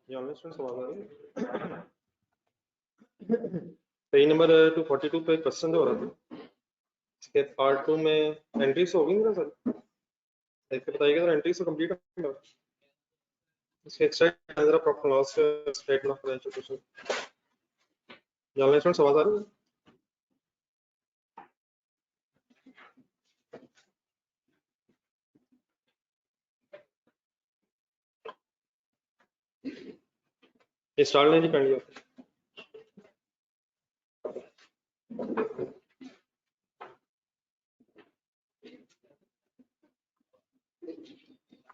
ये online students आवाज आ रही है। पेज नंबर 242 पे क्वेश्चन हो रहा था, इसके पार्ट 2 में एंट्रीज हो गई ना सर, देख के बताइएगा सर एंट्रीज तो कंप्लीट हो गई। इसके एक्सट्रैक्ट जरा profit loss statement of financial position. ये ऑनलाइन स्टूडेंट्स आवाज आ रही है। ये स्टार्ट नहीं जी कर लिया।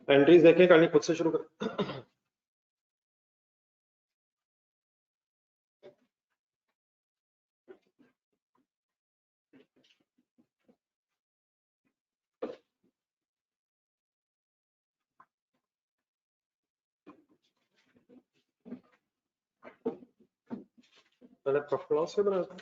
एंट्रीज देखें, करनी खुद से शुरू कर। पहले प्रॉफिट लॉस से बनाया था।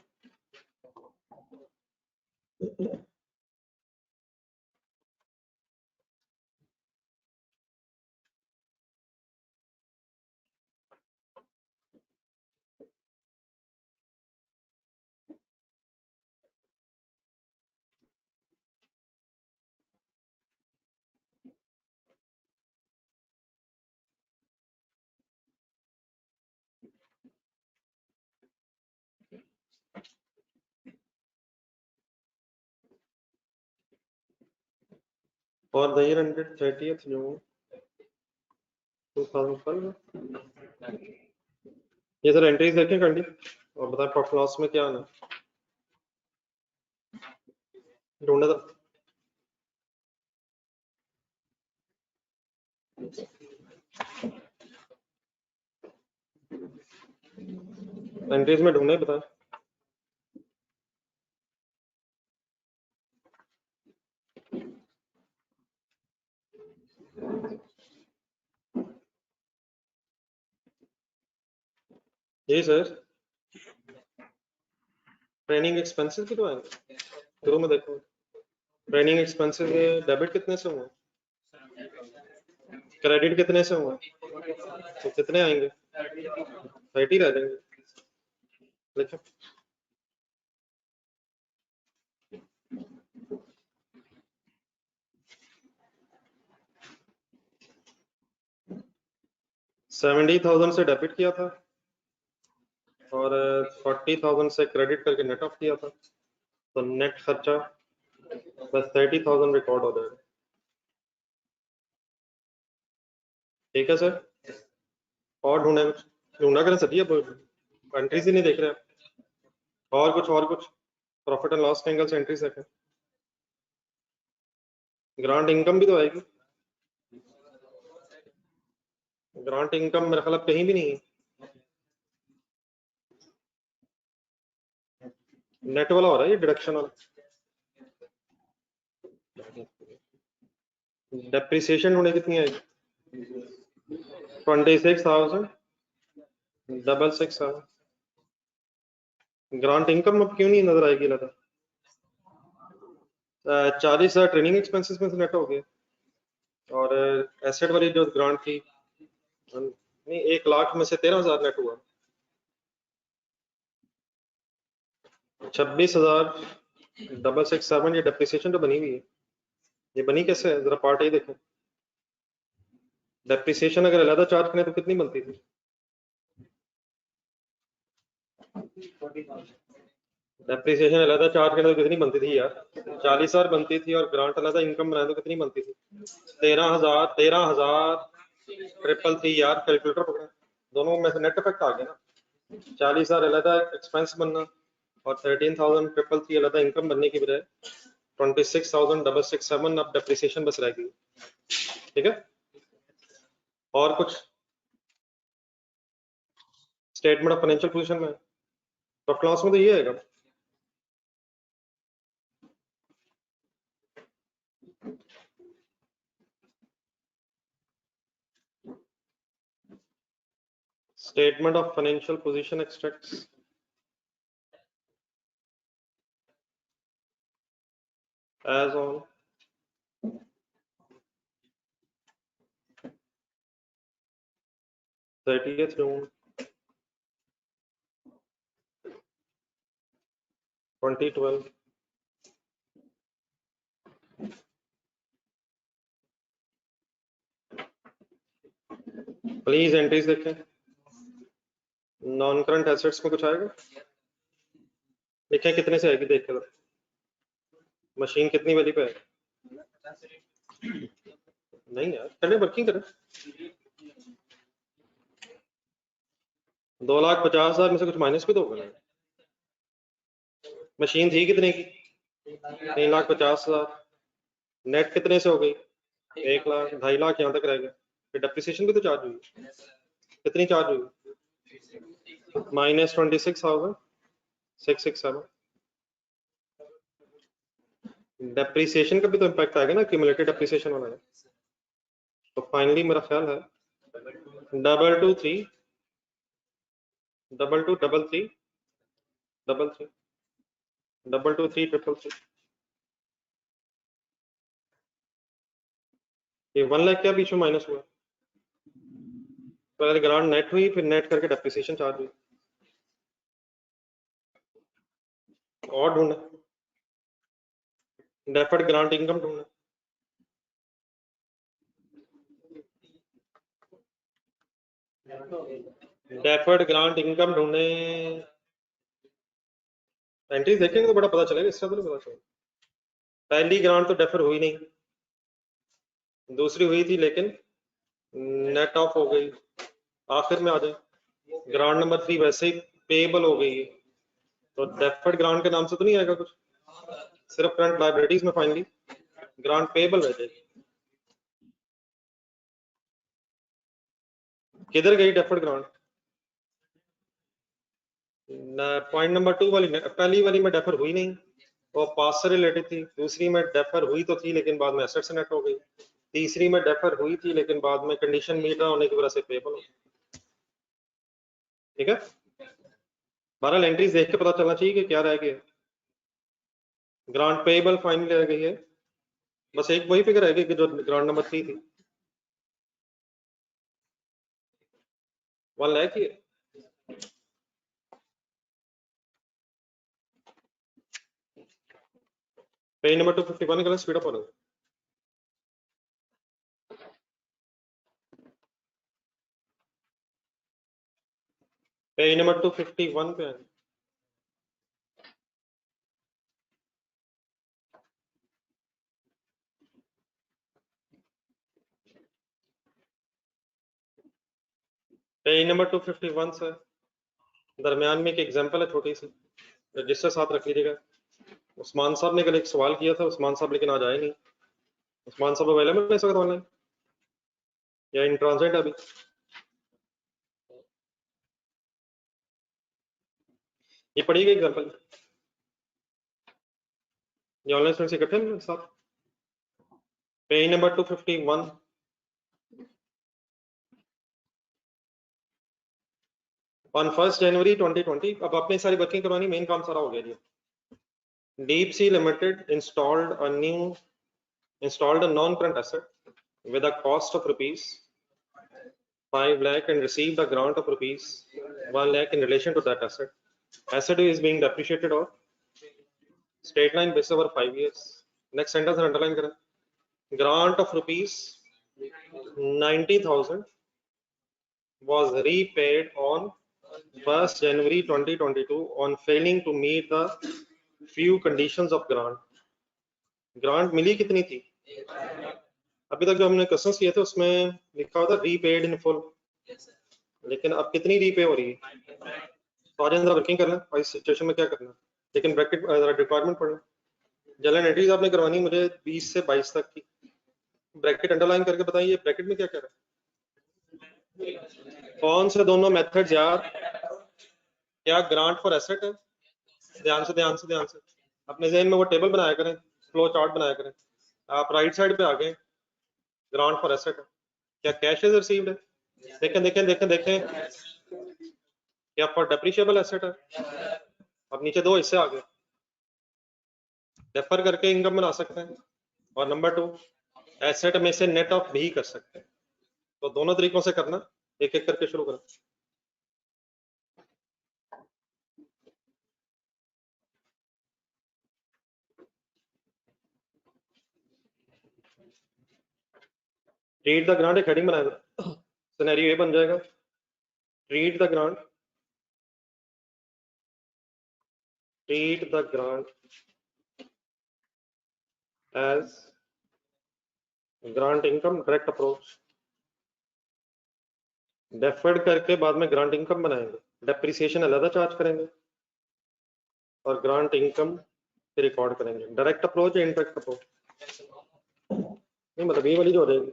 और द ईयर एंडेड 30th जून 2012। ये सर एंट्रीज देखें करनी और बताएं प्रॉफिट लॉस में क्या आना ढूंढना था। एंट्रीज में ढूंढने बताएं। यही सर ट्रेनिंग एक्सपेंसेस भी तो आएंगे शुरू में। देखो ट्रेनिंग एक्सपेंसेस में डेबिट कितने से हुए, क्रेडिट कितने से हुए, तो कितने आएंगे, 30 रह जाएंगे। देखो $70,000 से डेबिट किया था और 40,000 से क्रेडिट करके नेट ऑफ किया था, तो नेट खर्चा बस 30,000 रिकॉर्ड हो जाएगा। ठीक है सर, और ढूंढा करें सर, अब एंट्रीज ही नहीं देख रहे हैं। और कुछ प्रॉफिट एंड लॉस के एंगल से एंट्रीज देखें। ग्रांट इनकम भी तो आएगी, ग्रांट इनकम मेरा ख्याल कहीं भी नहीं है। नेट वाला हो रहा है ये डिडक्शन वाला। डेप्रिसिएशन होने कितनी आएगी, 26,667। ग्रांट इनकम अब क्यों नहीं नजर आएगी लगा। 40,000 ट्रेनिंग एक्सपेंसेस में से नेट हो गए और एसेट वाली जो ग्रांट थी नहीं, 1 लाख में से 13,000 नेट हुआ। 26,667 ये डेप्रिसिएशन तो बनी हुई है, ये बनी कैसे है जरा पार्ट ए देखें। डेप्रिसिएशन अगर अलग चार्ज करें तो कितनी बनती थी, डेप्रिसिएशन अलग चार्ज करें तो कितनी बनती थी यार, 40,000 बनती थी और ग्रांट अलग इनकम बनाए तो कितनी बनती थी, 13,000 ट्रिपल थी यार, कैलकुलेटर पकड़ा, दोनों में से नेट इफेक्ट आ गया ना। 40,000 अलग एक्सपेंस बनना और 13,000 ट्रिपल थी अलग इनकम बनने की बजाय 26,667 अब डेप्रिसिएशन बस रह गई। ठीक है, और कुछ स्टेटमेंट ऑफ फाइनेंशियल पोजीशन में तो क्लास में तो ये आएगा। Statement of financial position extracts as on 30th June 2012 please entries देखें। नॉन करंट एसेट्स में कुछ आएगा, देखें कितने से आएगी, देख के मशीन कितनी वाली पे है। नहीं यार, चले वर्किंग करें। 2,50,000 में से कुछ माइनस भी तो होगा ना। मशीन थी कितने की? 3,50,000। नेट कितने से हो गई? 1 लाख, 2.5 लाख यहाँ तक रह गए। फिर डेप्रिसिएशन भी तो चार्ज हुई, कितनी चार्ज हुई? -26,667। डेप्रिसिएशन का भी तो इम्पैक्ट आएगा ना, क्यूमुलेटेड डेप्रिसिएशन वाला है। तो फाइनली मेरा ख्याल है 223 223 223 ये 1 लाख क्या बीच में माइनस हुआ? पहले ग्रांट नेट हुई, फिर नेट करके डेप्रिसिएशन चार्ज हुई। और ढूंढना, डेफर्ड ग्रांट इनकम ढूंढना। डेफर्ड ग्रांट इनकम ढूंढने, एंट्रीज देखेंगे तो बड़ा पता चलेगा, इससे तो नहीं पता चलेगा। पहली ग्रांट तो डेफर हुई नहीं, दूसरी हुई थी लेकिन नेट ऑफ हो गई। आखिर में आ जाए ग्रांट नंबर 3 वैसे ही पेएबल हो गई है, तो डेफर्ड ग्रांट के नाम से तो नहीं आएगा कुछ, सिर्फ करंट लायबिलिटीज में फाइनली ग्रांट पेएबल रह जाएगी। किधर गई डेफर्ड ग्रांट? पॉइंट नंबर 2 वाली, पहली वाली में डेफर हुई नहीं, वो पास से रिलेटेड थी। दूसरी में डेफर हुई तो थी लेकिन बाद में एसेट से नेट हो गई। तीसरी में डेफर हुई थी लेकिन बाद में कंडीशन मीट ना होने की वजह से पेएबल हो गई। ठीक है, 12 एंट्रीज देख के पता चलना चाहिए कि क्या रह गया। ग्रांट पेएबल फाइनली रह गई है, बस एक वही फिगर रह गई कि जो ग्रांट नंबर 3 थी। 1 लाख ही है। पेज नंबर 251 का स्पीड अप हो रहा है। पेज नंबर 251 पे है। पेज नंबर 251 से दरमियान में एक एग्जांपल है छोटी सी, रजिस्टर साथ रख लीजिएगा। उस्मान साहब ने कल एक सवाल किया था, उस्मान साहब लेकिन आज आए नहीं। उस्मान साहब अवेलेबल है इस वक्त ऑनलाइन या इन ट्रांजिट अभी? ये पढ़िएगा एग्जांपल, ये ऑनलाइन स्टूडेंट्स इकट्ठे हैं मेरे साथ। Page number 251। ऑन 1 जनवरी 2020, अब अपनी सारी वर्किंग करवानी, मेन काम सारा हो गया जी। Deep sea limited installed a non-current asset with a cost of rupees 5 lakh and received a grant of rupees 1 lakh in relation to that asset. Asset is being depreciated or straight line basis over 5 years. Next sentence underline करें, grant of rupees 90,000 was repaid on 1st January 2022 on failing to meet the few conditions of grant. Grant मिली कितनी थी? अभी तक जो हमने questions किए थे उसमें लिखा हुआ था रीपेड इन फुल, लेकिन अब कितनी रीपे हो रही है? तो आज जरा वर्किंग करना इस सिचुएशन में क्या करना, लेकिन ब्रैकेट रिक्वायरमेंट पढ़ना। जनरल एंट्रीज आपने करवानी मुझे 20 से 22 तक की। ब्रैकेट अंडरलाइन करके बताइए ब्रैकेट में क्या कह रहा है, कौन से दोनों मेथड्स यार? क्या ग्रांट फॉर एसेट है? ध्यान से अपने जहन में वो टेबल बनाया करें, फ्लो चार्ट बनाया करें। आप राइट साइड पे आ गए, ग्रांट फॉर एसेट है, क्या कैश इज रिसीव्ड है? देखें क्या फॉर डेप्रिशिएबल एसेट है? अब नीचे दो हिस्से आ गए, डेफर करके इनकम बना सकते हैं और नंबर 2 एसेट में से नेट ऑफ भी कर सकते हैं। तो दोनों तरीकों से करना, एक एक करके शुरू करो। रीड द ग्रांट एक हेडिंग बनाएगा, सिनेरियो ये बन जाएगा, read the grant, read the grant as grant income direct approach. Deferred करके बाद में ग्रांट इनकम बनाएंगे, डेप्रिसिएशन अलग चार्ज करेंगे और ग्रांट इनकम रिकॉर्ड करेंगे। डायरेक्ट अप्रोच या इनडायरेक्ट अप्रोच? नहीं मतलब ये वाली जो हो जाएगी,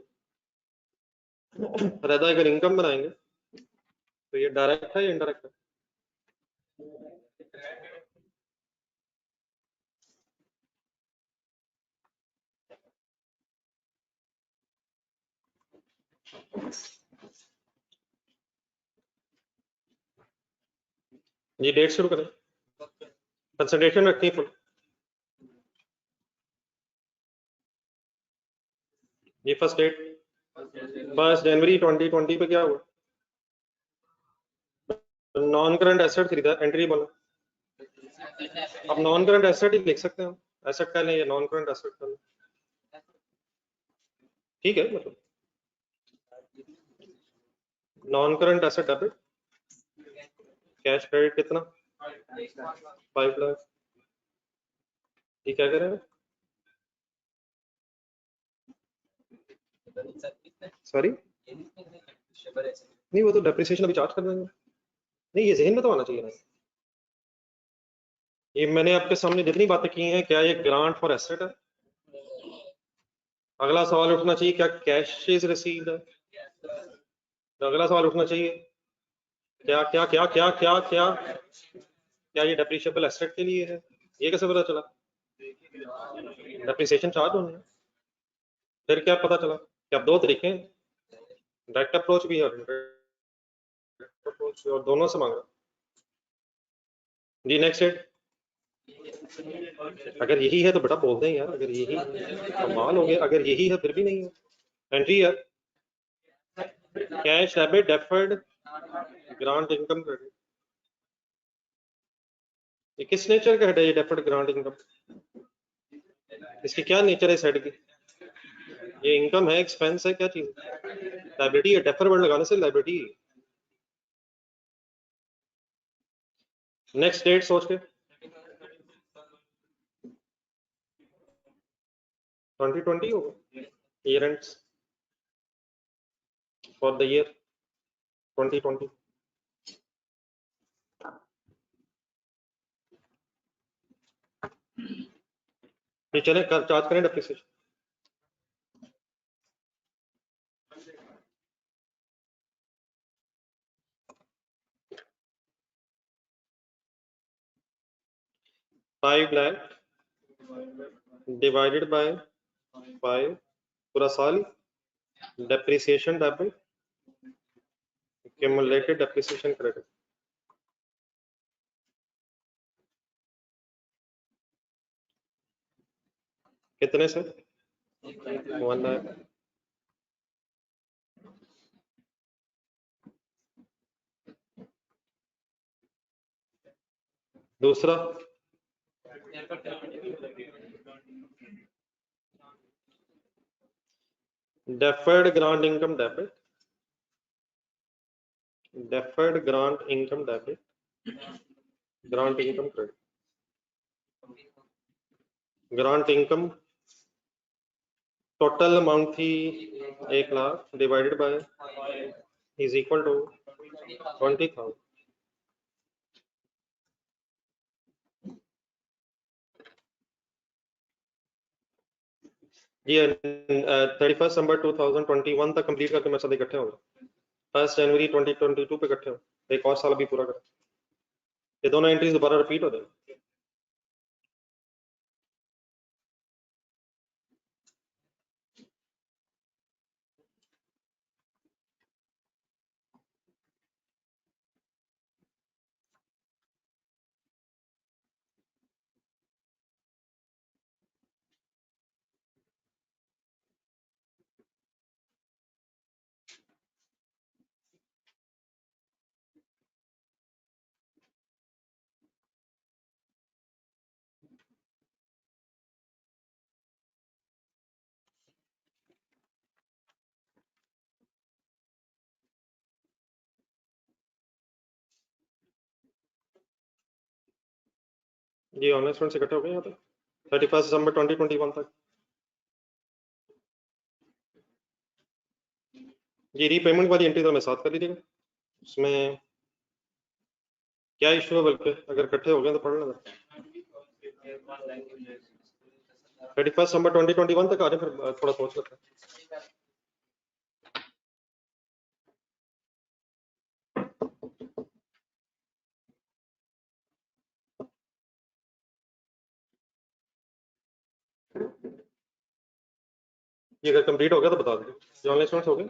रहता अगर इनकम बनाएंगे तो ये डायरेक्ट है या इनडायरेक्ट है? ये डेट शुरू करें, कंसंट्रेशन रखनी फुल। ये फर्स्ट डेट 1 जनवरी 2020 पे क्या हुआ? नॉन करंट एसेट खरीदा, एंट्री बोला। अब नॉन करंट एसेट ही लिख सकते हैं, एसेट का नहीं, नॉन करंट एसेट का नहीं, ठीक है। मतलब non current asset debit, cash credit कितना 5 लाख, ये क्या कह रहे हैं? सॉरी नहीं, वो तो डेप्रिसिएशन अभी चार्ज कर देंगे। नहीं, ये जहन में तो आना चाहिए ना। ये मैंने आपके सामने जितनी बातें की हैं, क्या ये ग्रांट फॉर एसेट है? अगला सवाल उठना चाहिए क्या कैश इज रिसीव्ड है? तो अगला सवाल उठना चाहिए क्या क्या क्या क्या क्या क्या क्या ये डेप्रिशिएबल एसेट के लिए है? ये कैसे पता चला? डेप्रिसिएशन चार्ज होनी है। फिर क्या पता चला कि अब दो तरीके हैं, डायरेक्ट अप्रोच भी है और इनडायरेक्ट अप्रोच, और दोनों से मांगा जी। नेक्स्ट डेट, अगर यही है तो बेटा बोल दें यार, अगर यही कमाल हो गया, अगर यही है फिर भी नहीं है। एंट्री है cash debit deferred grant income credit. ये किस नेचर का है ये डेफर्ड ग्रांट इनकम? इसकी क्या नेचर है साइड की? ये इनकम है, एक्सपेंस है, क्या चीज? लाइबिलिटी है, डेफर वर्ड लगाने से लाइबिलिटी। नेक्स्ट डेट सोच के 2020 होगा, year ends for the year 2020। ये चले कर चार्ज करें डेप्रिसिएशन। $5 लाख डिवाइडेड बाय 5 पूरा साल, depreciation debit, accumulated depreciation credit. कितने से? 1 लाख। दूसरा deferred grant income debit, deferred grant income debit, grant income credit. Grant income total amount थी 1 lakh divided by is equal to 20,000। ये 31 दिसंबर 2021 तक कंप्लीट करके मेरे साथ इकट्ठे होंगे, 1 जनवरी 2022 पे इकट्ठे हो, एक और साल भी पूरा करें। ये दोनों एंट्रीज दोबारा रिपीट हो जाएंगी। जी ऑनलाइन स्टूडेंट्स इकट्ठे हो गए यहाँ तक 31 दिसंबर 2021 तक। जी रीपेमेंट वाली एंट्री तो मैं साथ कर लीजिएगा, उसमें क्या इशू है, बल्कि अगर इकट्ठे हो गए तो पढ़ लेना। 31 दिसंबर 2021 तक आ रहे, फिर थोड़ा सोच लेते हैं। ये अगर कंप्लीट हो गया तो बता दीजिए, जो ऑनलाइन स्टूडेंट्स हो गए।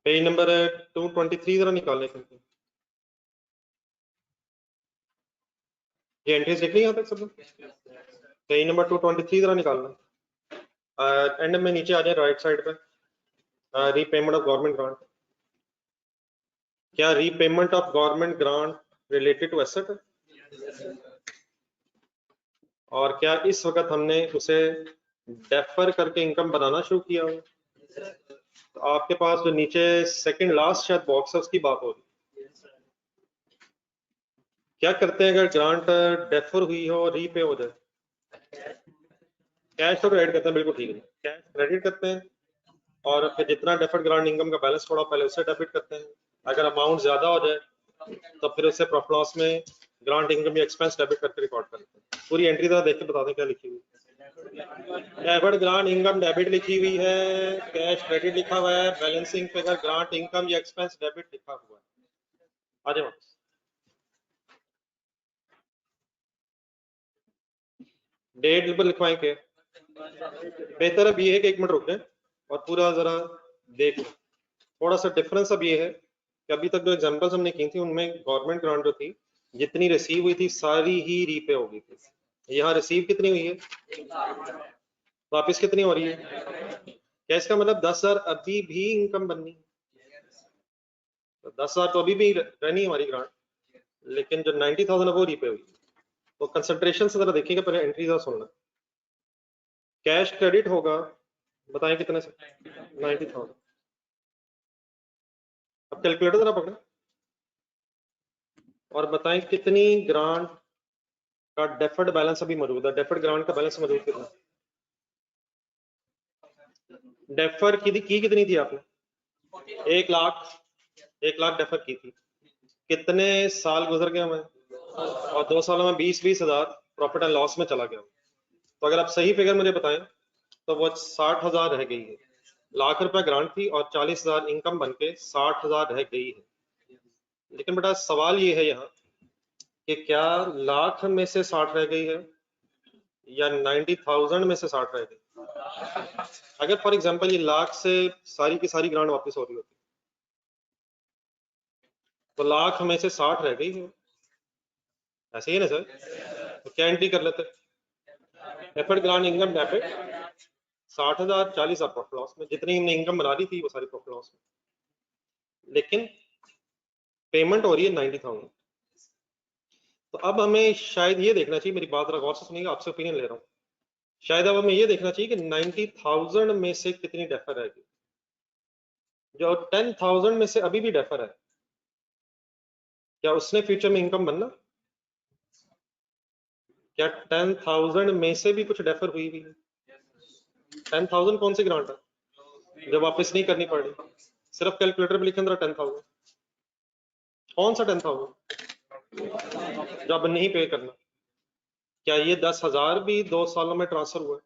पेज नंबर 223 जरा निकालने के लिए ये एंट्रीज लिख ली यहाँ तक सब लोग। पेज नंबर 223 जरा निकालना, एंड में नीचे आ जाए राइट साइड पे, रीपेमेंट ऑफ गवर्नमेंट ग्रांट। क्या repayment of government grant related to asset है? और क्या इस वक्त हमने उसे डेफर करके इनकम बनाना शुरू किया हो? तो आपके पास जो नीचे सेकंड लास्ट शायद बॉक्स है, उसकी बात हो रही। क्या करते हैं अगर ग्रांट डेफर हुई हो और रीपे हो जाए? कैश तो क्रेडिट करते हैं, बिल्कुल ठीक है, कैश क्रेडिट करते हैं और फिर जितना डेफर्ड ग्रांट इनकम का बैलेंस थोड़ा पहले उसे डेबिट करते हैं। अगर अमाउंट ज्यादा हो जाए तो फिर उसे प्रॉफिट लॉस में ग्रांट इनकम या एक्सपेंस डेबिट करके रिकॉर्ड करते हैं। पूरी एंट्री जरा देख के बता दें क्या लिखी हुई है। डेबिट ग्रांट इनकम डेबिट लिखी हुई है, कैश क्रेडिट लिखा हुआ है, बैलेंसिंग फिगर ग्रांट इनकम या एक्सपेंस डेबिट लिखा हुआ है। आ जाओ, डेट पर लिखवाएंगे। बेहतर अब ये है कि एक मिनट रुक जाए और पूरा जरा देख लो। थोड़ा सा डिफरेंस अब ये है कि अभी तक जो एग्जांपल्स हमने की थी उनमें गवर्नमेंट ग्रांट जो थी जितनी रिसीव हुई थी सारी ही रीपे हो गई थी। यहाँ रिसीव कितनी हुई है, वापस कितनी हो रही है? क्या इसका मतलब 10,000 अभी भी इनकम बननी है? तो 10,000 तो अभी भी रहनी है हमारी ग्रांट, लेकिन जो 90,000 है वो रीपे हुई। तो कंसंट्रेशन से जरा देखिएगा, पहले एंट्री जरा सुनना। कैश क्रेडिट होगा, बताएं कितने से? 90,000। अब कैलकुलेटर जरा पकड़े और बताएं कितनी ग्रांट का डेफर्ड बैलेंस अभी मौजूद है। डेफर्ड ग्रांट का बैलेंस मौजूद कितना? डेफर की कितनी थी आपने? 1,00,000। 1,00,000 डेफर की थी। कितने साल गुजर गए हमें? और 2 सालों में 20-20 हजार प्रॉफिट एंड लॉस में चला गया। तो अगर आप सही फिगर मुझे बताएं तो वो 60,000 रह गई है। लाख रुपए ग्रांट थी और 40,000 इनकम बन के 60,000 रह गई है। लेकिन बेटा सवाल ये है यहाँ कि क्या लाख में से 60 रह गई है या 90,000 में से 60 रह गई? अगर फॉर एग्जांपल ये लाख से सारी की सारी ग्रांट वापस हो रही होती तो लाख में से 60 रह गई है, ऐसे ही ना सर? तो क्या एंट्री कर लेते? Deferred grant income debit 60,000, 40,000 profit loss में, जितनी हमने इनकम बना ली थी वो सारी प्रॉफिट लॉस में, लेकिन पेमेंट हो रही है 90,000। तो अब हमें शायद ये देखना चाहिए, मेरी बात गौर से सुनिएगा, आपसे ओपिनियन ले रहा हूँ। शायद अब हमें ये देखना चाहिए कि 90,000 में से कितनी डेफर रहेगी। जो 10,000 में से अभी भी डेफर है, क्या उसने फ्यूचर में इनकम बनना? क्या 10,000 में से भी कुछ डेफर हुई भी? 10,000 कौन सी ग्रांट है जो वापस नहीं करनी पड़ रही? सिर्फ कैलकुलेटर पे लिखे अंदर 10,000, कौन सा 10,000 जो अब नहीं पे करना? क्या ये 10,000 भी 2 सालों में ट्रांसफर हुआ है?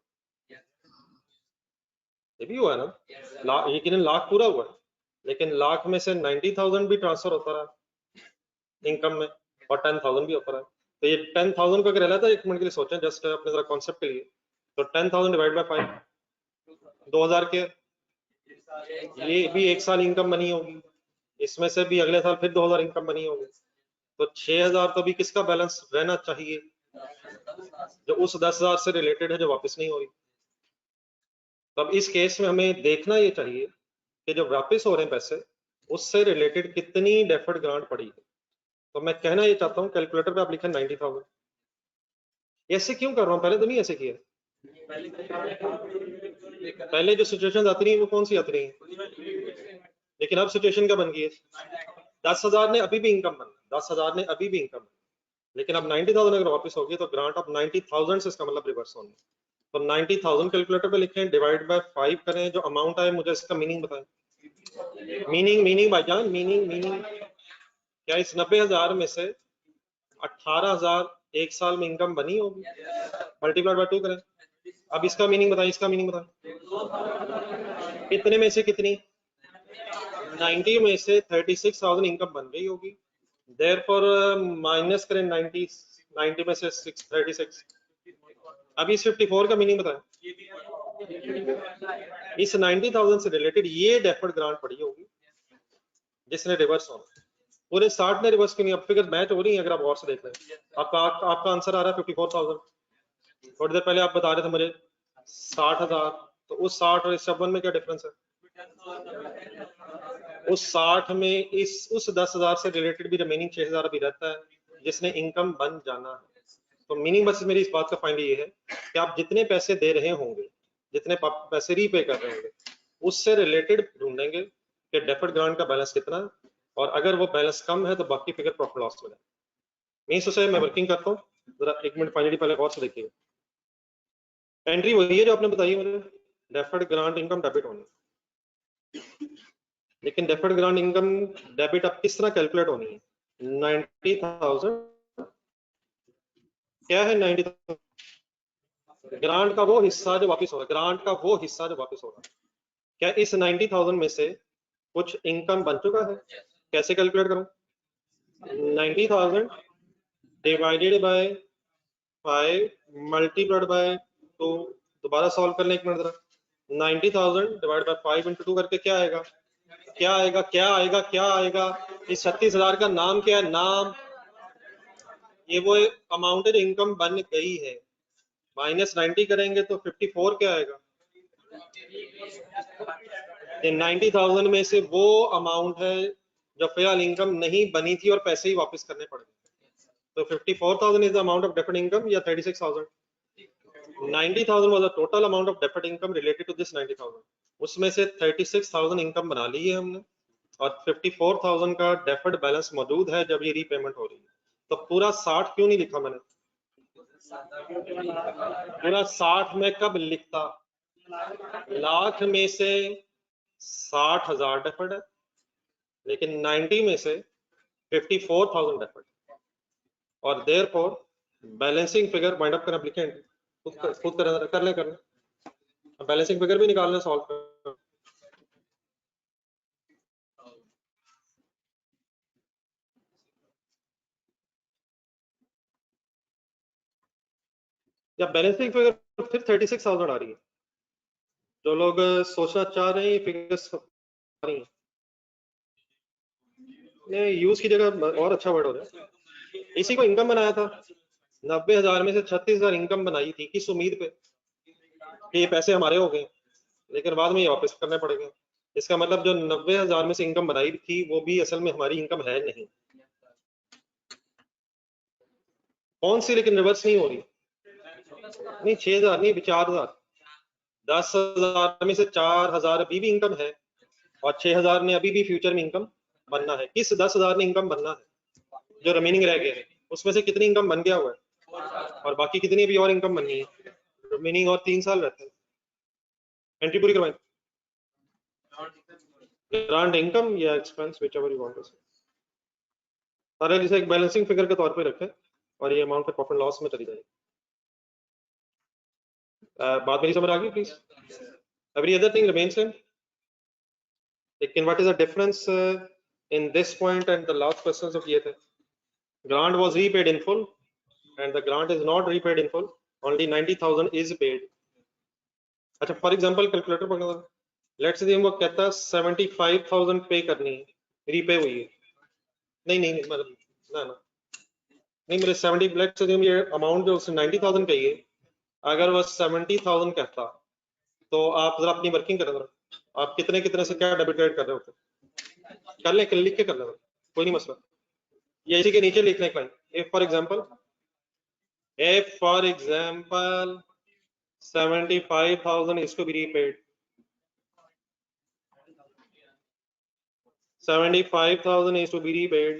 ये भी हुआ है ना, यकीनन लाख पूरा हुआ है, लेकिन लाख में से 90,000 भी ट्रांसफर होता रहा इनकम में और 10,000 भी होता रहा। तो ये 10,000 को अगर रहता है, 1 मिनट के लिए सोचें जस्ट अपने जरा कॉन्सेप्ट के लिए, तो 10,000 डिवाइड बाय 5, 2,000 के ये भी 1 साल इनकम बनी होगी, इसमें से भी अगले साल फिर 2,000 इनकम बनी होगी, तो 6,000 तो भी किसका बैलेंस रहना चाहिए? जो उस 10,000 से रिलेटेड है जो वापस नहीं हो रही। तब इस केस में हमें देखना ये चाहिए कि जो वापस हो रहे हैं पैसे उससे रिलेटेड कितनी डेफर्ड ग्रांट पड़ी है। तो मैं कहना ये चाहता हूँ, कैलकुलेटर पे आप लिखें 90,000। ऐसे क्यों कर रहा हूँ, पहले तो नहीं ऐसे किया। पहले जो सिचुएशन आती रही वो कौन सी आती रही? लेकिन अब सिचुएशन क्या बन गई है, 10,000 ने अभी भी इनकम बना, 10,000 ने अभी भी इनकम बना, लेकिन अब 90,000 अगर वापस होगी तो ग्रांट ऑफ 90,000 से इसका मतलब रिवर्स होने। तो 90,000 कैलकुलेटर पे लिखें, डिवाइड बाय 5 करें, जो अमाउंट आए मुझे इसका मीनिंग बताएं। मीनिंग भाईजान, मीनिंग क्या इस 90,000 में से 18,000 एक साल में इनकम बनी होगी, मल्टीप्लाइड बाय 2 करें। अब इसका मीनिंग बताएं, इसका मीनिंग बताएं, कितने में से कितनी, 90 में से 36,000 इनकम बन गई होगी, देयरफॉर माइनस करें 90 में से 36। अभी इस 54 का मीनिंग बताएं, इस 90,000 से रिलेटेड ये डेफर्ड ग्रांट पड़ी होगी जिसने रिवर्स होना, पूरे 60 ने रिवर्स क्यों नहीं, अब फिगर मैच हो रही है अगर आप गौर से देख लें। आपका आंसर आ रहा है 54,000, थोड़ी देर पहले आप बता रहे थे मुझे 60,000, तो उस 60 और इस 56 में क्या डिफरेंस है, उस 60 में उस 10,000 से रिलेटेड भी रिमेनिंग 6,000 अभी रहता है जिसने इनकम बन जाना है। तो मीनिंग बस मेरी इस बात का फाइनल ये है कि आप जितने पैसे दे रहे होंगे, जितने पैसे रीपे कर रहे होंगे, उससे रिलेटेड ढूंढेंगे कि डेफर्ड ग्रांट का बैलेंस कितना है, और अगर वो बैलेंस कम है तो बाकी फिगर प्रॉफिट लॉस में है। मीन्स उसे मैं वर्किंग करता हूँ, जरा एक मिनट फाइनली पहले गौर से देखिएगा। एंट्री वही है जो आपने बताई मुझे, डेफर्ड ग्रांट इनकम डेबिट होनी, लेकिन डेफर्ड ग्रांट इनकम डेबिट अब किस तरह कैलकुलेट होनी है, 90,000 क्या है, 90,000 ग्रांट का वो हिस्सा जो वापस हो रहा है, ग्रांट का वो हिस्सा जो वापस हो रहा है। क्या इस 90,000 में से कुछ इनकम बन चुका है, कैसे कैलकुलेट करूं, 90,000 डिवाइडेड बाय 5 मल्टीप्लाइड बाय 2, दोबारा सॉल्व कर लें एक मिनट जरा, 90,000 डिवाइड बाय 5 इंटू 2 करके क्या आएगा, क्या आएगा, क्या आएगा, क्या आएगा, इस 36,000 का नाम क्या है, नाम ये वो अमाउंट है जो इनकम बन गई है, माइनस 90 करेंगे तो 54 क्या आएगा, 90,000 में से वो अमाउंट है जो फिलहाल इनकम नहीं बनी थी और पैसे ही वापस करने पड़ गए। तो 54,000 is the amount of deferred income या 36,000, 90,000 was the total amount of deferred income related to this 90,000, उसमें से 36,000 इनकम बना ली है हमने और 54,000 का डेफर्ड बैलेंस मौजूद है जब ये रीपेमेंट हो रही है। तो पूरा 60 क्यों नहीं लिखा मैंने, पूरा 60 में कब लिखता, लाख में से 60,000 डेफर्ड है, लेकिन 90 में से 54,000 डेफर्ड, और therefore balancing figure wind up करना, लिखें खुद कर लें बैलेंसिंग फिगर भी निकालना, सॉल्व कर, या बैलेंसिंग फिगर फिर 36,000 आ रही है, जो लोग सोचना चाह रहे हैं फिगर्स आ रही हैं, यूज की जगह और अच्छा वर्ड हो रहा है। इसी को इनकम बनाया था, 90,000 में से 36,000 इनकम बनाई थी, किस उम्मीद पे कि ये पैसे हमारे हो गए, लेकिन बाद में ये वापस करने पड़ेंगे। इसका मतलब जो 90,000 में से इनकम बनाई थी वो भी असल में हमारी इनकम है नहीं, कौन सी, लेकिन रिवर्स नहीं हो रही, नहीं 6,000 नहीं, 4,000, 10,000 में से 4,000 अभी भी इनकम है और 6,000 ने अभी भी फ्यूचर में इनकम बनना है। किस 10,000 ने इनकम बनना है, जो रिमेनिंग रह गए हैं उसमें से कितनी इनकम बन गया हुआ है और बाकी कितनी भी और इनकम बननी है, रिमेनिंग और 3 साल रहते हैं। एंट्री पूरी करवाएं, ग्रांट इनकम या expense whichever you want to say, सारे जिसे एक बैलेंसिंग फिगर के तौर पे रखें और ये अमाउंट प्रॉफिट लॉस में चली जाएगी। बात मेरी समझ आ गई please, every other thing remains same, लेकिन what is the difference in this point and the last questions of ये थे, grant was repaid in full and the grant is not repaid in full, only 90,000 is paid। अच्छा for example calculator पकड़ो, let's say वो कहता है 75,000 पे करनी है, रीपे हुई है, नहीं मतलब ना नहीं मेरे 70, लेट्स से ये अमाउंट जो उसने 90,000 कही है, अगर वो 70,000 कहता तो आप जरा अपनी वर्किंग करें, आप कितने कितने से क्या डेबिट क्रेडिट कर रहे होते, कर लें, लिख के कर लें, कोई नहीं मसला, ये इसी के नीचे लिखने का, if for example 75,000 is to be repaid, 75,000 is to be repaid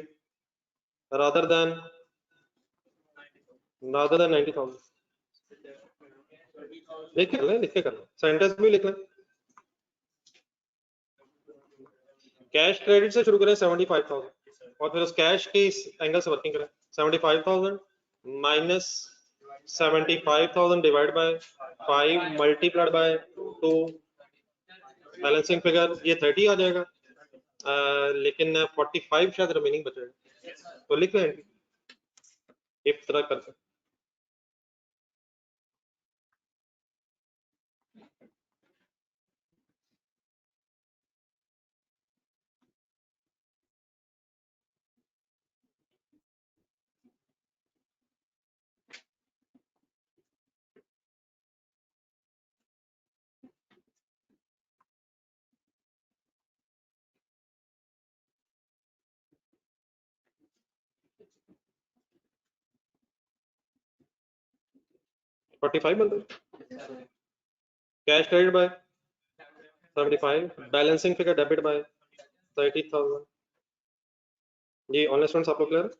rather than 90,000. लिख के कर ले सेंटेंस भी लिख ले। कैश क्रेडिट से शुरू करें 75,000 और फिर उस कैश के इस एंगल से वर्किंग करें। 75,000 minus 75,000 divide by 5 multiplied by 2 balancing figure ये 30 आ जाएगा। लेकिन 45 शायद रिमेनिंग बचेगा तो लिख लें इस तरह करके। Cash credit by 75 balancing figure debit by 30,000। जी ऑनलाइन स्टूडेंट्स आप लोग क्लियर?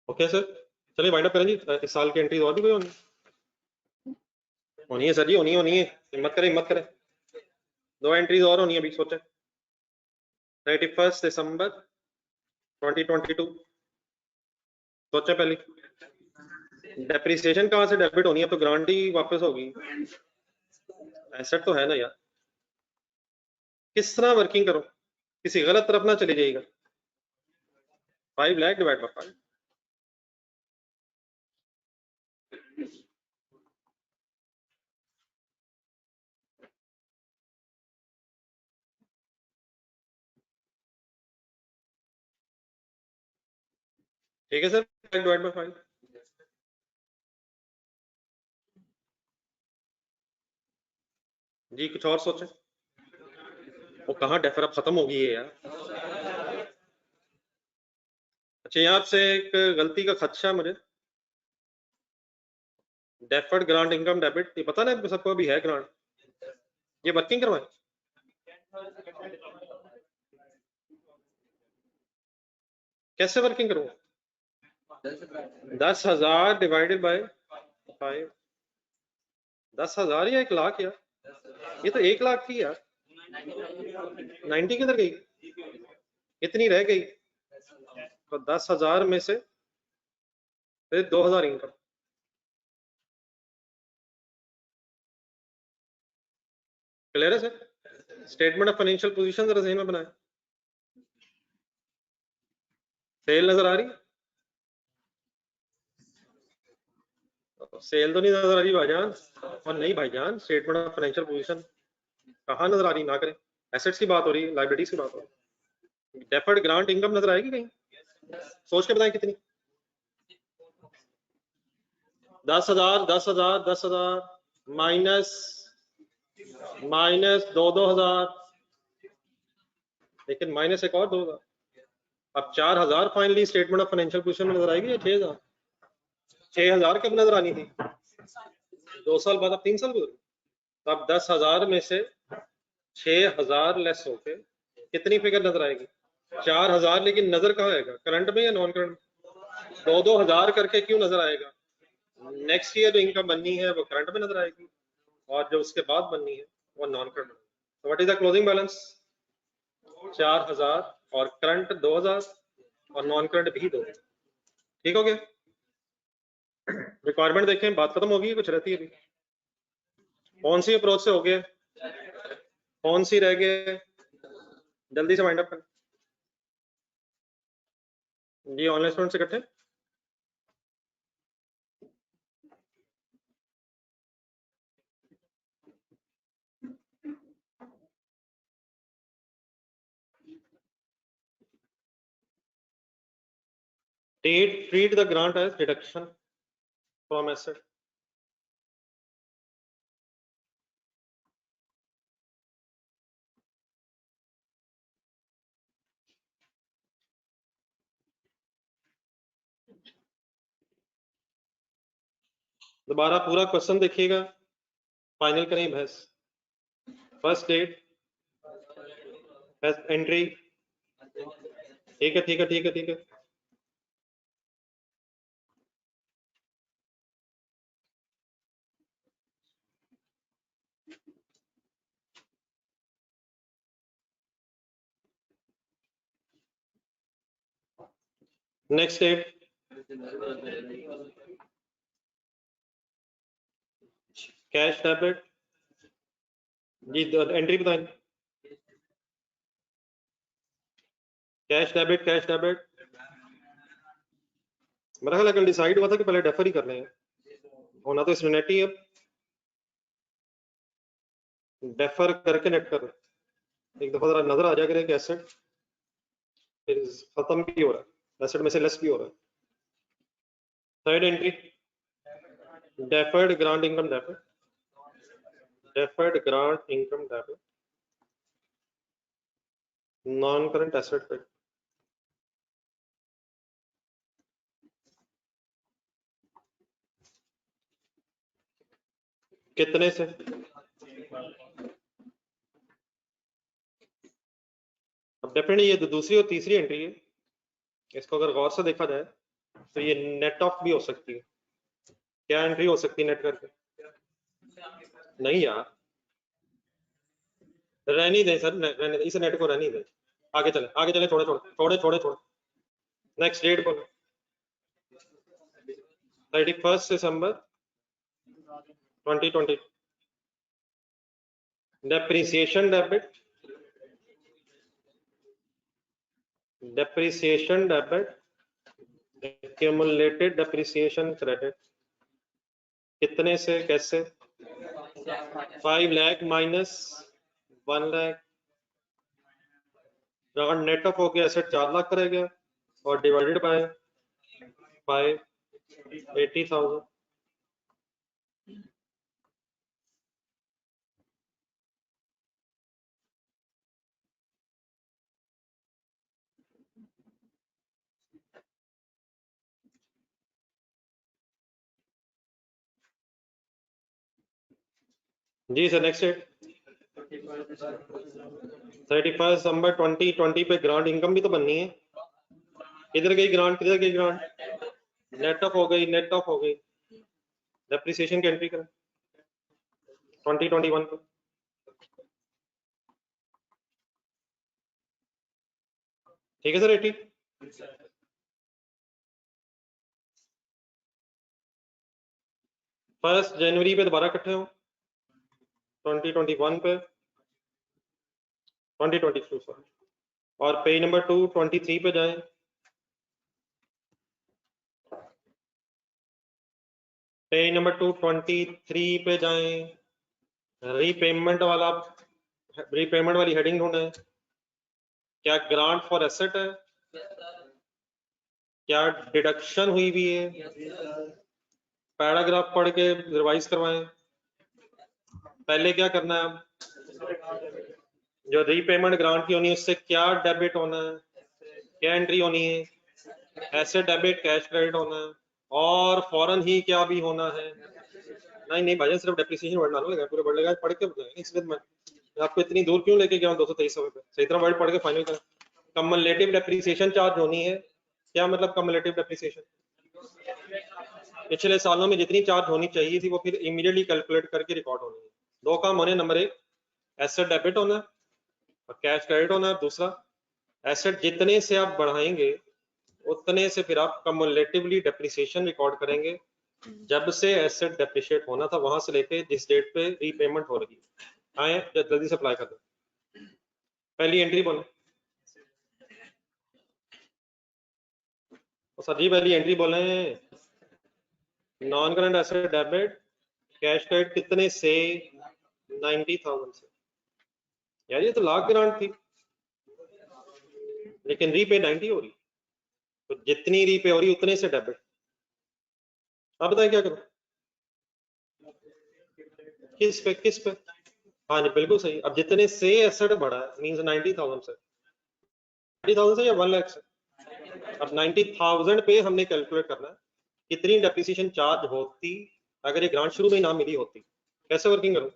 ओके सर चलिए वाइंड अप करें जी। इस साल की एंट्रीज और भी कोई होनी है सर जी? होनी है हिम्मत करें 2 एंट्रीज और होनी है अभी सोचे। 31 दिसंबर 2022 सोचे पहले। डेप्रिसिएशन कहाँ से डेबिट होनी है? तो ग्रांट ही वापस होगी। एसेट तो है ना यार। किस तरह वर्किंग करो किसी गलत तरफ ना चली जाएगा। 5 लाख डिवाइड बाय 5 ठीक है सर। डिवाइड बाय 5 जी कुछ और सोचे। वो कहाँ डेफर अब खत्म होगी है यार। अच्छा यहाँ से एक गलती का खदशा मुझे। डेफर्ड ग्रांट इनकम डेबिट ये पता ना सबको अभी है ग्रांट ये वर्किंग करवाए। कैसे वर्किंग करूँ? 10,000 डिवाइडेड बाय 5 10,000 या 1 लाख यार? ये तो 1 लाख थी यार। 90 किधर गई? इतनी रह गई तो 10,000 में से फिर 2,000 इनकम। क्लियर है sir? Statement of financial position जरा ज़हन में बनाए। सेल नजर आ रही? सेल तो नहीं नजर आ रही भाईजान। और नहीं भाईजान स्टेटमेंट ऑफ फाइनेंशियल पोजीशन कहाँ नजर आ रही? ना करें एसेट्स की बात हो रही है लाइबिलिटीज की बात हो रही है। डेफर्ड ग्रांट इनकम नजर आएगी कहीं? सोच के बताएं कितनी? 10,000 10,000 10,000 माइनस 2,000 लेकिन माइनस एक और 2,000। अब 4,000 finally statement of financial position में नजर आएगी या 6,000? 6,000 कब नजर आनी थी? 2 साल बाद। अब 3 साल गुजरे तब 10,000 में से 6,000 लेस होके कितनी फिगर नजर आएगी? 4,000। लेकिन नजर कहाँ आएगा? करंट में या नॉन करंट? 2,000 करके क्यों नजर आएगा? नेक्स्ट ईयर जो इनकम बननी है वो करंट में नजर आएगी और जो उसके बाद बननी है वो नॉन करंट। तो what is the closing balance? 4,000 और करंट 2,000 और नॉन करंट भी 2,000। ठीक हो गया? रिक्वायरमेंट देखें बात खत्म होगी कुछ रहती है अभी? कौन सी अप्रोच से हो गया? कौन सी रह गए? जल्दी से वाइंड अप करें जी। ऑनलाइन स्टूडेंट से इकट्ठे treat the grant as deduction from asset। दोबारा पूरा क्वेश्चन देखिएगा, फाइनल करें बहस। फर्स्ट डेट एंट्री, ठीक है ठीक है ठीक है ठीक है। नेक्स्ट डेट, कैश डेबिट जी, एंट्री बताएं। कैश डेबिट, कैश डेबिट मेरा ख्याल है कल डिसाइड हुआ था कि पहले डेफर ही कर लें, होना तो इसमें नेट ही है, डेफर करके नेट कर, एक दफा जरा नजर आ जाएगा कि एसेट खत्म भी हो रहा है, एसेट में से लेस भी हो रहा है। Third entry, deferred grant income debit, deferred grant income debit, non current asset पे कितने से, अब डेफिनेटली ये दूसरी और तीसरी एंट्री है, इसको अगर गौर से देखा जाए तो ये नेट ऑफ भी हो सकती है। क्या एंट्री हो सकती है नेट करके? नहीं यार, रहनी दे सर, रहने दे, इस नेट को रहनी दे, आगे चले आगे चले, छोड़े छोड़े छोड़े छोड़े छोड़े। नेक्स्ट डेट बोलो, 31 दिसंबर 2020। Depreciation debit, depreciation debit, accumulated depreciation credit, कितने से कैसे? 5 लाख माइनस 1 लाख, अगर नेट ऑफ हो गया एसेट 4 लाख रह गया और डिवाइडेड बाय 5, 80,000। जी सर, नेक्स्ट डेट 31 दिसंबर 2020 पे ग्रांट इनकम भी तो बननी है, किधर गई ग्रांट, किधर गई ग्रांट? नेट ऑफ हो गई, नेट ऑफ हो गई, डेप्रिसिएशन की एंट्री करें 2021 पे। ठीक है सर, 80। फर्स्ट जनवरी पे दोबारा इकट्ठे हो 2021 पे, 2022 सॉरी, और पेज नंबर 2 23 पे जाएं, पेज नंबर 2 23 पे जाएं, रीपेमेंट वाला, रीपेमेंट वाली हेडिंग ढूंढें। क्या ग्रांट फॉर एसेट है? क्या डिडक्शन हुई भी है? पैराग्राफ पढ़ के रिवाइज करवाएं। पहले क्या करना है, जो रीपेमेंट ग्रांट की होनी है उससे क्या डेबिट होना है, क्या एंट्री होनी है, एसेट डेबिट कैश क्रेडिट होना है, और फौरन ही क्या भी होना है। नहीं नहीं भाई, सिर्फ डेप्रिसिएशन वर्ड ना लगा, पूरे वर्ड लगा पढ़ के बताएंगे, इसलिए मैं आपको इतनी दूर क्यों लेके गया हूँ 223 पे, सही तरह वर्ड पढ़ के फाइनल करें। कम्युलेटिव डेप्रिसिएशन चार्ज होनी है, क्या मतलब कम्युलेटिव डेप्रिसिएशन? पिछले सालों में जितनी चार्ज होनी चाहिए थी वो फिर इमीडिएटली कैलकुलेट करके रिकॉर्ड होनी है। दो काम होने, नंबर 1 एसेट डेबिट होना और कैश क्रेडिट होना, दूसरा एसेट जितने से आप बढ़ाएंगे उतने से फिर आप कम्युलेटिवली डेप्रिसिएशन रिकॉर्ड करेंगे, जब से एसेट डेप्रिशिएट होना था वहां से लेके जिस डेट पे रीपेमेंट हो रही है। आए जल्दी से अप्लाई कर दो। पहली एंट्री बोलो सर जी, पहली एंट्री बोले, non current asset debit cash credit कितने से? 90,000 से। यार ये तो लाख ग्रांट थी, लेकिन रीपे 90 हो रही, तो जितनी रीपे हो रही उतने से डेबिट। आप बताएं क्या करो, किस पे किस पे? हाँ जी बिल्कुल सही, अब जितने से एसेट बढ़ा है मींस 90,000 से, 90,000 से या 1 लाख से। अब 90,000 पे हमने कैलकुलेट करना है कितनी डेप्रिसिएशन चार्ज होती अगर ये ग्रांट शुरू में ही ना मिली होती। कैसे वर्किंग करूं?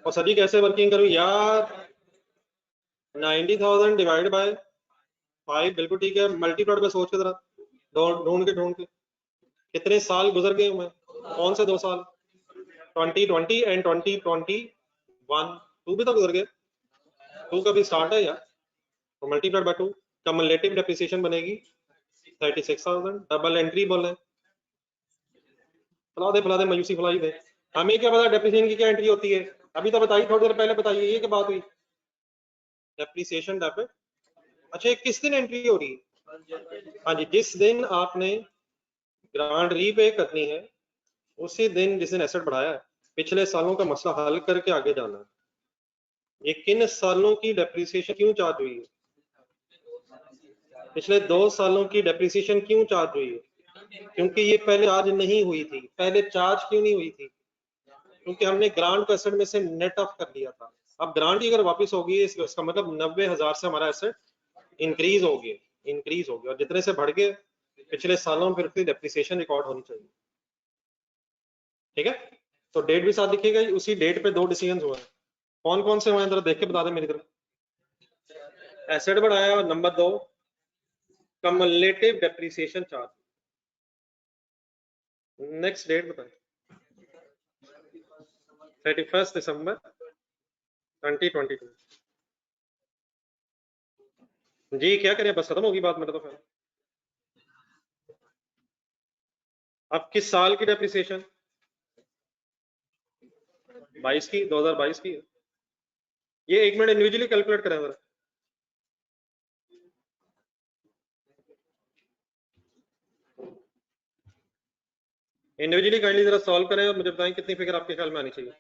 और सर जी कैसे वर्किंग करूं यार? 90,000 डिवाइड बाय 5 बिल्कुल ठीक है। मल्टीप्लाइड में सोच के जरा ढूंढ के कितने साल गुजर गए मैं? कौन से 2 साल? 2020 एंड 2021। 2 भी तो गुजर गए, 2 का भी स्टार्ट है यार। तो मल्टीप्लाइड बाय 2 कम्युलेटिव डेप्रिसिएशन बनेगी 36,000। डबल एंट्री बोले, फुला दे मायूसी फुलाई दे। हमें क्या पता डेप्रिसिएशन की क्या एंट्री होती है? अभी तो बताइए, थोड़ी देर पहले बताइए, ये क्या बात हुई? डेप्रिसिएशन डेबिट, अच्छा ये किस दिन एंट्री हो रही है? हाँ जी, जिस दिन आपने ग्रांट रीपे करनी है उसी दिन, जिस दिन एसेट बढ़ाया है। पिछले सालों का मसला हल करके आगे जाना है। ये किन सालों की डेप्रिसिएशन क्यों चार्ज हुई है? पिछले 2 सालों की डेप्रिसिएशन क्यों चार्ज हुई है? क्योंकि ये पहले चार्ज नहीं हुई थी। पहले चार्ज क्यों नहीं हुई थी? क्योंकि हमने ग्रांट को एसेट में से नेट ऑफ कर दिया था। अब ग्रांट ही अगर वापस होगी इसका मतलब 90,000 से हमारा एसेट इंक्रीज हो गया और जितने से बढ़ गए पिछले सालों में, फिर डेप्रिसिएशन रिकॉर्ड होनी चाहिए। ठीक है, तो डेट भी साथ दिखेगा। उसी डेट पे 2 डिसीजन हुए हैं। कौन कौन से हुए हैं जरा देख के बता दें मेरी तरफ। एसेट बढ़ाया और number 2 cumulative depreciation charge. Next date बताएं। 31 दिसंबर 2022। जी क्या करें, बस खत्म होगी बात मेरा तो। फिर अब किस साल की डेप्रिसिएशन? 22 की, 2022 की। ये 1 मिनट इंडिविजुअली कैलकुलेट करें जरा। इंडिविजुअली काइंडली जरा सॉल्व करें और मुझे बताएं कितनी फिगर आपके ख्याल में आनी चाहिए।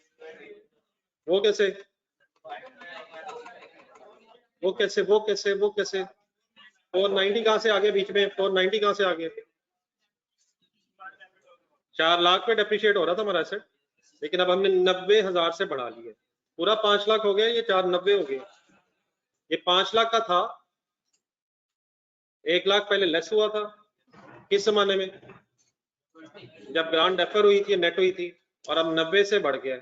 वो कैसे? वो कैसे? 490 कहां से आ गए बीच में? 490 कहां से आ गए? 4 लाख पे डेप्रिशिएट हो रहा था हमारा एसेट, लेकिन अब हमने 90,000 से बढ़ा लिया। पूरा 5 लाख हो गया, ये 490 हो गया। ये 5 लाख का था, 1 लाख पहले लेस हुआ था। किस जमाने में? जब ग्रांट डेफर हुई थी, नेट हुई थी, और अब 90 से बढ़ गया।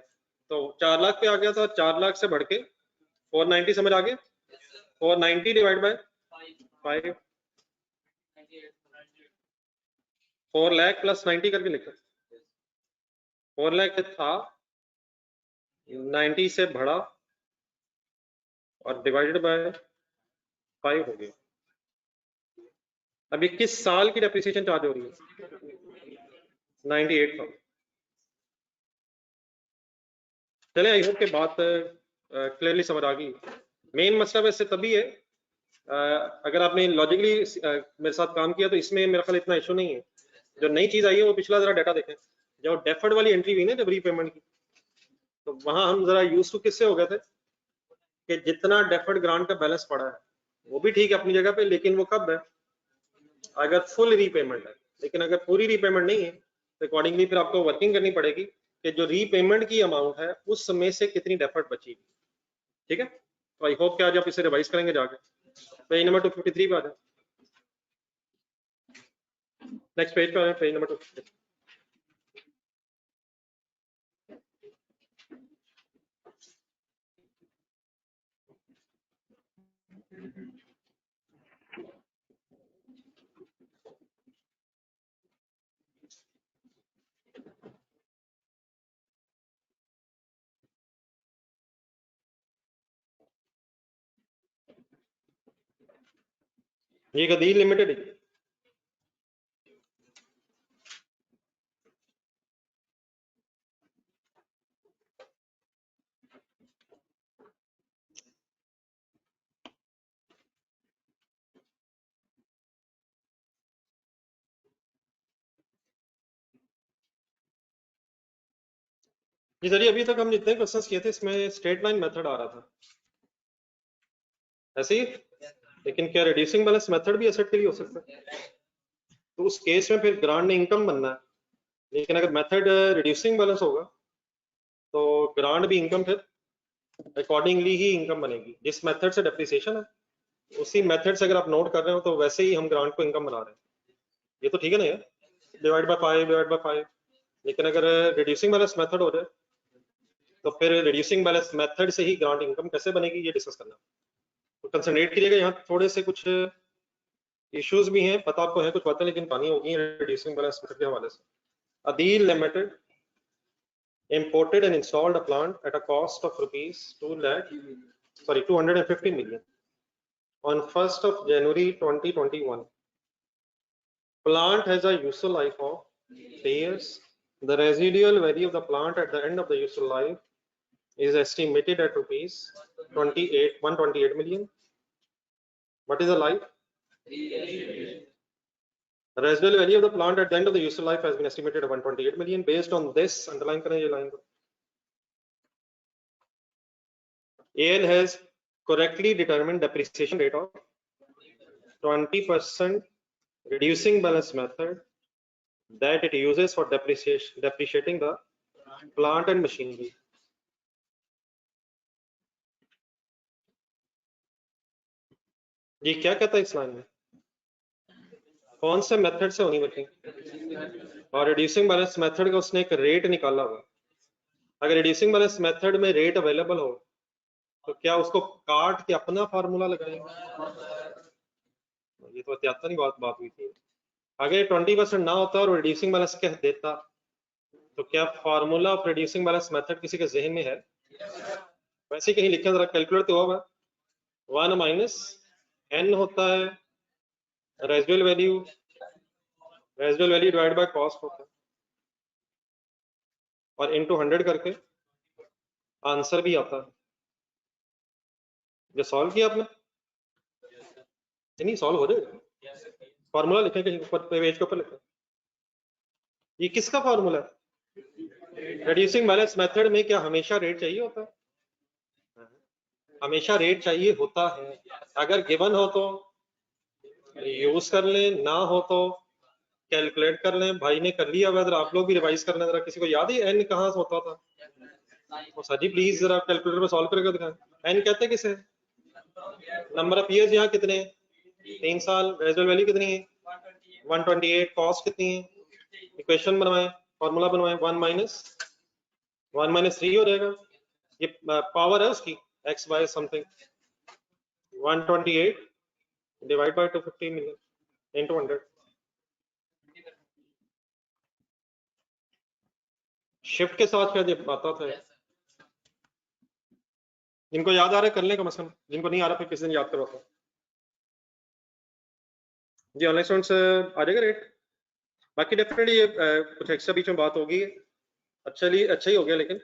तो 4 लाख पे आ गया था, 4 लाख से बढ़ के 490, समझ आ गया? 490 डिवाइड बाय 5, 4 लाख प्लस 90 करके लिखा। 4 लाख था, 90 से बढ़ा और डिवाइडेड बाय 5 हो गया। अभी किस साल की डेप्रिसिएशन चार्ज हो रही है? 98 का। चले, आई होप के बात क्लियरली समझ आ गई। मेन मसला वैसे तभी है, अगर आपने लॉजिकली मेरे साथ काम किया तो इसमें मेरा ख्याल इतना इशू नहीं है। जो नई चीज आई है वो पिछला जरा डाटा देखें। जो डेफर्ड वाली एंट्री हुई ना जब रीपेमेंट की, तो वहां हम जरा यूज टू किससे हो गए थे कि जितना डेफर्ड ग्रांट का बैलेंस पड़ा है वो भी ठीक है अपनी जगह पे, लेकिन वो कब है? अगर फुल रीपेमेंट है। लेकिन अगर पूरी रीपेमेंट नहीं है तो अकॉर्डिंगली फिर आपको वर्किंग करनी पड़ेगी कि जो रीपेमेंट की अमाउंट है उस समय से कितनी डेफर्ड बची। ठीक है, तो आई होप कि आज आप इसे रिवाइज करेंगे जाके। पेज नंबर 253 पे आ जाए। नेक्स्ट पेज पे आ जाए, पेज नंबर 253। ये गदीर लिमिटेड है। जी सर, अभी तक हम जितने क्वेश्चंस किए थे इसमें स्ट्रेट लाइन मेथड आ रहा था ऐसे ही, लेकिन क्या रिड्यूसिंग बैलेंस मेथड भी एसेट के लिए हो सकता है? तो उस केस में फिर ग्रांट ने इनकम बनना है, लेकिन अगर मेथड रिड्यूसिंग बैलेंस होगा तो ग्रांट भी इनकम फिर अकॉर्डिंगली ही इनकम बनेगी। जिस मेथड से डेप्रिसिएशन है उसी मेथड से अगर आप नोट कर रहे हो तो वैसे ही हम ग्रांट को इनकम बना रहे हैं। ये तो ठीक है ना यार? डिवाइड बाय 5 डिवाइड बाय 5 लेकिन अगर रिड्यूसिंग बैलेंस मेथड हो जाए तो फिर रिड्यूसिंग बैलेंस मेथड से ही ग्रांट इनकम कैसे बनेगी ये डिस्कस करना। तो कंसंट्रेट करिएगा, यहाँ थोड़े से कुछ इश्यूज भी हैं, पता आपको है कुछ बातें, लेकिन पानी होगी रिड्यूसिंग बैलेंस मेथड के हवाले से। Adeel limited imported and installed a plant at a cost of rupees 250 million on 1st of January 2021. Plant has a useful life of 3 years. The residual value of the plant at the end of the useful life is estimated at rupees 128 million. What is the life? The residual value of the plant at the end of the useful life has been estimated at 128 million. Based on this, underline करें ये line को, AL has correctly determined depreciation rate of 20% reducing balance method that it uses for depreciating the plant and machinery. ये क्या कहता है इस line में, कौन से मेथड से होनी वर्किंग, और रिड्यूसिंग बैलेंस मेथड का उसने एक रेट निकाला हुआ। अगर रिड्यूसिंग बैलेंस मेथड में रेट अवेलेबल हो तो क्या उसको काट के अपना फार्मूला लगाएंगे, ये तो एहतियातन बात हुई थी। अगर 20% ना होता और रिड्यूसिंग बैलेंस कह देता तो क्या formula of reducing balance method किसी के जहन में है? वैसे कहीं लिखा जरा कैलकुलेट तो होगा, 1 माइनस n होता है residual value divide by cost होता है, और इनटू 100 करके आंसर भी आता है। जो सॉल्व किया आपने, नहीं सॉल्व हो जाएगा, फार्मूला लिखें कहीं ऊपर पेज के ऊपर लिखें। ये किसका फार्मूला है? रिड्यूसिंग बैलेंस मेथड में क्या हमेशा रेट चाहिए होता है? हमेशा रेट चाहिए होता है। अगर गिवन हो तो यूज कर लें, ना हो तो कैलकुलेट कर लें। भाई ने कर लिया हुआ, आप लोग भी रिवाइज करना। जरा किसी को याद है एन कहाँ से होता था? तो सर जी प्लीज जरा कैलकुलेटर में सॉल्व करके दिखाएं। एन कहते हैं किसे? नंबर ऑफ ईयर्स यहाँ कितने हैं? 3 साल। रेजिडुअल वैल्यू कितनी है? 128। कॉस्ट कितनी है? इक्वेशन बनवाएं, फॉर्मूला बनवाएं। 1 माइनस 3 हो जाएगा। ये पावर है उसकी x by something, 128 divide by 250 million into 100। Shift के साथ शायद ये आता था। जिनको याद आ रहा है कर लें कम से कम, जिनको नहीं आ रहा फिर किसी दिन याद करवाता हूं। जी ऑनलाइन स्टूडेंट्स आ जाएगा रेट। बाकी डेफिनेटली ये कुछ एक्स्ट्रा बीच में बात होगी, अच्छा ही हो गया। लेकिन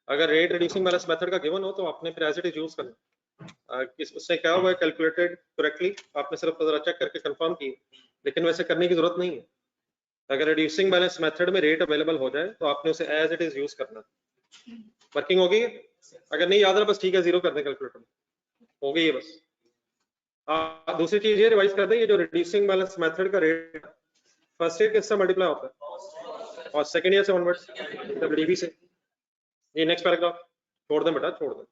अगर रेट रिड्यूसिंग बैलेंस मेथड का गिवन हो तो आपने फिर एज इट इज यूज करना। उससे क्या हुआ है, कैलकुलेटेड करेक्टली, आपने सिर्फ जरा चेक करके कंफर्म की, लेकिन वैसे करने की जरूरत नहीं है। अगर रिड्यूसिंग बैलेंस मेथड में रेट अवेलेबल हो जाए तो आपने उसे एज इट इज यूज करना। वर्किंग होगी? अगर नहीं याद रहा बस ठीक है, जीरो कर दें कैलकुलेटर में, हो गई है बस। दूसरी चीज ये रिवाइज कर दें, ये जो रिड्यूसिंग बैलेंस मेथड का रेट फर्स्ट ईयर किससे मल्टीप्लाई होता है और सेकंड ईयर से ऑनवर्ड्स डब्ल्यूडीबी से। ये नेक्स्ट पैराग्राफ छोड़ दें बेटा, छोड़ दें,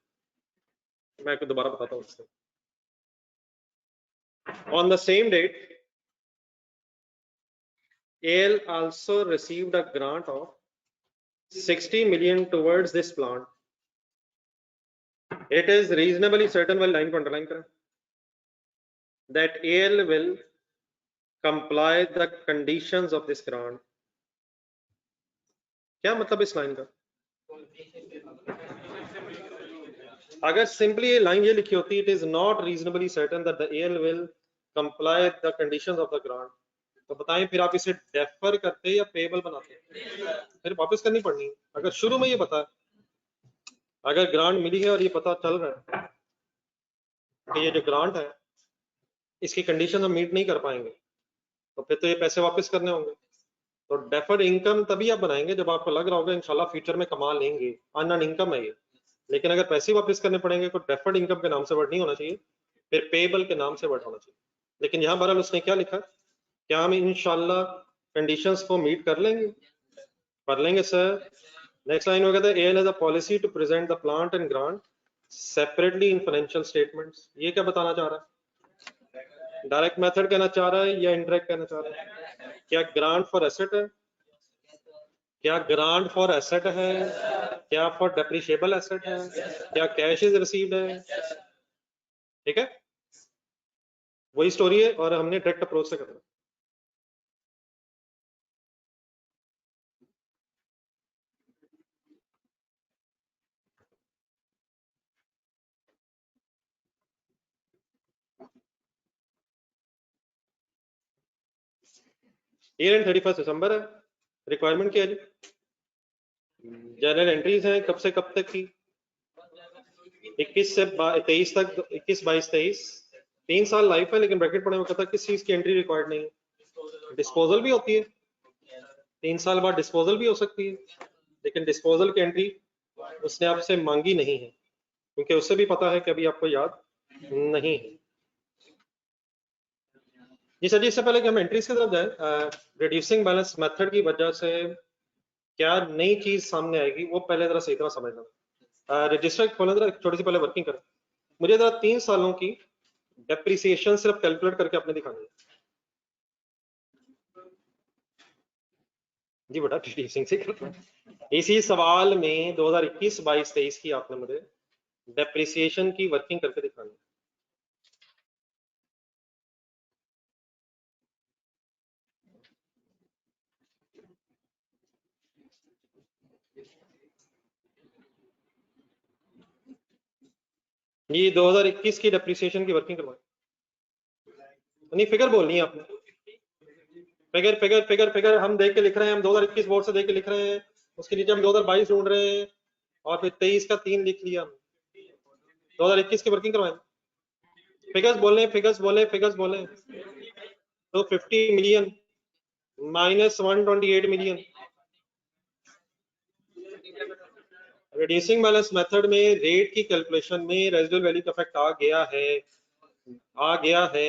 मैं आपको दोबारा बताता हूँ। On the same date AL also received a grant of 60 million towards this plant. It is reasonably certain, well line को underline करें, that AL will comply the conditions of this grant. क्या मतलब इस लाइन का? अगर simply ये line ये लिखी होती, it is not reasonably certain that the AL will comply the conditions of the grant, तो बताएं फिर आप इसे डेफर करते या पेबल बनाते? फिर वापस करनी पड़नी। अगर शुरू में ये पता है, अगर ग्रांट मिली है और ये पता चल रहा है कि ये जो ग्रांट है इसकी कंडीशन हम मीट नहीं कर पाएंगे, तो फिर तो ये पैसे वापस करने होंगे। तो डेफर्ड इनकम तभी आप बनाएंगे जब आपको लग रहा होगा इंशाल्लाह फ्यूचर में कमा लेंगे, अनअर्न इनकम है ये। लेकिन अगर पैसे वापस करने पड़ेंगे तो डेफर्ड इनकम के नाम से वर्ड नहीं होना चाहिए, फिर पेबल के नाम से वर्ड होना चाहिए। लेकिन यहाँ बहरहाल उसने क्या लिखा, क्या हम इंशाल्लाह कंडीशंस को मीट कर लेंगे? कर लेंगे सर। नेक्स्ट लाइन में कहता है AL has a policy to present the plant and grant separately in financial statements. ये क्या बताना चाह रहा है? डायरेक्ट मेथड कहना चाह रहा है या इनडायरेक्ट कहना चाह रहा है? क्या ग्रांट फॉर एसेट है? क्या ग्रांट फॉर एसेट है, क्या फॉर डेप्रिशिएबल एसेट है, क्या कैश इज रिसीव्ड है, ठीक है, वही स्टोरी है और हमने डायरेक्ट अप्रोच से करना। ईयर एंड 31 दिसंबर है। रिक्वायरमेंट क्या है जी? जनरल एंट्रीज हैं कब से कब तक की? 21 से 23 तक, 21 22 23, 3 साल लाइफ है, लेकिन ब्रैकेट पढ़े हुए कहता है किस चीज की एंट्री रिक्वायर्ड नहीं है। डिस्पोजल भी होती है, 3 साल बाद डिस्पोजल भी हो सकती है, लेकिन डिस्पोजल की एंट्री उसने आपसे मांगी नहीं है, क्योंकि उससे भी पता है कि अभी आपको याद नहीं है। जी सर जी, इससे पहले कि हम एंट्रीज की तरफ जाए, रिड्यूसिंग बैलेंस मेथड की वजह से क्या नई चीज सामने आएगी वो पहले जरा सही तरह समझना। रजिस्टर खोलना, जरा छोटी सी पहले वर्किंग करें। मुझे जरा 3 सालों की डेप्रिसिएशन सिर्फ कैलकुलेट करके आपने दिखानी है। जी बेटा रिड्यूसिंग से करता हूं। इसी सवाल में 2021 22 23 की आपने मुझे डेप्रिसिएशन की वर्किंग करके दिखानी है। ये 2021 की डेप्रिसिएशन की वर्किंग करवाएं। नहीं, फिगर बोलनी है आपने। फिगर फिगर फिगर फिगर हम देख के लिख रहे हैं, हम 2021 बोर्ड से देख के लिख रहे हैं, उसके नीचे हम 2022 ढूंढ रहे हैं और फिर 23 का 3 लिख लिया। 2021 की वर्किंग करवाएं। फिगर्स बोले, फिगर्स बोले, फिगर्स बोले। तो 50 million minus 128 million. Reducing balance method में रेट की कैलकुलेशन में रेजिडुअल वैल्यू का इफेक्ट आ गया है।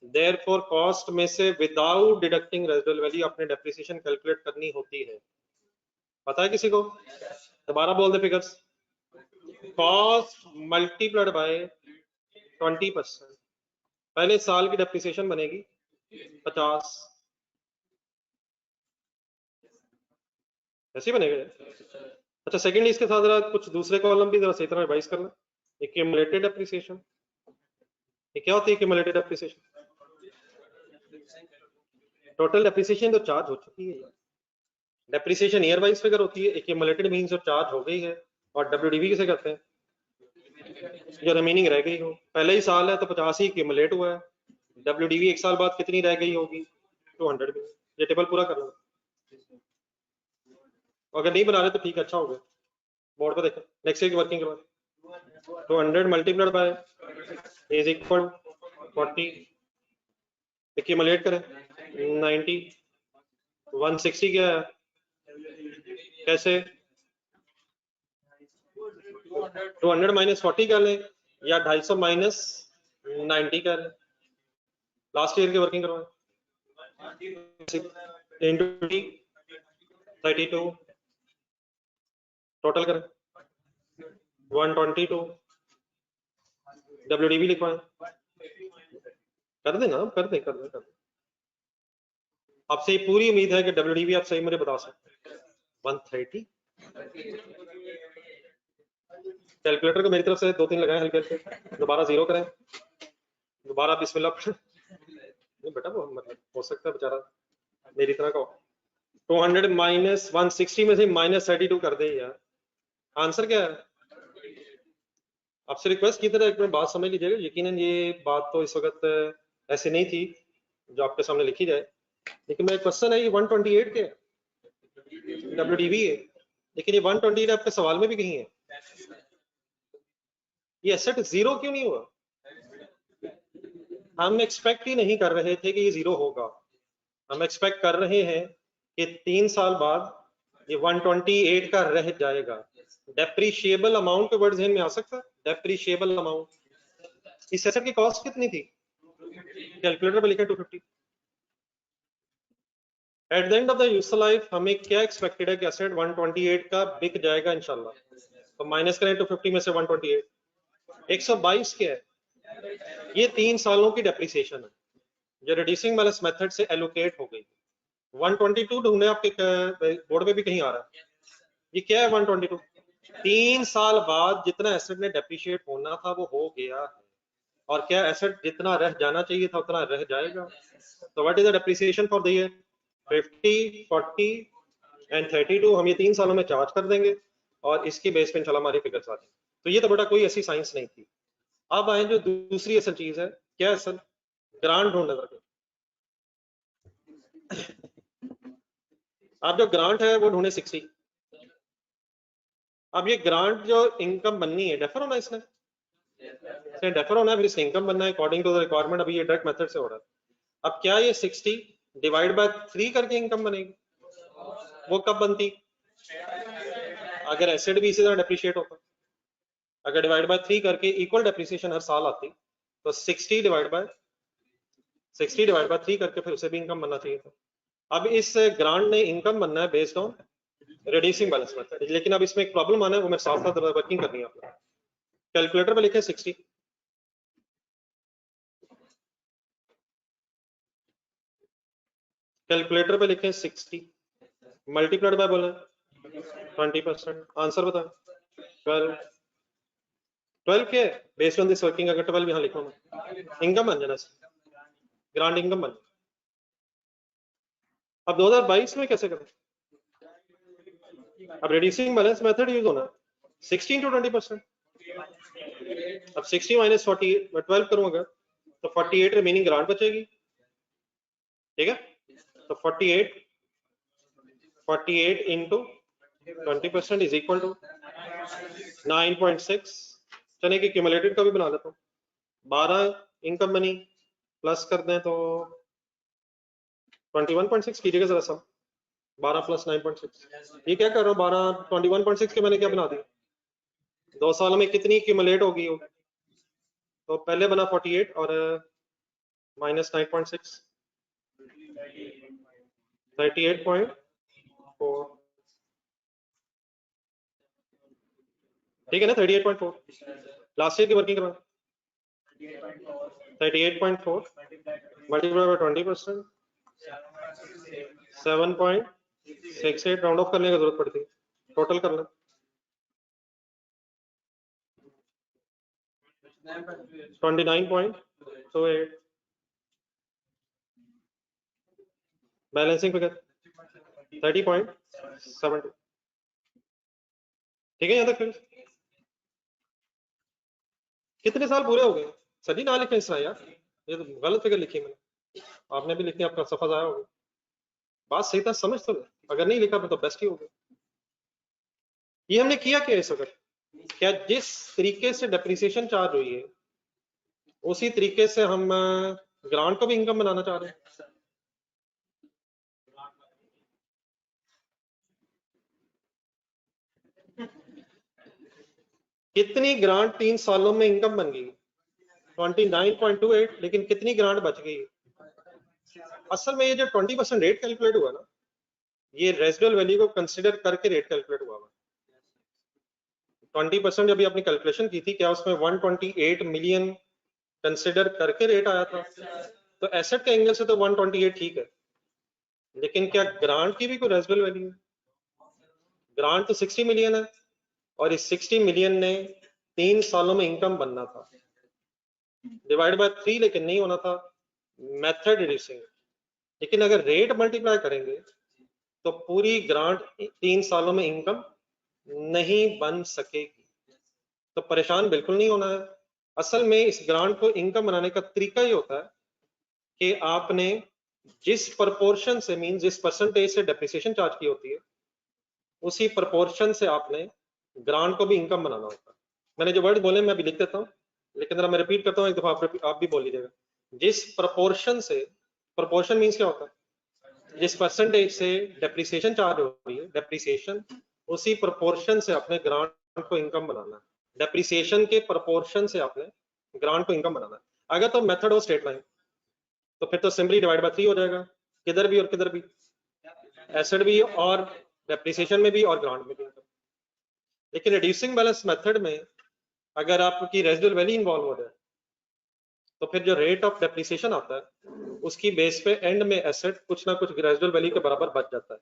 देयरफॉर कॉस्ट में से विदाउट डिडक्टिंग रेजिडुअल वैल्यू अपने डेप्रिसिएशन कैलकुलेट करनी होती है। पता है किसी को? दोबारा बोल दे फिगर्स। कॉस्ट मल्टीप्लाइड बाय 20%, पहले साल की डेप्रिसिएशन बनेगी 50, ऐसे ही बनेगा। अच्छा सेकंडली इसके साथ जरा कुछ दूसरे कॉलम भी जरा सही तरह रिवाइज करना। एक्यूमुलेटेड डेप्रिसिएशन, ये क्या होती है एक्यूमुलेटेड डेप्रिसिएशन? टोटल डेप्रिसिएशन तो चार्ज हो चुकी है। डेप्रिसिएशन ईयर वाइज फिगर होती है, एक्यूमुलेटेड मींस जो चार्ज हो गई है, और डब्ल्यूडीवी किसे कहते हैं? जो रिमेनिंग रह गई हो। पहले ही साल है तो 50 ही एक्यूमुलेट हुआ है, डब्ल्यूडीवी एक साल बाद कितनी रह गई होगी? 200 भी। ये टेबल पूरा कर लो, अगर नहीं बना रहे तो ठीक है, अच्छा हो गया। बोर्ड पर देखो, नेक्स्ट ईयर की वर्किंग करवा। 200 multiplied by is equal 40, accumulate करें 90, 160 क्या है? कैसे? 200 माइनस 40 कर लें, या 250 माइनस 90 कर लें। लास्ट ईयर की वर्किंग करवाएं। इंटू 32, टोटल करें 122, डब्ल्यूडीवी लिखवाएं। कर देना, कर दे कर दे। आपसे पूरी उम्मीद है कि डब्ल्यूडीवी आप सही मुझे बता सकते हैं। 130, कैलकुलेटर को मेरी तरफ से 2-3 लगाएं हल्के हल्के, दोबारा 0 करें, दोबारा बिस्मिल्लाह। नहीं बेटा वो मतलब हो सकता है बेचारा मेरी तरह का। 200 माइनस 160 में से माइनस 32 कर दे यार। आंसर क्या है? आपसे रिक्वेस्ट की तरह एक बार बात समझ लीजिएगा। यकीनन ये बात तो इस वक्त ऐसी नहीं थी जो आपके सामने लिखी जाए, लेकिन मेरा क्वेश्चन है ये 128 के डब्ल्यूडीवी है, लेकिन ये 128 आपके सवाल में भी कहीं है। ये एसेट 0 क्यों नहीं हुआ? हम एक्सपेक्ट ही नहीं कर रहे थे कि ये 0 होगा। हम एक्सपेक्ट कर रहे हैं कि 3 साल बाद ये 128 का रह जाएगा। डेप्रिशिएबल अमाउंट के वर्ड ज़हन में आ सकता है? डेप्रिशिएबल अमाउंट, इस एसेट की कॉस्ट कितनी थी? कैलकुलेटर पे लिखा 250। At the end of the useful life हमें क्या एक्सपेक्टेड है कि एसेट 128 का बिक जाएगा इंशाल्लाह। तो माइनस करें 250 में से 128, 122 क्या है? ये 3 सालों की डेप्रिसिएशन है जो रिड्यूसिंग बैलेंस मेथड से एलोकेट हो गई। 122 ढूंढे, आपके बोर्ड पे भी कहीं आ रहा है। ये क्या है 122? 3 साल बाद जितना एसेट ने डेप्रिशिएट होना था वो हो गया है, और क्या एसेट जितना रह जाना चाहिए था उतना रह जाएगा। तो what is the depreciation for the year? 50, 40 and 32 हम ये 3 सालों में चार्ज कर देंगे, और इसकी बेस पे इंशाल्लाह हमारे फिगर्स आते हैं। तो ये तो बेटा कोई ऐसी साइंस नहीं थी। अब आए जो दूसरी असल चीज है, क्या असल? ग्रांट ढूंढने लगे। आप जो ग्रांट है वो ढूंढे 60। अब ये ग्रांट जो इनकम बननी है, डेफर होना इसने डेफर होना है, फिर इसका इनकम बनना है अकॉर्डिंग टू द रिक्वायरमेंट। अभी ये डायरेक्ट मेथड से हो रहा है। अब क्या ये 60 डिवाइड बाय 3 करके इनकम बनेगी? वो कब बनती? अगर एसेट भी इसी तरह डेप्रिशिएट होता। अगर डिवाइड बाय 3 करके इक्वल डेप्रिसिएशन हर साल आती, तो 60 डिवाइड बाय 3 करके फिर उसे भी इनकम बनना चाहिए था। अब इस ग्रांट ने इनकम बनना है based on reducing balance method. लेकिन अब इसमें एक प्रॉब्लम आना है, वो मेरे साथ साथ वर्किंग करनी है आपको। कैलकुलेटर पे लिखे 60, कैलकुलेटर पे लिखे 60 मल्टीप्लाइड बाय बोले 20%। आंसर बता। 12 के बेस्ड ऑन दिस वर्किंग, अगर 12 यहाँ लिखो मैं, इनकम बन जाना, ग्रांट इनकम बन। अब 2022 में कैसे करें? अब रिड्यूसिंग बैलेंस मेथड यूज होना, 16 to 20%। अब 60 माइनस 48 मैं 12 करूंगा तो 48 रिमेनिंग ग्रांट बचेगी, ठीक है। तो 48 इंटू 20% इज इक्वल टू 9.6। चने की क्यूमुलेटेड का भी बना लेता हूँ। 12 इनकम बनी, प्लस कर दें तो 21.6 कीजिएगा जरा सब। 12 प्लस 9.6, ये क्या कर रहा हूँ? 12 21.6 के मैंने क्या बना दिया? 2 सालों में कितनी क्यूमुलेट होगी? तो पहले बना 48 और माइनस 9.6 38.4, ठीक है ना? 38.4 लास्ट ईयर की वर्किंग करना। 38.4 मल्टीप्लाई बाय 20%, 7.68। राउंड ऑफ करने की जरूरत पड़ती है, टोटल कर लें। 29.28 बैलेंसिंग फिगर 30.70, ठीक है। यहाँ तक फिर कितने साल पूरे हो गए? सभी ना लिखे इस तरह यार, ये तो गलत फिगर लिखी मैंने। आपने भी लिखी, आपका सफा जाया हो गया। बात सही था, समझ तो अगर नहीं लिखा तो बेस्ट ही हो गया। ये हमने किया क्या इस वक्त? क्या जिस तरीके से डेप्रिसिएशन चार्ज हुई है उसी तरीके से हम ग्रांट को भी इनकम बनाना चाह रहे हैं। कितनी ग्रांट 3 सालों में इनकम बन गई? 29.28, लेकिन कितनी ग्रांट बच गई? असल में ये जो 20% रेट कैलकुलेट हुआ ना, ये रेजिडुअल वैल्यू को कंसीडर करके रेट कैलकुलेट हुआ। 20% जब आपने कैलकुलेशन की थी, क्या उसमें 128 मिलियन कंसीडर करके रेट आया था? तो एसेट के एंगल से तो 128 ठीक है, लेकिन क्या ग्रांट की भी कोई रेजिडुअल वैल्यू है? ग्रांट तो 60 मिलियन है, और इस 60 मिलियन ने 3 सालों में इनकम बनना था, डिवाइड बाय 3 लेकिन नहीं होना था, मेथड रिड्यूसिंग। लेकिन अगर रेट मल्टीप्लाई करेंगे तो पूरी ग्रांट 3 सालों में इनकम नहीं बन सकेगी। तो परेशान बिल्कुल नहीं होना है। असल में इस ग्रांट को इनकम बनाने का तरीका ही होता है कि आपने जिस प्रोपोर्शन से, मीन जिस परसेंटेज से डेप्रिसिएशन चार्ज की होती है, उसी प्रोपोर्शन से आपने ग्रांट को भी इनकम बनाना होता है। मैंने जो वर्ड बोले मैं अभी लिख देता हूँ, लेकिन जरा मैं रिपीट करता हूँ एक दफा, आप भी बोल लीजिएगा। जिस प्रोपोर्शन से, प्रोपोर्शन मीन्स क्या होता है? जिस परसेंटेज से डेप्रिसिएशन चार्ज हो रही है, डेप्रिसिएशन, उसी प्रोपोर्शन से अपने ग्रांट को इनकम बनाना है। डेप्रिसिएशन के प्रोपोर्शन से आपने ग्रांट को इनकम बनाना है। अगर तो मेथड हो स्ट्रेट लाइन, तो फिर तो सिंपली डिवाइड बाय 3 हो जाएगा, किधर भी और किधर भी, एसेट भी और डेप्रिसिएशन में भी और ग्रांट में भी। लेकिन रिड्यूसिंग बैलेंस मेथड में अगर आपकी रेजिडुअल वैल्यू इन्वॉल्व हो जाए तो फिर जो रेट ऑफ डेप्रिसिएशन आता है उसकी बेस पे एंड में एसेट कुछ ना कुछ ग्रेजुअल वैल्यू के बराबर बच जाता है,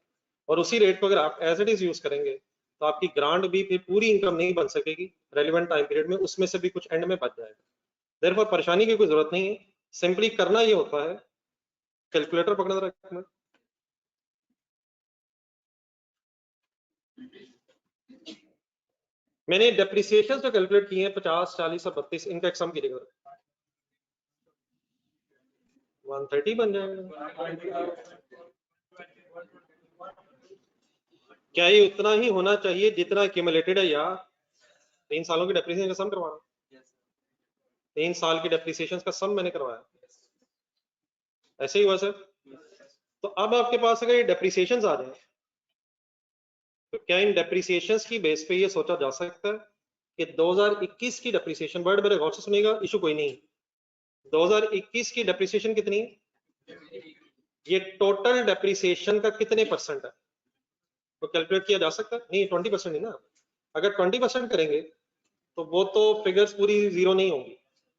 और उसी रेट को अगर आप एज इट इज यूज करेंगे तो आपकी ग्रांट भी फिर पूरी इनकम नहीं बन सकेगी रेलिवेंट टाइम पीरियड में, उसमें से भी कुछ एंड में बच जाएगा। देयरफॉर परेशानी की कोई जरूरत नहीं है, सिंपली करना ये होता है, कैलकुलेटर पकड़ना रखना। मैंने डेप्रिसिएशन जो कैलकुलेट किए हैं 50, 40 और 32, इनका एक सम कीजिएगा, 130 बन जाएगा। क्या ये उतना ही होना चाहिए जितना एक्यूमुलेटेड है, या 3 सालों की डेप्रिसिएशन का सम करवाना? 3 साल की डेप्रिसिएशन का सम मैंने करवाया, ऐसे ही हुआ सर। तो अब आपके पास अगर ये डेप्रिसिएशन आ जाए तो क्या इन डेप्रिसिएशन की बेस पे ये सोचा जा सकता है कि 2021 की डेप्रिसिएशन, वर्ड मेरे गौर से सुनिएगा, इशू कोई नहीं, 2021 की डेप्रिसिएशन कितनी, ये टोटल डेप्रिसिएशन का कितने परसेंट है, तो कैलकुलेट किया जा सकता है? नहीं, 20% ही ना। अगर 20% करेंगे तो वो तो फिगर्स पूरी जीरो नहीं होंगी।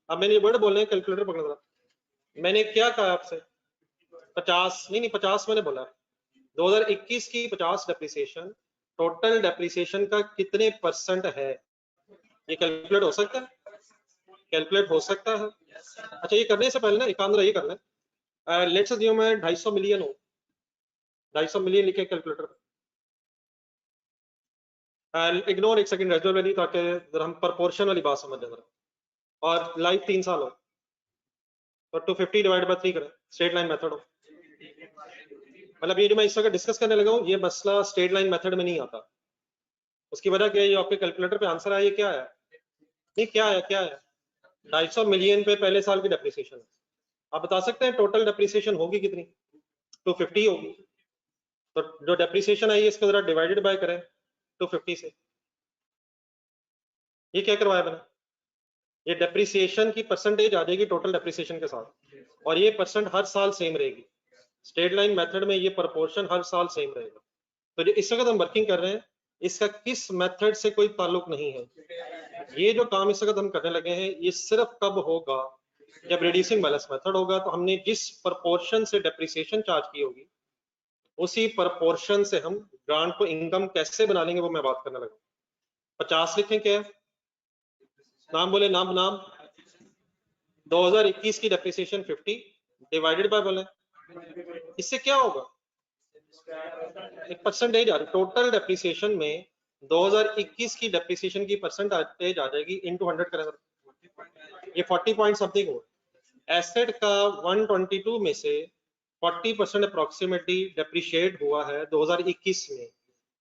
अब मैंने ये वर्ड बोलने हैं, कैलकुलेटर पकड़ रहा, मैंने क्या कहा आपसे, 50 नहीं, 50 मैंने बोला, 2021 की 50 डेप्रिसिएशन टोटल डेप्रिसिएशन का कितने परसेंट है, ये कैलकुलेट हो सकता है? कैलकुलेट हो सकता है। अच्छा, ये करने से पहले ना एक काम ये करना है, लेट्स अज्यूम मैं 250 मिलियन हो, 250 मिलियन लिखे कैलकुलेटर पे, इग्नोर एक सेकंड रेजुअल वैल्यू, ताकि जरा हम प्रोपोर्शन वाली बात समझ जाए, और लाइफ 3 साल हो तो 250 डिवाइड बाय 3 करें, स्ट्रेट लाइन मेथड हो। मतलब ये जो मैं इस वक्त डिस्कस करने लगा हूँ, ये मसला स्ट्रेट लाइन मेथड में नहीं आता। उसकी वजह क्या है, ये आपके कैलकुलेटर पे आंसर आया, ये क्या है, नहीं क्या है, क्या है, 250 मिलियन पे पहले साल की डेप्रिसिएशन है। आप बता सकते हैं टोटल डेप्रिसिएशन होगी कितनी? 250 होगी। तो जो डेप्रिसिएशन आई है इसको जरा डिवाइडेड बाय करें 250 से। ये क्या करवाया मैंने, ये डेप्रिसिएशन की परसेंटेज आ जाएगी टोटल डेप्रिसिएशन के साथ, और ये परसेंट हर साल सेम रहेगी। स्ट्रेट लाइन मेथड में ये प्रोपोर्शन हर साल सेम रहेगा। तो जो इस वक्त हम वर्किंग कर रहे हैं, इसका किस मेथड से कोई ताल्लुक नहीं है। ये जो काम इस वक्त हम करने लगे हैं, ये सिर्फ कब होगा, जब रिड्यूसिंग बैलेंस मेथड होगा, तो हमने जिस प्रोपोर्शन से डेप्रिसिएशन चार्ज की होगी उसी प्रोपोर्शन से हम ग्रांट को इनकम कैसे बना लेंगे, वो मैं बात करने लगा। 50 लिखें, क्या है, नाम बोले, नाम नाम 2021 की डेप्रिसिएशन 50 डिवाइडेड बाय बोले, इससे क्या होगा, एक परसेंटेज आ रही टोटल डेप्रिसिएशन में 2021 की डेप्रिसिएशन की परसेंटेज आ जाएगी इनटू 100 करेंगे, ये 40 पॉइंट समथिंग हो। एसेट का 122 में से 40% अप्रोक्सीमेटली डेप्रिशिएट हुआ है 2021 में,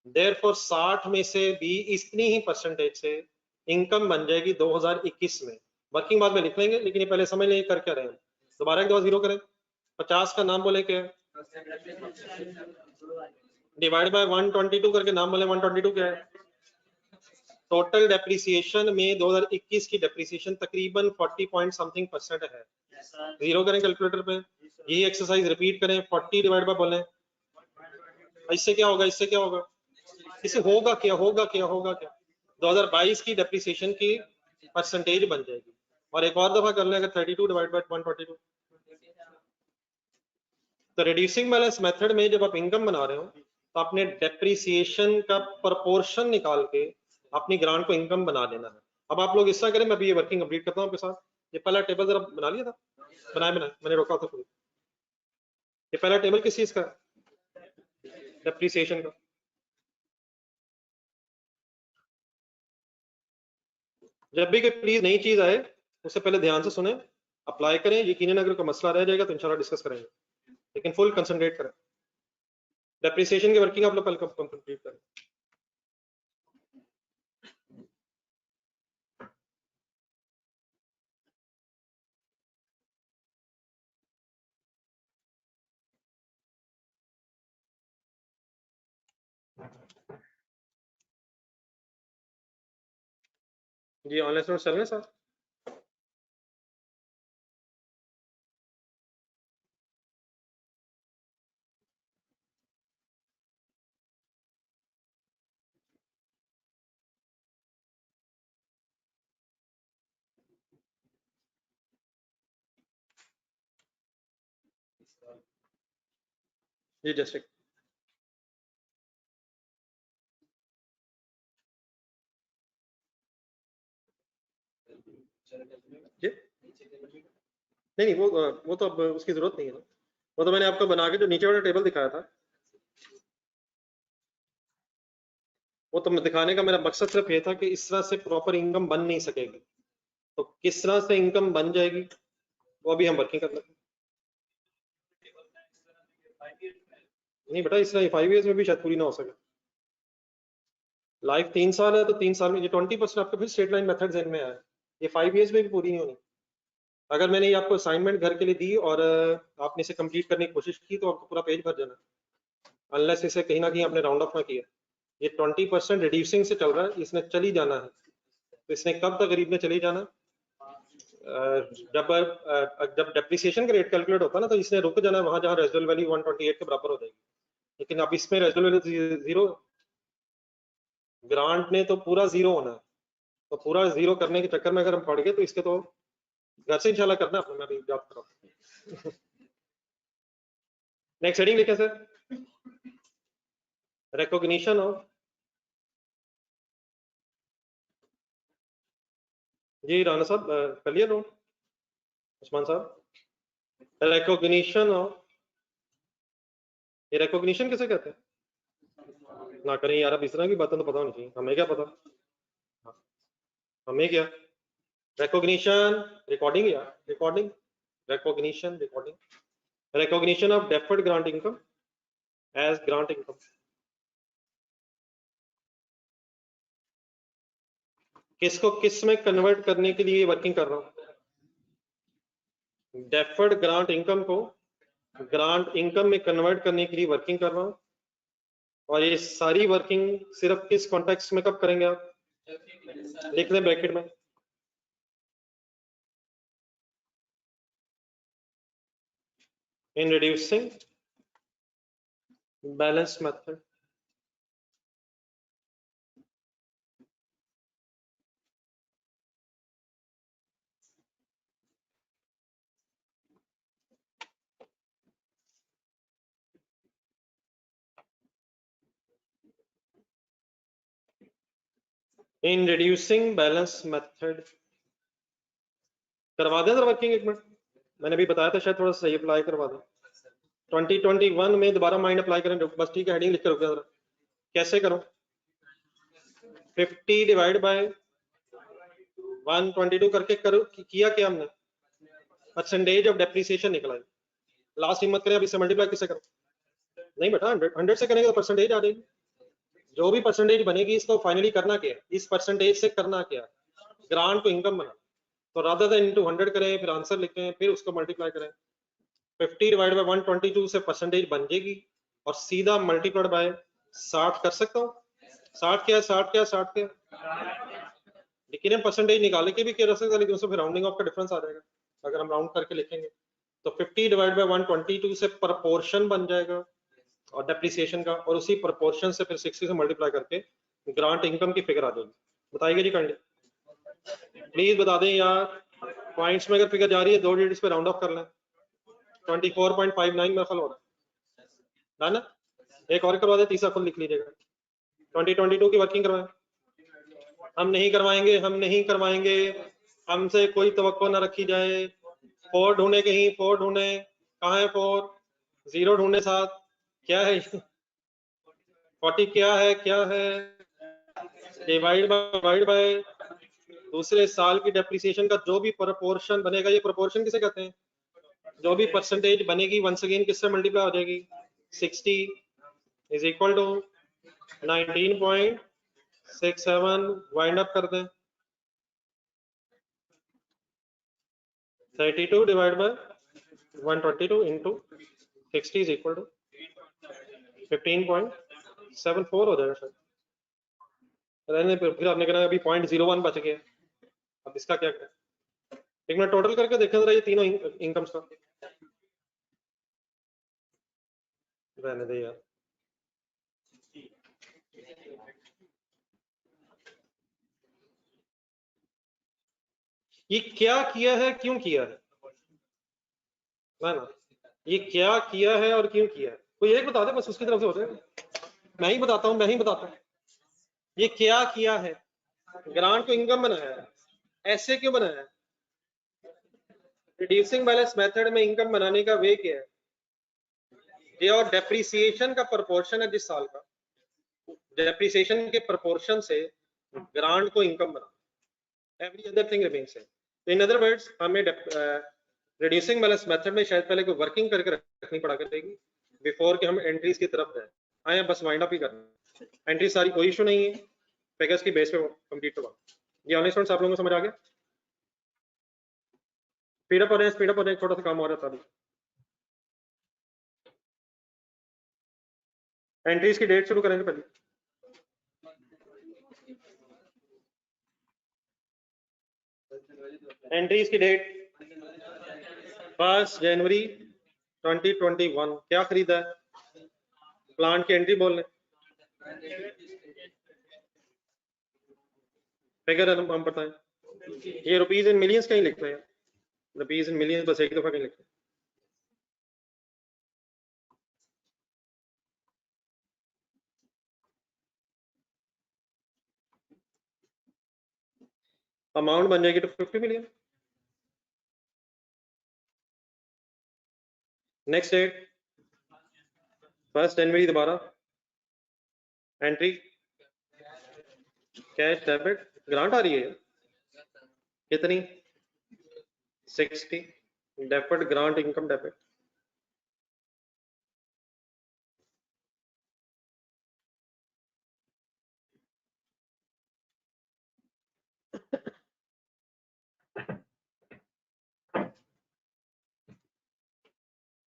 देयरफॉर 60 में से भी इतनी ही परसेंटेज से इनकम बन जाएगी 2021 में। वर्किंग बाद में लिख लेंगे, लेकिन ये पहले समझ लेंगे कर क्या रहे हैं। दोबारा एक दफा जीरो करें, 50 का नाम बोले क्या है, डिवाइड बाय 122 करके नाम बोले 122 क्या है। टोटल डेप्रिसिएशन में 2021 की डेप्रिसिएशन तकरीबन 40 पॉइंट समथिंग परसेंट है। जीरो करें कैलकुलेटर पे, यही एक्सरसाइज रिपीट करें, 40 डिवाइड बाय बोले, इससे क्या होगा, इससे क्या होगा, इससे होगा क्या, होगा क्या, होगा क्या, 2022 की डेप्रिसिएशन की परसेंटेज बन जाएगी। और एक और दफा कर लें, अगर 32 डिवाइड बाय 142, तो रिड्यूसिंग बैलेंस मेथड में जब आप इनकम बना रहे हो तो आपने डेप्रिसिएशन का प्रोपोर्शन निकाल के अपनी ग्रांट को इनकम बना लेना है। अब आप लोग इस तरह करें, मैं अभी ये वर्किंग कंप्लीट करता हूँ आपके साथ। ये पहला टेबल जरा बना लिया था, बनाया मैंने रोका था खुद। ये पहला टेबल किस चीज का, डेप्रिसिएशन का। जब भी कोई प्लीज नई चीज आए उससे पहले ध्यान से सुने, अप्लाई करें, यकीनन अगर कोई मसला रह जाएगा तो इंशाल्लाह डिस्कस करेंगे, लेकिन फुल कंसंट्रेट करें। डेप्रिसिएशन की वर्किंग आप लोग कल कंप्लीट करें। जी ऑनलाइन स्टूडेंट चल रहे हैं सर। ये जस्ट ये नहीं वो तो अब उसकी जरूरत नहीं है ना, वो तो मैंने आपको बना के जो नीचे वाला टेबल दिखाया था, वो तो दिखाने का मेरा मकसद सिर्फ ये था कि इस तरह से प्रॉपर इनकम बन नहीं सकेगी, तो किस तरह से इनकम बन जाएगी वो अभी हम वर्किंग कर लेते हैं। नहीं बेटा, इस तरह 5 इयर्स में भी शायद पूरी ना हो सके। लाइफ 3 साल है तो 3 साल में ये 20% आपका फिर स्ट्रेट लाइन मेथड ज़हन में आया, ये 5 इयर्स में भी पूरी नहीं होनी। अगर मैंने ये आपको असाइनमेंट घर के लिए दी और आपने इसे कंप्लीट करने की कोशिश की तो आपको पूरा पेज भर जाना, अनलेस इसे कहीं ना कहीं आपने राउंड ऑफ ना किया। ये 20% रिड्यूसिंग से चल रहा है, इसने चली जाना है, तो इसने कब तक गरीब में चली जाना, जब डेप्रिसिएशन का रेट कैलकुलेट होता है ना, तो इसने रुक जाना है वहां जहां रेजिडुअल वैल्यू 128 के बराबर हो जाएगी। लेकिन अब इसमें रेजिडुअल वैल्यू जीरो, ग्रांट ने तो पूरा जीरो होना है, तो पूरा जीरो करने के चक्कर में अगर हम पड़ गए तो इसके तो घर से इंशाल्लाह करना है, मैं अभी याद कर रहा हूँ। नेक्स्ट हेडिंग लिखे सर, रिकॉग्निशन ऑफ, जी राना साहब कर लिया नोट, उस्मान साहब, रिकॉग्निशन ऑफ, ये रिकॉग्निशन किसे कहते हैं? ना करें यार, अब इस तरह की बातें तो पता होनी चाहिए, हमें क्या पता, हमें क्या रिकॉग्निशन, रिकॉर्डिंग या recording, recognition recording, recognition of deferred grant income as grant income. किसको किस में कन्वर्ट करने के लिए वर्किंग कर रहा हूँ? डेफर्ड ग्रांट इनकम को ग्रांट इनकम में कन्वर्ट करने के लिए वर्किंग कर रहा हूँ, और ये सारी वर्किंग सिर्फ किस कॉन्टेक्स्ट में कब करेंगे आप? लिख लें ब्रैकेट में, in reducing balance method, in reducing balance method. करवा दें सर वर्किंग, एक मिनट, मैंने भी बताया था, शायद थोड़ा सही अप्लाई करवा दें। 2021 में दोबारा माइंड अप्लाई करें बस, ठीक है, हेडिंग लिख कर रुक जाओ जरा। कैसे करूं? 50 डिवाइड बाय 122 करके करो, किया क्या हमने? परसेंटेज ऑफ डेप्रिसिएशन निकला, लास्ट हिम्मत करें अब इससे मल्टीप्लाई किससे करो? नहीं बेटा, 100 से करेंगे तो परसेंटेज आ जाएगी, जो भी परसेंटेज बनेगी इसको फाइनली करना क्या है, इस परसेंटेज से करना क्या है, ग्रांट को इनकम बना, तो रादर देन इनटू 100 करें, फिर आंसर लिखें, फिर उसको मल्टीप्लाई करें। 50 डिवाइड बाय 122 से परसेंटेज बन जाएगी और सीधा मल्टीप्लाइड बाय 60 कर सकता हूँ। 60 क्या है, 60 क्या है, 60 क्या है, लेकिन हम परसेंटेज निकाल के भी क्या रख सकते हैं, लेकिन उसमें फिर राउंडिंग ऑफ का डिफरेंस आ जाएगा अगर हम राउंड करके लिखेंगे। तो 50 डिवाइड बाय 122 से प्रपोर्शन बन जाएगा और डेप्रिसिएशन का, और उसी प्रपोर्शन से फिर 60 से मल्टीप्लाई करके ग्रांट इनकम की फिगर आ जाएगी। बताइए जी काइंडली, प्लीज बता दें यार, पॉइंट्स में अगर फिगर जा रही है 2 डिजिट्स पे राउंड ऑफ कर लें। 24.59 मेरा ख्याल हो रहा है ना, एक और करवा दे, तीसरा खुद लिख लीजिएगा। 2022 की वर्किंग करवाएं, हम नहीं करवाएंगे, हम नहीं करवाएंगे, हमसे कोई तवक्को ना रखी जाए। 4 ढूंढे, कहीं 4 ढूंढे, कहाँ है 4? 0 ढूंढे साथ, क्या है 40 क्या है, क्या है, डिवाइड बाय दूसरे साल की डेप्रिसिएशन का जो भी प्रोपोर्शन बनेगा, ये प्रोपोर्शन किसे कहते हैं? जो भी परसेंटेज बनेगी वंस अगेन किससे मल्टीप्लाई हो जाएगी? 60 is equal to 19.67, wind up कर दें, 32 divide by 122 into 60 is equal to 15.74 हो जाएगा शायद। रहने फिर आपने कहना अभी 0.01 बच गया, अब इसका क्या करें? एक मिनट टोटल करके देखें जरा ये तीनों इनकम्स का, रहने दे यार। ये क्या किया है, क्यों किया है ना, ये क्या किया है और क्यों किया है, कोई एक बता दे बस, उसकी तरफ से हो जाएगा। मैं ही बताता हूँ। ये क्या किया है, ग्रांट को इनकम बनाया है। ऐसे क्यों बनाया है? रिड्यूसिंग बैलेंस मेथड में इनकम बनाने का वे क्या है? ये और डेप्रिसिएशन का प्रोपोर्शन है जिस साल का, डेप्रिसिएशन के प्रोपोर्शन से ग्रांट को इनकम बना, every other thing remains same. In other words हमें रिड्यूसिंग बैलेंस मेथड में शायद पहले कोई वर्किंग करके रखनी पड़ा करेगी बिफोर कि हम एंट्रीज की तरफ जाए। आए बस वाइंड अप ही करना, एंट्री सारी कोई इशू नहीं है, फिगर्स की बेस पे कंप्लीट करवा। ये ऑनलाइन स्टूडेंट्स आप लोगों को समझ आ गया? स्पीड अप हो जाए, थोड़ा सा काम हो रहा था अभी। एंट्रीज की डेट शुरू करेंगे पहले। एंट्रीज की डेट 1 जनवरी 2021। क्या खरीदा है? प्लांट की एंट्री बोल रहे, फिगर हम बताएं। ये रुपीज इन मिलियंस कहीं लिखते हैं, रुपीज इन मिलियंस बस एक दफा कहीं लिखते हैं। अमाउंट बन जाएगी तो 50 मिलियन। नेक्स्ट डेट 1 जनवरी दोबारा एंट्री कैश डेबिट, ग्रांट आ रही है कितनी? 60। Debit grant income debit.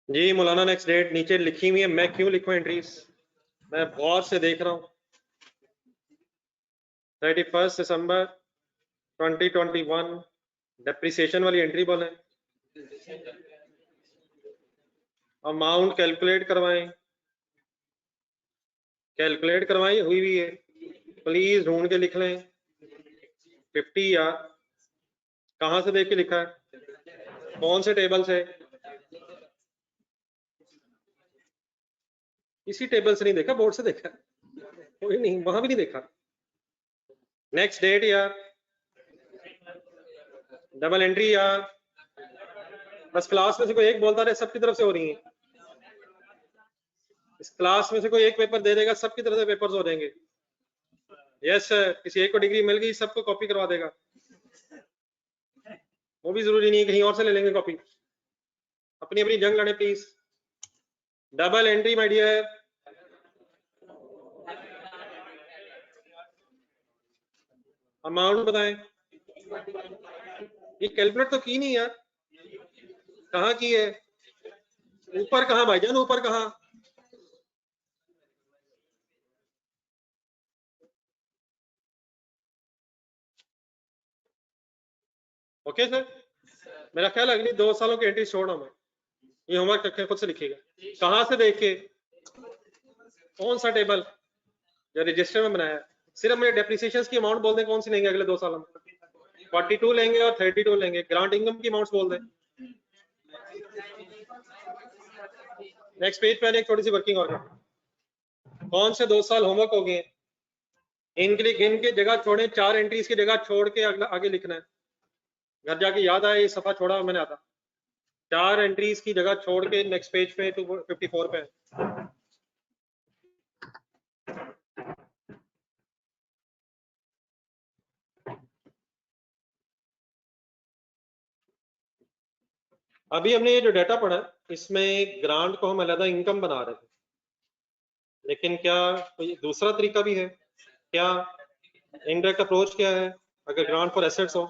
जी मौलाना नेक्स्ट डेट नीचे लिखी हुई है, मैं क्यों लिखूं एंट्रीज? मैं गौर से देख रहा हूं। 31 दिसंबर 2021 डेप्रिसिएशन वाली एंट्री बोले, अमाउंट कैलकुलेट करवाएं, हुई भी है, प्लीज ढूंढ के लिख लें 50 यार। कहां से देख के लिखा है, कौन से टेबल से? इसी टेबल से नहीं देखा, बोर्ड से देखा, कोई नहीं वहां भी नहीं देखा। नेक्स्ट डेट यार, डबल एंट्री यार, बस क्लास में से कोई एक बोलता रहे, सबकी तरफ से हो रही है। इस क्लास में से कोई एक पेपर दे देगा, सबकी तरफ से पेपर्स हो जाएंगे। यस सर, किसी एक को डिग्री मिल गई, सबको कॉपी करवा देगा। वो भी जरूरी नहीं है, कहीं और से ले लेंगे कॉपी। अपनी अपनी जंग लड़े please. Double entry my dear, amount बताएं। ये कैलकुलेट तो की नहीं यार, कहाँ की है? ऊपर कहाँ भाईजान, ऊपर कहाँ? ओके सर, मेरा ख्याल है अगली 2 सालों की एंट्री छोड़ना मैं, ये होमवर्क रखें, खुद से लिखिएगा। कहाँ से देख के, कौन सा टेबल जो रजिस्टर में बनाया है? सिर्फ मेरे डेप्रिसिएशन की अमाउंट बोल दें, कौन सी लेंगे अगले 2 सालों में? 42 लेंगे और 32 लेंगे। ग्रांट इनकम की अमाउंट्स बोल दें। नेक्स्ट पेज पे एक छोटी सी वर्किंग और कौन से 2 साल होमवर्क हो गए, इनके लिए गिन के जगह छोड़े, 4 एंट्रीज की जगह छोड़ के अगला आगे लिखना है। घर जाके याद आया ये सफा छोड़ा मैंने आता, 4 एंट्रीज की जगह छोड़ के नेक्स्ट पेज पे 254 पे। अभी हमने ये जो डाटा पढ़ा इसमें ग्रांट को हम अलग इनकम बना रहे थे, लेकिन क्या कोई दूसरा तरीका भी है? क्या इनडायरेक्ट अप्रोच क्या है? अगर ग्रांट फॉर एसेट्स हो,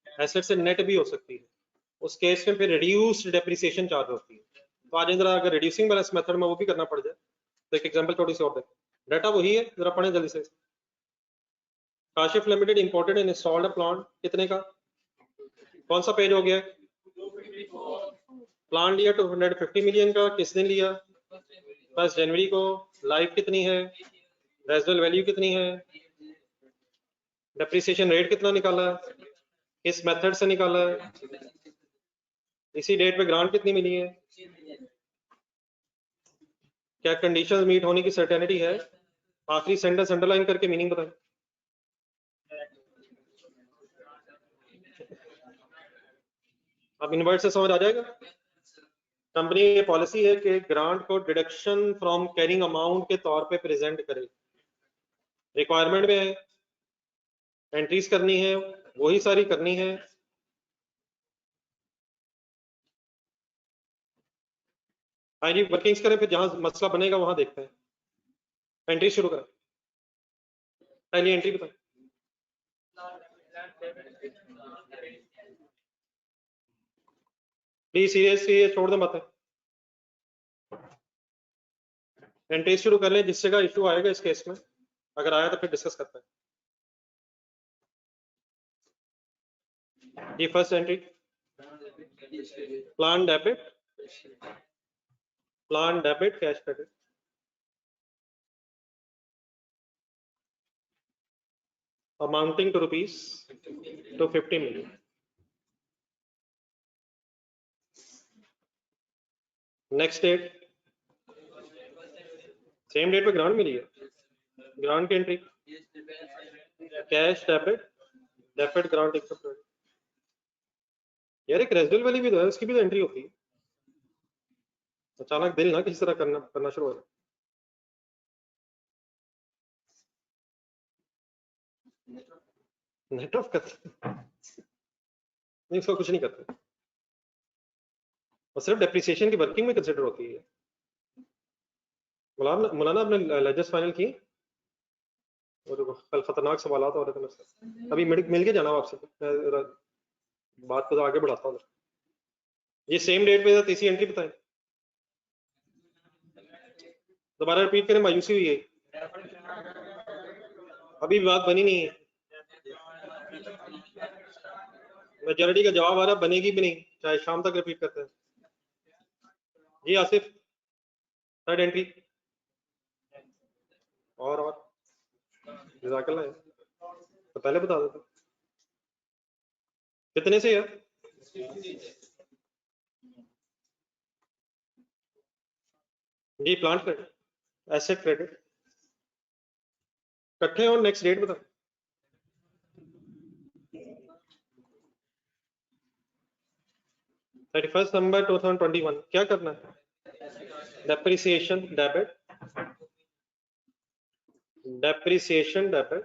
एसेट से नेट भी हो सकती है, उस केस में फिर रिड्यूस्ड डेप्रिसिएशन चार्ज होती है। तो आज जरा अगर रिड्यूसिंग बैलेंस मेथड में वो भी करना पड़ जाए तो एक एग्जांपल छोटी सी और देखो। डाटा वही है, जरा पढ़ें जल्दी से। Kashif limited imported and installed a plant, कितने का? कौन सा पेज हो गया? प्लान लिया 250 मिलियन का, किस दिन लिया? 1 जनवरी को। लाइफ कितनी है? रेजिडुअल वैल्यू कितनी है? डेप्रिसिएशन रेट कितना निकाला है? किस मेथड से निकाला है? इसी डेट पे ग्रांट कितनी मिली है? क्या कंडीशंस मीट होने की सर्टेनिटी है? आखिरी सेंटेंस अंडरलाइन करके मीनिंग बताएं। अब इनवर्ट से समझ आ जाएगा। कंपनी की पॉलिसी है कि ग्रांट को डिडक्शन फ्रॉम कैरिंग अमाउंट के तौर पे प्रेजेंट करे। रिक्वायरमेंट में है, एंट्रीज करनी है, वही सारी करनी है। हाँ जी, वर्किंग्स करें, फिर जहां मसला बनेगा वहां देखते हैं। एंट्री शुरू करें। पहली एंट्री बताएं। प्लीज सीरियसली ये छोड़ दें बातें, एंट्री शुरू कर लें। जिस जगह इशू आएगा इस केस में, अगर आया तो फिर डिस्कस करते हैं। जी first entry, plan debit, cash credit. Amounting to rupees 250 million। Next date, same date पे ग्रांट मिली है। ग्रांट की entry, cash debit grant except. यार एक रेजिडुअल वाली भी तो है, उसकी भी तो एंट्री होती है। अचानक दिल ना किसी तरह करना शुरू हो जाए। नेट ऑफ करते नहीं, उसको कुछ नहीं करते, और सिर्फ डेप्रिसिएशन की वर्किंग में कंसिडर होती है। मौलाना आपने लेजेस फाइनल की? और कल खतरनाक सवाल हो रहे थे मुझसे, अभी मिल के जाना आपसे, बात को तो आगे बढ़ाता हूँ। ये सेम डेट पे तीसरी एंट्री बताएं। दोबारा रिपीट करें, मायूसी हुई है, अभी बात बनी नहीं है। मेजॉरिटी का जवाब आ रहा, बनेगी भी नहीं, चाहे शाम तक रिपीट करते हैं। जी आसिफ, थर्ड एंट्री। और जज़ाकल्लाह है, तो पहले बता देते कितने से यार। जी प्लांट क्रेडिट, एसेट क्रेडिट इकट्ठे, और नेक्स्ट डेट बता। November 2021। क्या करना है? Depreciation debit,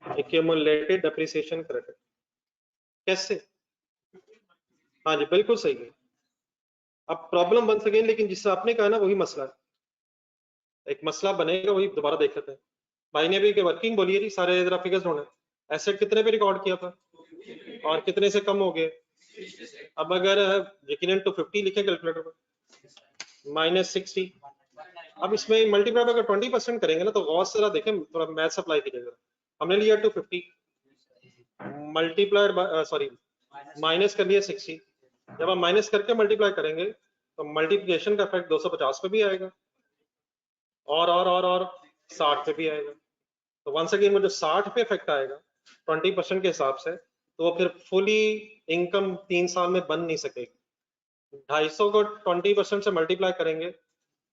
accumulated depreciation credit. कैसे? हाँ जी बिल्कुल सही है। अब प्रॉब्लम बन सके, लेकिन जिससे आपने कहा ना वही मसला है, एक मसला बनेगा, वही दोबारा देख लेते हैं। भाई ने भी वर्किंग बोली है जी, सारे जरा फिगर्स होने। एसेट कितने पे रिकॉर्ड किया था और कितने से कम हो गए? अब अगर यकीनन 250 लिखे कैलकुलेटर पर, -60। अब इसमें मल्टीप्लाई अगर 20% करेंगे ना, तो गौर से जरा देखें, थोड़ा मैथ्स अप्लाई कीजिएगा। हमने लिया 250 मल्टीप्लाइड, सॉरी माइनस कर लिया 60। जब हम माइनस करके मल्टीप्लाई करेंगे तो मल्टीप्लिकेशन का इफेक्ट 250 पे भी आएगा, और 60 पे भी आएगा। तो वंस अगेन वो जो 60 पे इफेक्ट आएगा 20% के हिसाब से, तो वो फिर फुली इनकम 3 साल में बन नहीं सकेगी। 250 को 20% से मल्टीप्लाई करेंगे,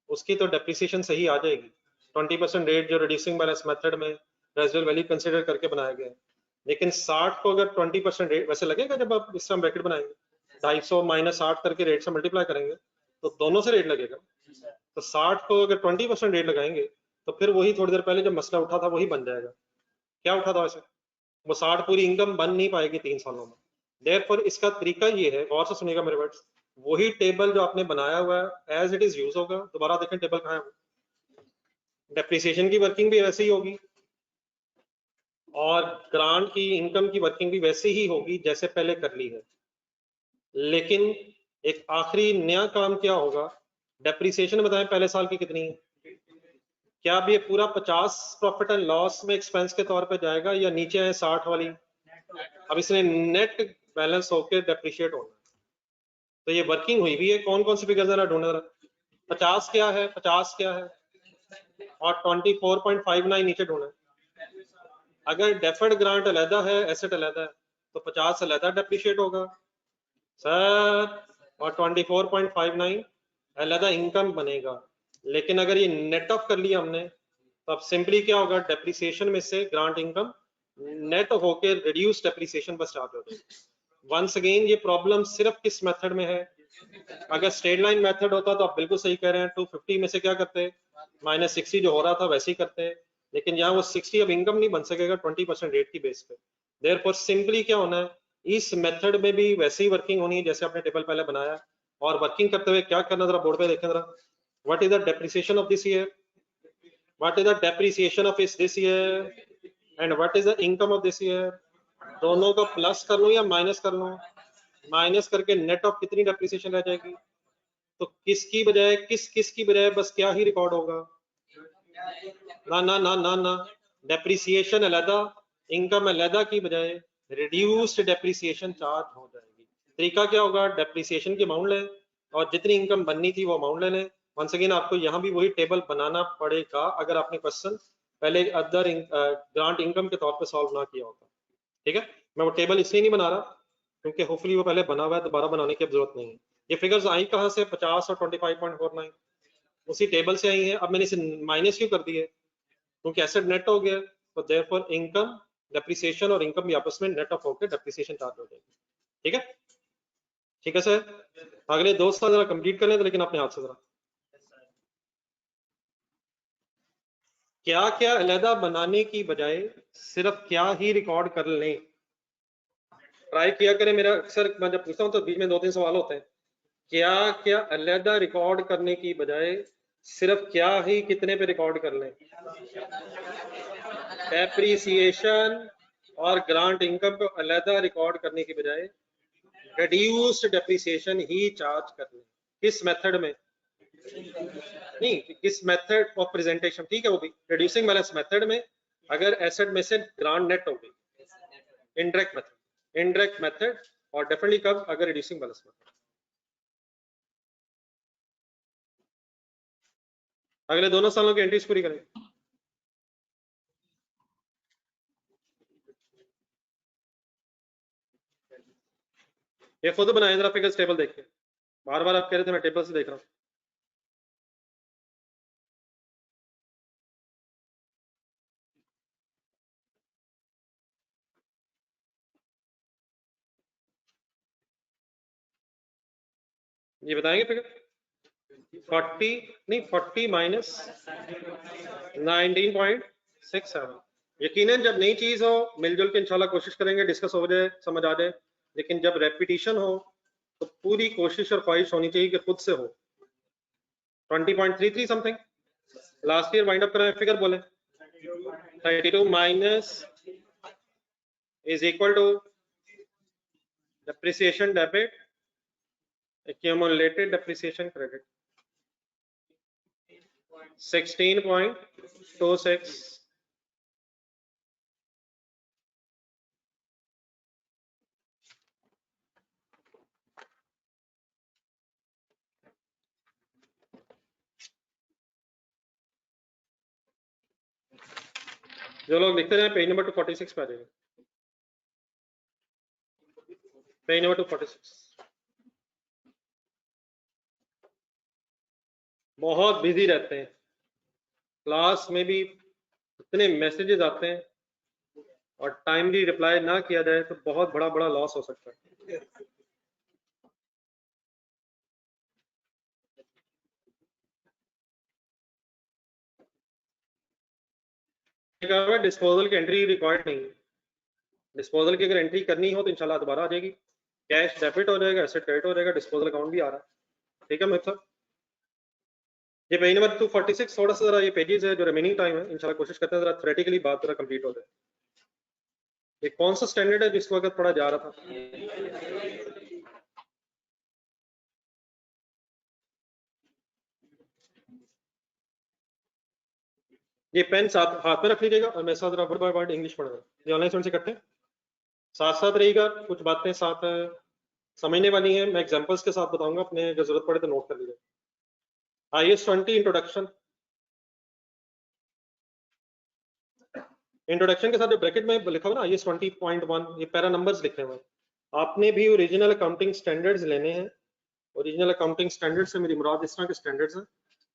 उसकी तो डेप्रिसिएशन सही आ जाएगी। 20% रेट जो रिड्यूसिंग बैलेंस मेथड में रेजिडुअल वैल्यू कंसीडर करके बनाया गया है। लेकिन 60 को अगर 20% रेट वैसे लगेगा, जब आप इस तरह ब्रैकेट बनाएंगे 250 माइनस 60 करके रेट से मल्टीप्लाई करेंगे तो दोनों से रेट लगेगा। तो 60 को अगर 20% रेट लगाएंगे तो फिर वही थोड़ी देर पहले जो मसला उठा था वही बन जाएगा। क्या उठा था वैसे? वो 60 पूरी इनकम बन नहीं पाएगी 3 सालों में। देयरफॉर इसका तरीका ये है, गौर से सुनिएगा मेरे वर्ड्स, वही टेबल जो आपने बनाया हुआ है एज इट इज यूज होगा। दोबारा देखें टेबल कहाँ है। डेप्रिसिएशन की वर्किंग भी वैसे ही होगी और ग्रांट की इनकम की वर्किंग भी वैसे ही होगी जैसे पहले कर ली है। लेकिन एक आखिरी नया काम क्या होगा, डेप्रिसिएशन बताएं पहले साल की कितनी है? क्या अब ये पूरा 50 प्रॉफिट एंड लॉस में एक्सपेंस के तौर पे जाएगा या नीचे है 60 वाली? अब इसने नेट बैलेंस होकर डेप्रिशिएट होना है। तो ये वर्किंग हुई भी है। कौन कौन सी फिगर जरा ढूंढना जरा। 50 क्या है, 50 क्या है, और 24.59 नीचे ढूंढे। अगर डेफर्ड ग्रांट अलहदा है, एसेट अलहदा है, तो 50 अलहदा डेप्रिशिएट होगा सर, और 24.59 अलहदा इनकम बनेगा। लेकिन अगर ये नेट ऑफ कर लिया हमने तो अब सिंपली क्या होगा, डेप्रिसिएशन में से ग्रांट इनकम नेट होके रिड्यूस डेप्रिसिएशन पर स्टार्ट हो जाएगी। वंस अगेन ये प्रॉब्लम सिर्फ किस मेथड में है, अगर स्ट्रेट लाइन मेथड होता तो आप बिल्कुल सही कह रहे हैं, 250 में से क्या करते, -60 जो हो रहा था वैसे ही करते, लेकिन यहाँ वो 60 अब इनकम नहीं बन सकेगा 20% रेट की बेस पे। देयरफॉर सिंपली क्या होना है, इस मेथड में भी वैसी ही वर्किंग होनी है जैसे आपने टेबल पहले बनाया, और वर्किंग करते हुए क्या करना, जरा बोर्ड पे देखें जरा, what is the depreciation of this year, what is the depreciation of this year and what is the income of this year, दोनों को प्लस कर लूं या माइनस कर लूं, माइनस करके नेट ऑफ कितनी डेप्रिसिएशन रह जाएगी, तो किसकी बजाय किस की बजाय बस क्या ही रिकॉर्ड होगा, ना ना ना ना ना, डेप्रिसिएशन अलहदा इनकम अलहदा की बजाय रिड्यूस्ड डेप्रिसिएशन चार्ज हो जाएगी। तरीका क्या होगा, डेप्रिसिएशन की अमाउंट लें और जितनी इनकम बननी थी वो अमाउंट ले लें। वंस अगेन आपको यहाँ भी वही टेबल बनाना पड़ेगा अगर आपने क्वेश्चन पहले अदर ग्रांट इनकम के तौर पे सॉल्व ना किया होता। ठीक है, मैं वो टेबल इसलिए नहीं बना रहा क्योंकि होपफुली वो पहले बना हुआ है, दोबारा बनाने की जरूरत नहीं है। ये फिगर्स आई कहाँ से, 50 और 25.49 उसी टेबल से आई है। अब मैंने इसे माइनस क्यों कर दिए, क्योंकि एसेट नेट हो गया, तो देयरफॉर इनकम डेप्रिसिएशन और इनकम भी आपस में नेट ऑफ होकर डेप्रिसिएशन चार्ज हो जाएगी। ठीक है, ठीक है सर, अगले 2 साल जरा कंप्लीट कर लें तो, लेकिन अपने हाथ से जरा क्या क्या अलहदा बनाने की बजाय सिर्फ क्या ही रिकॉर्ड कर लें, ट्राई किया करें। मेरा अक्सर मैं जब पूछता हूँ तो बीच में 2-3 सवाल होते हैं, क्या क्या अलहदा रिकॉर्ड करने की बजाय सिर्फ क्या ही कितने पे रिकॉर्ड कर लें, डेप्रिसिएशन और ग्रांट इनकम को अलहदा रिकॉर्ड करने की बजाय रिड्यूस्ड डेप्रिसिएशन ही चार्ज कर लें। किस मेथड में, नहीं किस मेथड ऑफ प्रेजेंटेशन, ठीक है वो भी रिड्यूसिंग बैलेंस मेथड में, अगर एसेट में से ग्रांट नेट हो गई, इनडायरेक्ट मेथड, इनडायरेक्ट मेथड, और डेफिनेटली कब, अगर रिड्यूसिंग बैलेंस मेथड। अगले दोनों सालों की एंट्रीज पूरी करें। ये खुद बनाए जरा फिगर्स टेबल देख के, बार बार आप कह रहे थे मैं टेबल से देख रहा हूँ। ये बताएंगे फिगर 40 नहीं 40 माइनस 19.67। यकीनन जब नई चीज हो मिलजुल के इंशाल्लाह कोशिश करेंगे, डिस्कस हो जाए, समझ आ जाए, लेकिन जब रेपिटेशन हो तो पूरी कोशिश और ख्वाहिश होनी चाहिए कि खुद से हो। 20.33 something last year wind up करें, फिगर बोले 32 minus is equal to depreciation debit accumulated depreciation credit 16.26। जो लोग लिखते रहे पेज नंबर 246 पे आ जाएगा, पेज नंबर 246। बहुत बिजी रहते हैं, क्लास में भी इतने मैसेजेस आते हैं और टाइमली रिप्लाई ना किया जाए तो बहुत बड़ा बड़ा लॉस हो सकता है। डिस्पोजल की एंट्री रिक्वायर्ड नहीं है, डिस्पोजल की अगर एंट्री करनी हो तो इंशाल्लाह दोबारा आ जाएगी, कैश डेबिट हो जाएगा, एसेट क्रेडिट हो जाएगा, डिस्पोजल अकाउंट भी आ रहा है। ठीक है मेरे साथ, ये पेज नंबर 246 थोड़ा सा जरा ये पेजेस है जो रिमेनिंग टाइम है, इंशाल्लाह कोशिश करते हैं जरा थ्योरेटिकली बात जरा कंप्लीट हो जाए। ये कौन सा स्टैंडर्ड है जिसको अगर पढ़ा जा रहा था, ये पेन साथ हाथ में रख लीजिएगा और मेरे साथ जरा वर्ड बाय वर्ड इंग्लिश पढ़ रहा हूँ, ये ऑनलाइन स्टूडेंट से इकट्ठे साथ साथ रहिएगा, कुछ बातें साथ समझने वाली हैं, मैं एग्जांपल्स के साथ बताऊंगा, अपने अगर जरूरत पड़े तो नोट कर लीजिएगा। IAS 20 इंट्रोडक्शन, इंट्रोडक्शन के साथ जो ब्रैकेट में लिखा हुआ ना IAS 20.1, ये पैरा नंबर्स लिखे हुए हैं, आपने भी ओरिजिनल अकाउंटिंग स्टैंडर्ड्स लेने हैं। ओरिजिनल अकाउंटिंग स्टैंडर्ड से मेरी मुराद इस तरह के स्टैंडर्ड्स हैं,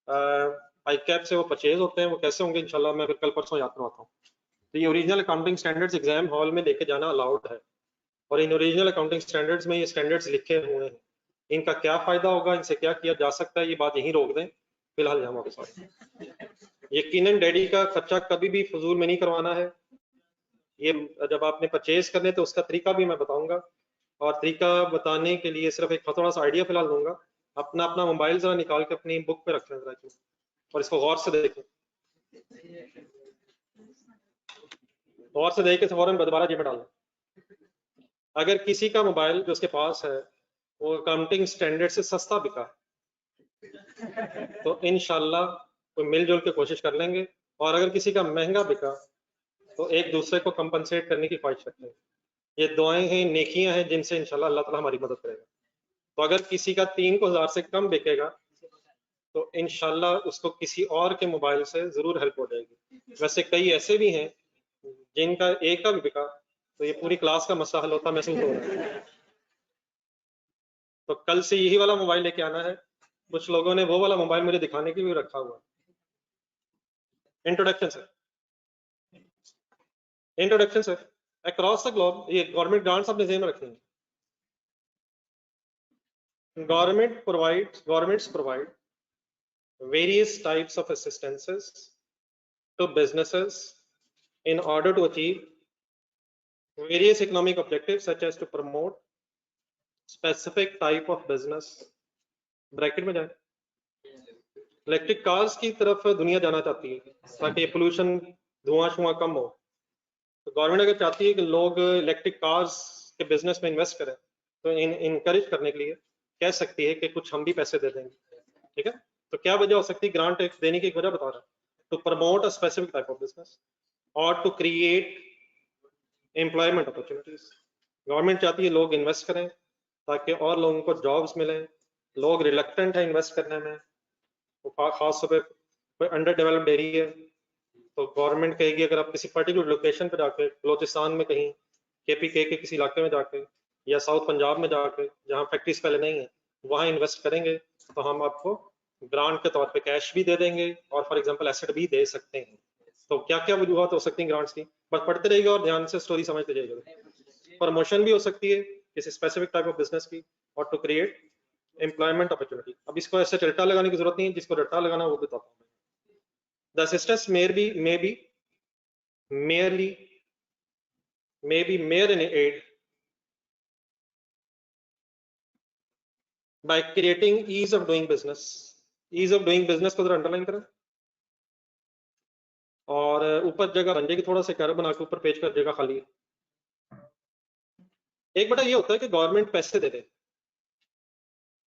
ICAP से वो परचेज होते हैं, वो कैसे होंगे इंशाल्लाह मैं फिर कल परसों याद करवाता हूँ। तो ये original accounting standards exam hall में लेके जाना अलाउड है, और इन ओरिजिनल अकाउंटिंग स्टैंडर्ड्स में ये स्टैंडर्ड्स लिखे हुए हैं। इनका क्या फायदा होगा, इनसे क्या किया जा सकता है, ये बात यहीं रोक दें फिलहाल यहाँ वापस आ। यकीनन डैडी का खर्चा कभी भी फजूल में नहीं करवाना है। ये जब आपने परचेज करने तो उसका तरीका भी मैं बताऊंगा, और तरीका बताने के लिए सिर्फ एक थोड़ा सा आइडिया फिलहाल दूंगा। अपना अपना मोबाइल जरा निकाल के अपनी बुक पे रख लें जरा, और इसको गौर से देखें, गौर से देख के फौरन दोबारा जेब में डाल दें। अगर किसी का मोबाइल जो उसके पास है वो अकाउंटिंग स्टैंडर्ड से सस्ता बिका तो इंशाल्लाह कोई मिलजुल के कोशिश कर लेंगे, और अगर किसी का महंगा बिका तो एक दूसरे को कंपनसेट करने की ख्वाहिश रखते हैं। ये दुआएं हैं, नेकियां हैं, जिनसे इंशाल्लाह अल्लाह ताला हमारी मदद करेगा। तो अगर किसी का 3,000 से कम बिकेगा तो इंशाल्लाह उसको किसी और के मोबाइल से जरूर हेल्प हो जाएगी। वैसे कई ऐसे भी हैं जिनका एक का भी बिका तो ये पूरी क्लास का मसला हल होता महसूस हो रहा है। तो कल से यही वाला मोबाइल लेके आना है। कुछ लोगों ने वो वाला मोबाइल मुझे दिखाने के लिए रखा हुआ है। Introduction sir, introduction sir, across the globe ये गवर्नमेंट ग्रांट्स अपने जेब में रखेंगे। Governments provide various types of assistances to businesses in order to achieve various economic objectives such as to promote specific type of business। Bracket में जाए, electric cars की तरफ दुनिया जाना चाहती है ताकि पोल्यूशन धुआं शुआं कम हो। तो गवर्नमेंट अगर चाहती है कि लोग इलेक्ट्रिक कार्स के बिजनेस में इन्वेस्ट करें तो इनकरेज करने के लिए कह सकती है कि कुछ हम भी पैसे दे देंगे, ठीक है। तो क्या वजह हो सकती है ग्रांट देने की? एक वजह बता रहा है, to promote a specific type of business और to create employment opportunities. Government चाहती है लोग इन्वेस्ट करें ताकि और लोगों को जॉब्स मिलें। लोग रिलक्टेंट है इन्वेस्ट करने में, खास तौर पर कोई अंडर डेवलप्ड एरिया है तो गवर्नमेंट कहेगी अगर आप किसी पर्टिकुलर लोकेशन पे जाके, बलोचिस्तान में कहीं KPK के किसी इलाके में जाके या साउथ पंजाब में जाके जहाँ फैक्ट्रीज पहले नहीं है वहाँ इन्वेस्ट करेंगे तो हम आपको ग्रांट के तौर पे कैश भी दे देंगे और फॉर एग्जांपल एसेट भी दे सकते हैं। तो क्या क्या वजूहत हो सकती हैं ग्रांट्स की, बस पढ़ते रहिएगा और ध्यान से स्टोरी समझते जाइएगा। प्रमोशन भी हो सकती है किसी स्पेसिफिक टाइप ऑफ बिजनेस की, और टू क्रिएट एम्प्लॉयमेंट अपॉर्चुनिटी। अब इसको ऐसे रट्टा लगाने की जरूरत नहीं है, जिसको रट्टा लगाना वो बताता हूँ। The assistance may be mere in aid by creating ease of doing business। ease of doing business को जरा अंडरलाइन करें और ऊपर जगह बन जाएगी, थोड़ा सा कैरो बना के ऊपर पेज कर जगह खाली है। एक बटा ये होता है कि गवर्नमेंट पैसे दे दे,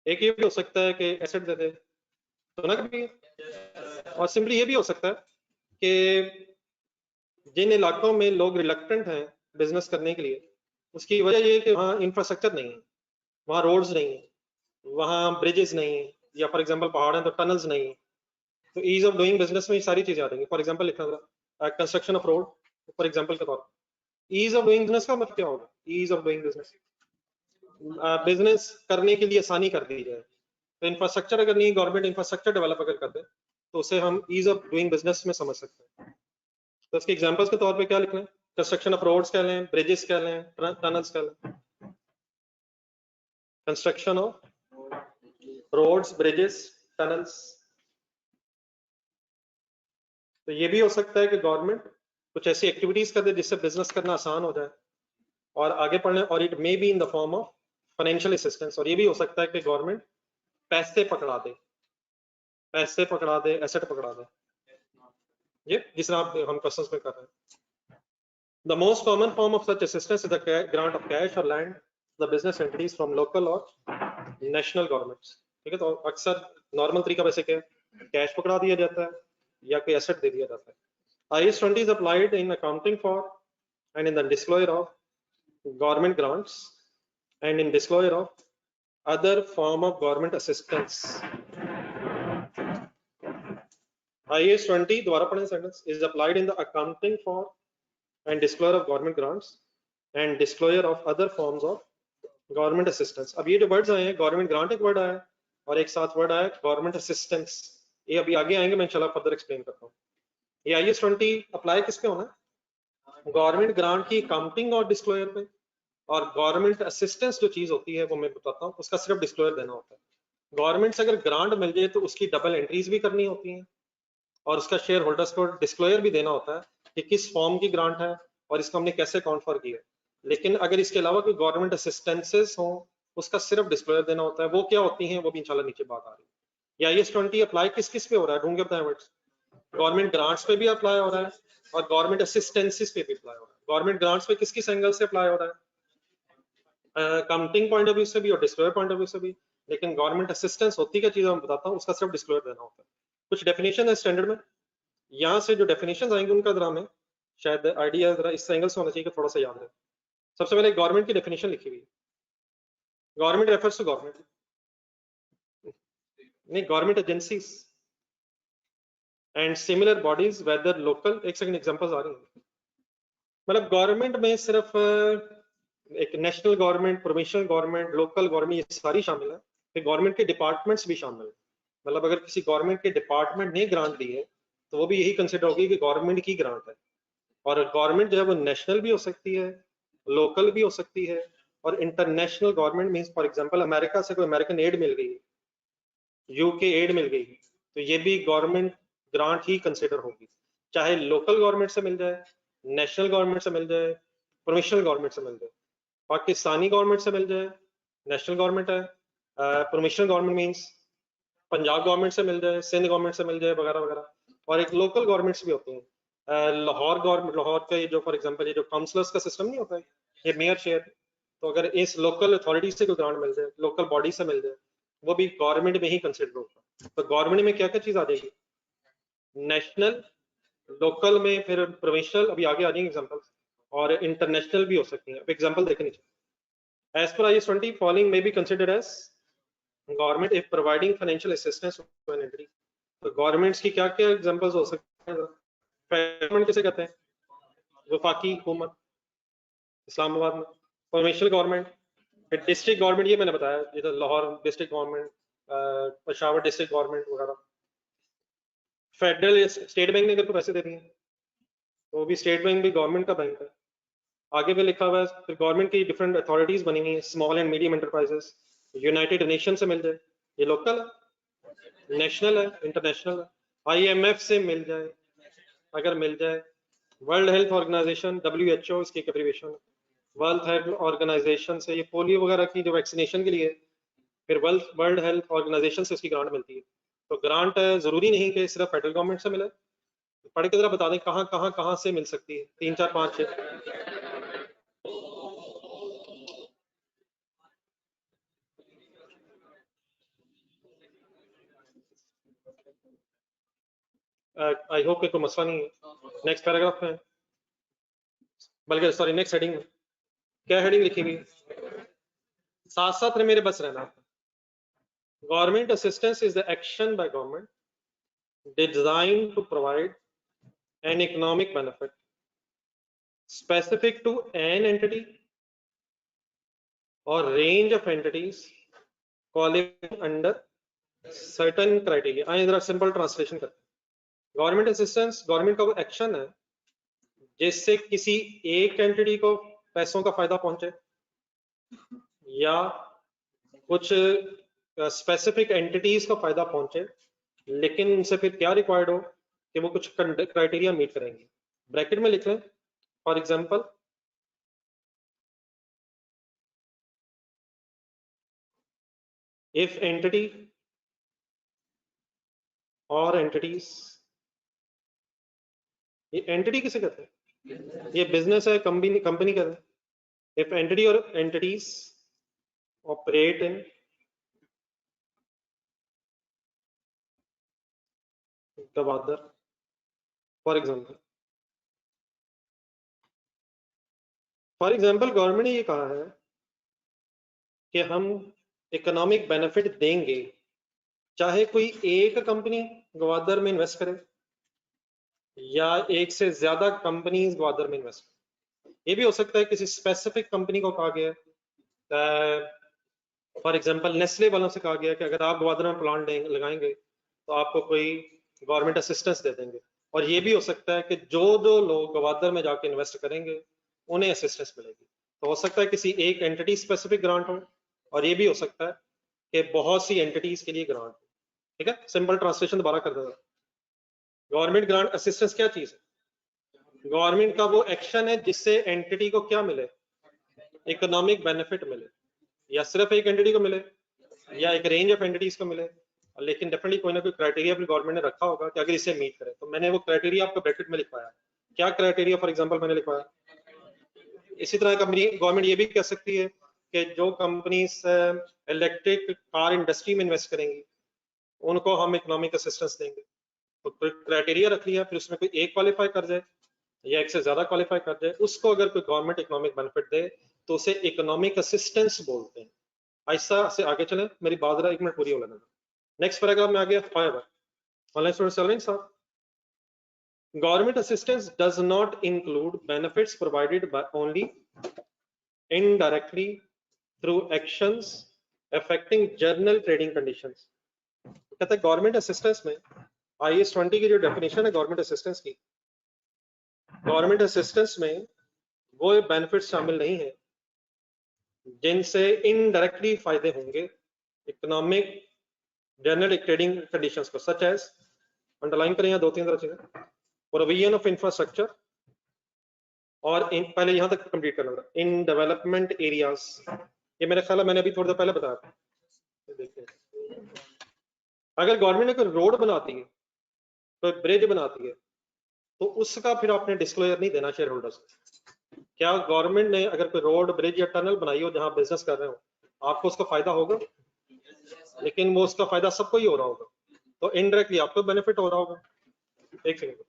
एक ये भी हो सकता है कि एसेट दे दे, तो ना कभी, और सिंपली ये भी हो सकता है कि जिन इलाकों में लोग रिलक्टेंट हैं बिजनेस करने के लिए उसकी वजह ये है कि वहाँ इंफ्रास्ट्रक्चर नहीं है, वहाँ रोड्स नहीं है, वहाँ ब्रिजेस नहीं है, या फॉर एग्जांपल पहाड़ हैं तो टनल्स नहीं है। तो ईज ऑफ डूइंग बिजनेस में ये सारी चीजें आ जाएंगी। फॉर एग्जांपल लिखना जरा, construction of road for example के तौर पर। ईज ऑफ डूइंग बिजनेस का मतलब क्या होगा? Ease of doing business, business करने के लिए आसानी कर दी जाए। तो इंफ्रास्ट्रक्चर अगर नहीं, गवर्नमेंट इंफ्रास्ट्रक्चर डेवलप अगर कर दे तो उसे हम ईज ऑफ डूइंग बिजनेस में समझ सकते हैं। तो इसके एग्जांपल्स के तौर पे क्या लिख लें? कंस्ट्रक्शन ऑफ रोड्स कह लें, ब्रिजेस कह लें, टनल्स कह लें। Construction of roads, bridges, tunnels. तो ये भी हो सकता है कि गवर्नमेंट कुछ ऐसी एक्टिविटीज कर दे जिससे बिजनेस करना आसान हो जाए और आगे बढ़ने, और it may be in the form of financial assistance. और ये भी हो सकता है कि गवर्नमेंट पैसे पकड़ा दे, पैसे पकड़ा दे, एसेट पकड़ा दे, ये जिस तरह हम क्वेश्चंस में कर रहे हैं। The most common form of such assistance is the grant of cash or land the business entities from local or national governments। ठीक है, तो अक्सर नॉर्मल तरीका वैसे क्या है, कैश पकड़ा दिया जाता है या कोई एसेट दे दिया जाता है। IAS 20 is applied in accounting for and in the disclosure of government grants and in disclosure of other form of government assistance। IAS 20 दोबारा पढ़ें sentence, is applied in the accounting for and disclosure of government grants and disclosure of other forms of government assistance। अब ये जो words आए हैं, government grant एक word आया है और एक साथ वर्ड आया गवर्नमेंट असिस्टेंस। ये अभी आगे आएंगे, मैं इंशाल्लाह फर्दर एक्सप्लेन करता हूँ। ये IAS 20 अप्लाई किस पे होना है? गवर्नमेंट ग्रांट की काउंटिंग और डिस्क्लोजर पे, और गवर्नमेंट असिस्टेंस जो चीज होती है वो मैं बताता हूँ, उसका सिर्फ डिस्क्लोजर देना होता है। गवर्नमेंट से अगर ग्रांट मिल जाए तो उसकी डबल एंट्रीज भी करनी होती हैं, और उसका शेयर होल्डर्स को डिस्क्लोजर भी देना होता है कि किस फॉर्म की ग्रांट है और इसको हमने कैसे अकाउंट फॉर किया। लेकिन अगर इसके अलावा कोई गवर्नमेंट असिस्टेंसेस हो, उसका सिर्फ डिस्क्लोजर देना होता है। वो क्या होती हैं वो भी इंशाल्लाह नीचे बात आ रही है। या IAS 20 अप्लाई किस किस पे हो रहा है, ढूंढ के बताएं वर्ड्स। गवर्नमेंट ग्रांट्स पे भी अप्लाई हो रहा है और गवर्नमेंट असिस्टेंसेस पे भी अप्लाई हो रहा है। गवर्नमेंट ग्रांट्स पे किस किस एंगल से अप्लाई हो रहा है? काउंटिंग पॉइंट ऑफ व्यू से भी और डिस्क्लोजर पॉइंट ऑफ व्यू से भी। लेकिन गवर्नमेंट असिस्टेंस होती क्या चीज मैं बताता हूँ, उसका सिर्फ डिस्क्लोजर देना होता है। कुछ डेफिनेशन है स्टैंडर्ड में, यहाँ से जो डेफिनेशन आएंगे उनका जरा हमें शायद आइडिया जरा इस एंगल से होना चाहिए कि थोड़ा सा याद रहे। सबसे पहले गवर्नमेंट की डेफिनेशन लिखी हुई है। गवर्नमेंट रेफर्स टू गवर्नमेंट, नहीं government agencies and similar bodies whether local. एक सेकंड, एग्जांपल्स आ रही हैं। मतलब गवर्नमेंट में सिर्फ एक national government, provincial government, local government, ये सारी शामिल है। फिर गवर्नमेंट के डिपार्टमेंट्स भी शामिल है। मतलब अगर किसी गवर्नमेंट के डिपार्टमेंट ने ग्रांट दी है तो वो भी यही कंसिडर होगी कि गवर्नमेंट की ग्रांट है। और गवर्नमेंट जो है वो नेशनल भी हो सकती है, लोकल भी हो सकती है, और international government means for example America से कोई अमेरिकन एड मिल गई, यूके एड मिल गई, तो ये भी गवर्नमेंट ग्रांट ही कंसिडर होगी। चाहे लोकल गवर्नमेंट से मिल जाए, नेशनल गवर्नमेंट से मिल जाए, प्रोविंशियल गवर्नमेंट से मिल जाए, पाकिस्तानी गवर्नमेंट से मिल जाए, नेशनल गवर्नमेंट है, provincial government means Punjab government से मिल जाए, सिंध गवर्नमेंट से मिल जाए, वगैरह वगैरह। और एक लोकल गवर्नमेंट्स भी होती हैं। लाहौर गवर्नमेंट, लाहौर का ये जो फॉर एग्जांपल ये जो काउंसलर्स का सिस्टम नहीं होता है, ये मेयर शेयर, तो अगर इस लोकल अथॉरिटी से कोई ग्रांट मिल जाए, लोकल बॉडी से मिल जाए, वो भी गवर्नमेंट में ही कंसिडर होगा। तो गवर्नमेंट में क्या क्या चीज आ जाएगी? नेशनल, लोकल में फिर प्रोविंशियल, अभी आगे आ जाएंगे एग्जांपल, और इंटरनेशनल भी हो सकती है। अब एग्जांपल देखें नीचे, as per IAS 20 following may be considered as government if providing financial assistance to an entity. तो गवर्नमेंट्स की क्या क्या एग्जांपल्स हो सकते हैं? गवर्नमेंट किसे कहते हैं? वफाकी हुकूमत इस्लामाबाद में, प्रोविंशियल गवर्नमेंट, फिर डिस्ट्रिक्ट गवर्नमेंट, ये मैंने बताया, ये तो Lahore district government, Peshawar district government वगैरह। फेडरल, स्टेट बैंक ने अगर को पैसे दे दिए तो भी स्टेट बैंक भी गवर्नमेंट का बैंक है। आगे भी लिखा हुआ है, फिर गवर्नमेंट की डिफरेंट अथॉरिटीज बनी हुई है, small and medium enterprises, United nation से मिल जाए, ये लोकल है, नेशनल है, इंटरनेशनल है। IMF से मिल जाए अगर मिल जाए, वर्ल्ड हेल्थ ऑर्गेनाइजेशन WHO इसकी एब्रिविएशन है, वर्ल्ड हेल्थ ऑर्गेनाइजेशन से ये पोलियो वगैरह की जो वैक्सीनेशन के लिए, फिर वर्ल्ड हेल्थ ऑर्गेनाइजेशन से इसकी ग्रांट मिलती है। तो ग्रांट जरूरी नहीं कि सिर्फ फेडरल गवर्नमेंट से मिले, पढ़ के जरा बता दें कहाँ से मिल सकती है। 3 4 5 6 आई होप कि कोई मसला नहीं है। नेक्स्ट पैराग्राफ में, बल्कि सॉरी नेक्स्ट हेडिंग में क्या हेडिंग लिखी हुई? साथ साथ में मेरे बस रहना। Government assistance is the action by government designed to provide an economic benefit specific to an entity or range of entities qualifying under certain criteria। आइए जरा सिंपल ट्रांसलेशन करते हैं। गवर्नमेंट असिस्टेंस गवर्नमेंट का वो एक्शन है जिससे किसी एक एंटिटी को पैसों का फायदा पहुंचे, या कुछ स्पेसिफिक एंटिटीज को फायदा पहुंचे, लेकिन उनसे फिर क्या रिक्वायर्ड हो कि वो कुछ क्राइटेरिया मीट करेंगे। ब्रैकेट में लिख लें, for example if entity or entities, ये एंटिटी किसे कहते हैं? ये बिजनेस है, कंपनी कंपनी कहते हैं। if entity or entities operate in together, for example government ने ये कहा है कि हम इकोनॉमिक बेनिफिट देंगे चाहे कोई एक कंपनी ग्वादर में इन्वेस्ट करे या एक से ज्यादा कंपनीज ग्वादर में इन्वेस्ट करे। ये भी हो सकता है किसी स्पेसिफिक कंपनी को कहा गया, फॉर एग्जांपल नेस्ले वालों से कहा गया कि अगर आप ग्वादर में प्लांट लगाएंगे तो आपको कोई गवर्नमेंट असिस्टेंस दे देंगे। और ये भी हो सकता है कि जो लोग गवादर में जाके इन्वेस्ट करेंगे उन्हें असिस्टेंस मिलेगी। तो हो सकता है किसी एक एंटिटी स्पेसिफिक ग्रांट हो, और ये भी हो सकता है कि बहुत सी एंटिटीज के लिए ग्रांट हो। ठीक है, सिंपल ट्रांसलेशन दोबारा कर देगा। गवर्नमेंट ग्रांट असिस्टेंस क्या चीज है? गवर्नमेंट का वो एक्शन है जिससे एंटिटी को क्या मिले, इकोनॉमिक बेनिफिट मिले, या सिर्फ एक एंटिटी को मिले या एक रेंज ऑफ एंटिटीज को मिले, लेकिन डेफिनेटली कोई ना कोई क्राइटेरिया भी गवर्नमेंट ने रखा होगा कि अगर इसे मीट करे। तो मैंने वो क्राइटेरिया आपको ब्रैकेट में लिखवाया। क्या क्राइटेरिया फॉर एग्जांपल मैंने लिखवाया? इसी तरह गवर्नमेंट ये भी कह सकती है कि जो कंपनीज इलेक्ट्रिक कार इंडस्ट्री में इन्वेस्ट करेंगी उनको हम इकोनॉमिक असिस्टेंस देंगे। तो क्राइटेरिया रख लिया, फिर उसमें कोई एक क्वालिफाई कर जाए या एक से ज्यादा क्वालिफाई कर जाए, उसको अगर कोई गवर्नमेंट इकोनॉमिक बेनिफिट दे तो उसे इकोनॉमिक असिस्टेंस बोलते हैं। ऐसा से आगे चले, मेरी बात रहा 1 मिनट पूरी हो लेना। नेक्स्ट पैराग्राफ में आ गया 5। ऑनलाइन स्टूडेंट चल रहे हैं साहब? Government assistance does not include benefits provided by only indirectly through actions affecting general trading conditions. कहते हैं गवर्नमेंट असिस्टेंस में IAS 20 की जो डेफिनेशन है गवर्नमेंट असिस्टेंस की, गवर्नमेंट असिस्टेंस में वो बेनिफिट्स शामिल नहीं है जिनसे इनडायरेक्टली फायदे होंगे इकोनॉमिक जनरल ट्रेडिंग कंडीशंस को, सच एज, अंडरलाइन करें यहाँ 2-3 तरह चीजें, प्रोविजन ऑफ इंफ्रास्ट्रक्चर, और पहले यहां तक कंप्लीट करना था, इन डेवलपमेंट एरियाज। ये मेरे ख्याल मैंने अभी थोड़ी देर पहले बताया था। देखिए, अगर गवर्नमेंट ने कोई रोड बनाती है, कोई ब्रिज बनाती है, तो उसका फिर आपने डिस्क्लोजर नहीं देना शेयर होल्डर्स को। क्या गवर्नमेंट ने अगर कोई रोड, ब्रिज या टनल बनाई हो जहां बिजनेस कर रहे हो, आपको उसका फायदा होगा, लेकिन वो उसका फायदा सबको ही हो रहा होगा, तो इनडायरेक्टली आपको बेनिफिट हो रहा होगा। एक सेकंड,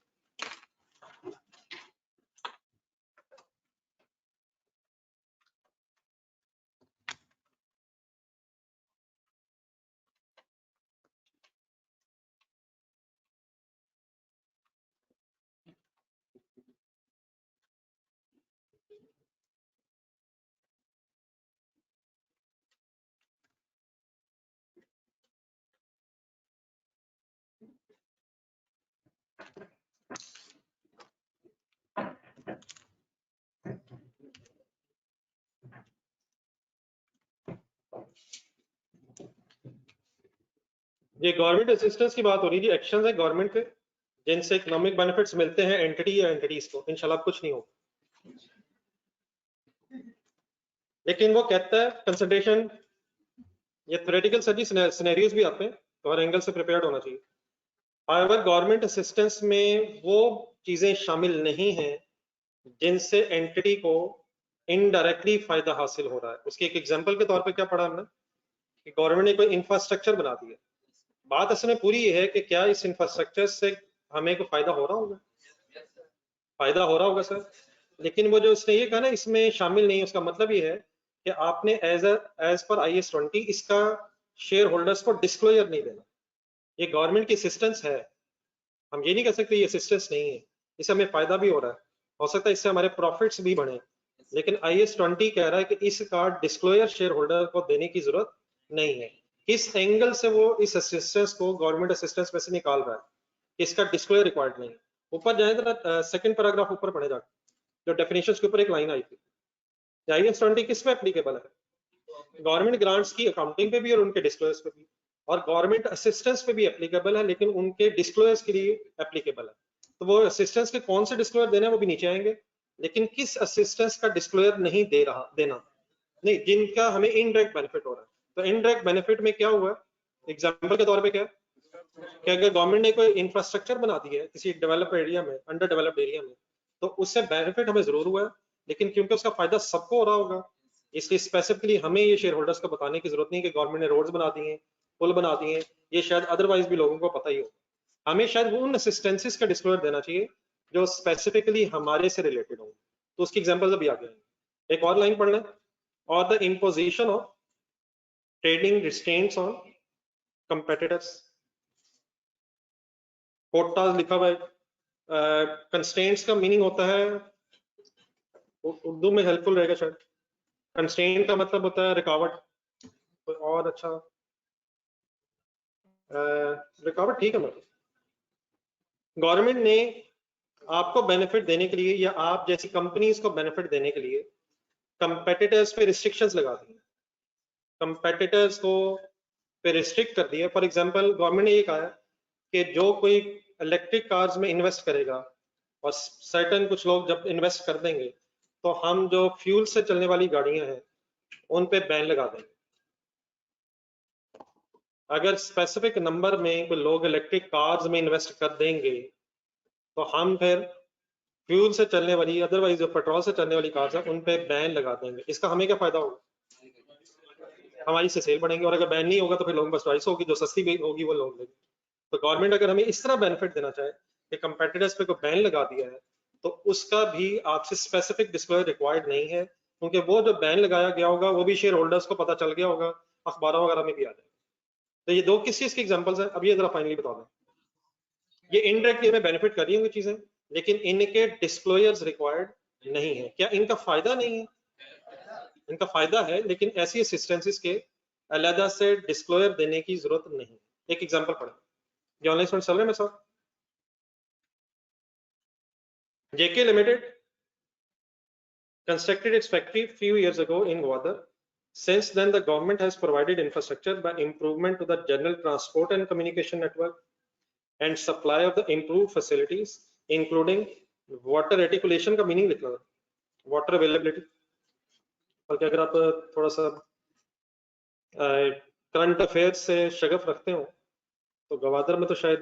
ये गवर्नमेंट असिस्टेंस की बात हो रही है, एक्शन है गवर्नमेंट के जिनसे इकोनॉमिक बेनिफिट्स मिलते हैं एंटिटी या एंटिटीज को। इंशाल्लाह कुछ नहीं होगा, लेकिन वो कहता है कंसंट्रेशन, ये थ्योरेटिकल सर्विस सिनेरियोज भी आते हैं, तो हर एंगल से प्रिपेयर्ड होना चाहिए। हाउएवर गवर्नमेंट असिस्टेंस में वो चीजें शामिल नहीं हैं जिनसे एंटिटी को इनडायरेक्टली फायदा हासिल हो रहा है। उसके एक एग्जांपल के तौर पे क्या पढ़ा हमने कि गवर्नमेंट ने कोई इंफ्रास्ट्रक्चर बना दिया। बात असल में पूरी ये है कि क्या इस इंफ्रास्ट्रक्चर से हमें को फायदा हो रहा होगा, फायदा हो रहा होगा सर, लेकिन वो जो उसने ये कहा ना इसमें शामिल नहीं, उसका मतलब ये है कि आपने एज पर IAS 20 इसका शेयर होल्डर्स को डिस्क्लोजर नहीं देना। ये गवर्नमेंट की असिस्टेंस है, हम ये नहीं कह सकते ये असिस्टेंस नहीं है, इससे हमें फायदा भी हो रहा है, हो सकता है इससे हमारे प्रॉफिट्स भी बढ़े, लेकिन IAS 20 कह रहा है कि इसका डिस्क्लोजर शेयर होल्डर को देने की जरूरत नहीं है। किस एंगल से वो इस असिस्टेंस को गवर्नमेंट असिस्टेंस में से निकाल रहा है, इसका डिस्क्लोजर रिक्वायर्ड नहीं है। ऊपर जाए जरा, सेकंड पैराग्राफ ऊपर पढ़े जाकर, जो डेफिनेशंस के ऊपर एक लाइन आई थी, IAS 20 किस पे एप्लीकेबल है? गवर्नमेंट ग्रांट्स की अकाउंटिंग पे भी और उनके डिस्क्लोजर्स पे भी, और गवर्नमेंट असिस्टेंस पे भी एप्लीकेबल है, लेकिन उनके डिस्क्लोजर्स के लिए एप्लीकेबल है। तो वो असिस्टेंस के कौन से डिस्क्लोजर देने हैं वो भी नीचे आएंगे, लेकिन किस असिस्टेंस का डिस्क्लोजर नहीं देना नहीं, जिनका हमें इनडायरेक्ट बेनिफिट हो रहा है। तो इनडायरेक्ट बेनिफिट में क्या हुआ, एग्जाम्पल के तौर पर क्या, कि अगर गवर्नमेंट ने कोई इंफ्रास्ट्रक्चर बना दी है किसी डेवलप एरिया में, अंडर डेवलप्ड एरिया में, तो उससे बेनिफिट हमें जरूर हुआ है, लेकिन क्योंकि उसका फायदा सबको हो रहा होगा, इसलिए स्पेसिफिकली हमें ये शेयर होल्डर्स को बताने की जरूरत नहीं कि गवर्नमेंट ने रोड्स बना दी हैं, पुल बना दिए हैं, ये शायद अदरवाइज भी लोगों को पता ही हो। हमें शायद उन असिस्टेंसेस का डिस्क्लोजर देना चाहिए जो स्पेसिफिकली हमारे से रिलेटेड हो। तो उसकी एग्जांपल्स अभी आ गए। एक और लाइन पढ़ लें, और the imposition of trading restraints on competitors, Kota's लिखा हुआ है। कंस्ट्रेंट्स का मीनिंग होता है, उर्दू में हेल्पफुल रहेगा शायद, कंस्ट्रेंट का मतलब होता है रुकावट। कोई और अच्छा रिकॉर्ड ठीक है। मतलब गवर्नमेंट ने आपको बेनिफिट देने के लिए या आप जैसी कंपनीज को बेनिफिट देने के लिए कंपेटिटर्स पे रिस्ट्रिक्शंस लगा दी, कंपेटिटर्स को पे रिस्ट्रिक्ट कर दिया। फॉर एग्जांपल गवर्नमेंट ने ये कहा है कि जो कोई इलेक्ट्रिक कार्स में इन्वेस्ट करेगा और सर्टन कुछ लोग जब इन्वेस्ट कर देंगे तो हम जो फ्यूल से चलने वाली गाड़ियां हैं उन पे बैन लगा देंगे। अगर स्पेसिफिक नंबर में कोई लोग इलेक्ट्रिक कार्स में इन्वेस्ट कर देंगे तो हम फिर फ्यूल से चलने वाली, अदरवाइज जो पेट्रोल से चलने वाली कार्स हैं उन पे बैन लगा देंगे। इसका हमें क्या फायदा होगा? हमारी से सेल बढ़ेंगे, और अगर बैन नहीं होगा तो फिर लोगों पर चॉइस होगी, जो सस्ती भी होगी वो लोग लेंगे। तो गवर्नमेंट अगर हमें इस तरह बेनिफिट देना चाहे कि कंपेटिटर्स पे कोई बैन लगा दिया है तो उसका भी आपसे स्पेसिफिक डिस्क्लोजर रिक्वायर्ड नहीं है, क्योंकि वो जो बैन लगाया गया होगा वो भी शेयर होल्डर्स को पता चल गया होगा, अखबारों वगैरह में भी आ जाएगा। तो ये दो किस चीज की एग्जांपल्स हैं, अब ये जरा फाइनली बता दें। ये इनडायरेक्टली हमें बेनिफिट कर रही होंगी चीजें, लेकिन इनके डिस्क्लोजर्स रिक्वायर्ड नहीं है। क्या इनका फायदा नहीं है? इनका फायदा है, लेकिन ऐसी असिस्टेंसेस के अलहदा से डिस्क्लोजर देने की जरूरत नहीं। एक एग्जांपल पढ़ें, ये ऑनलाइन स्टूडेंट चल रहे हैं मेरे साथ। JK Limited constructed its factory few years ago in Gwadar. Since then, the government has provided infrastructure by improvement to the general transport and communication network and supply of the improved facilities, including water reticulation का meaning लिखना था, water availability। बल्कि अगर आप थोड़ा सा current affairs से शगफ रखते हो तो गवादर में तो शायद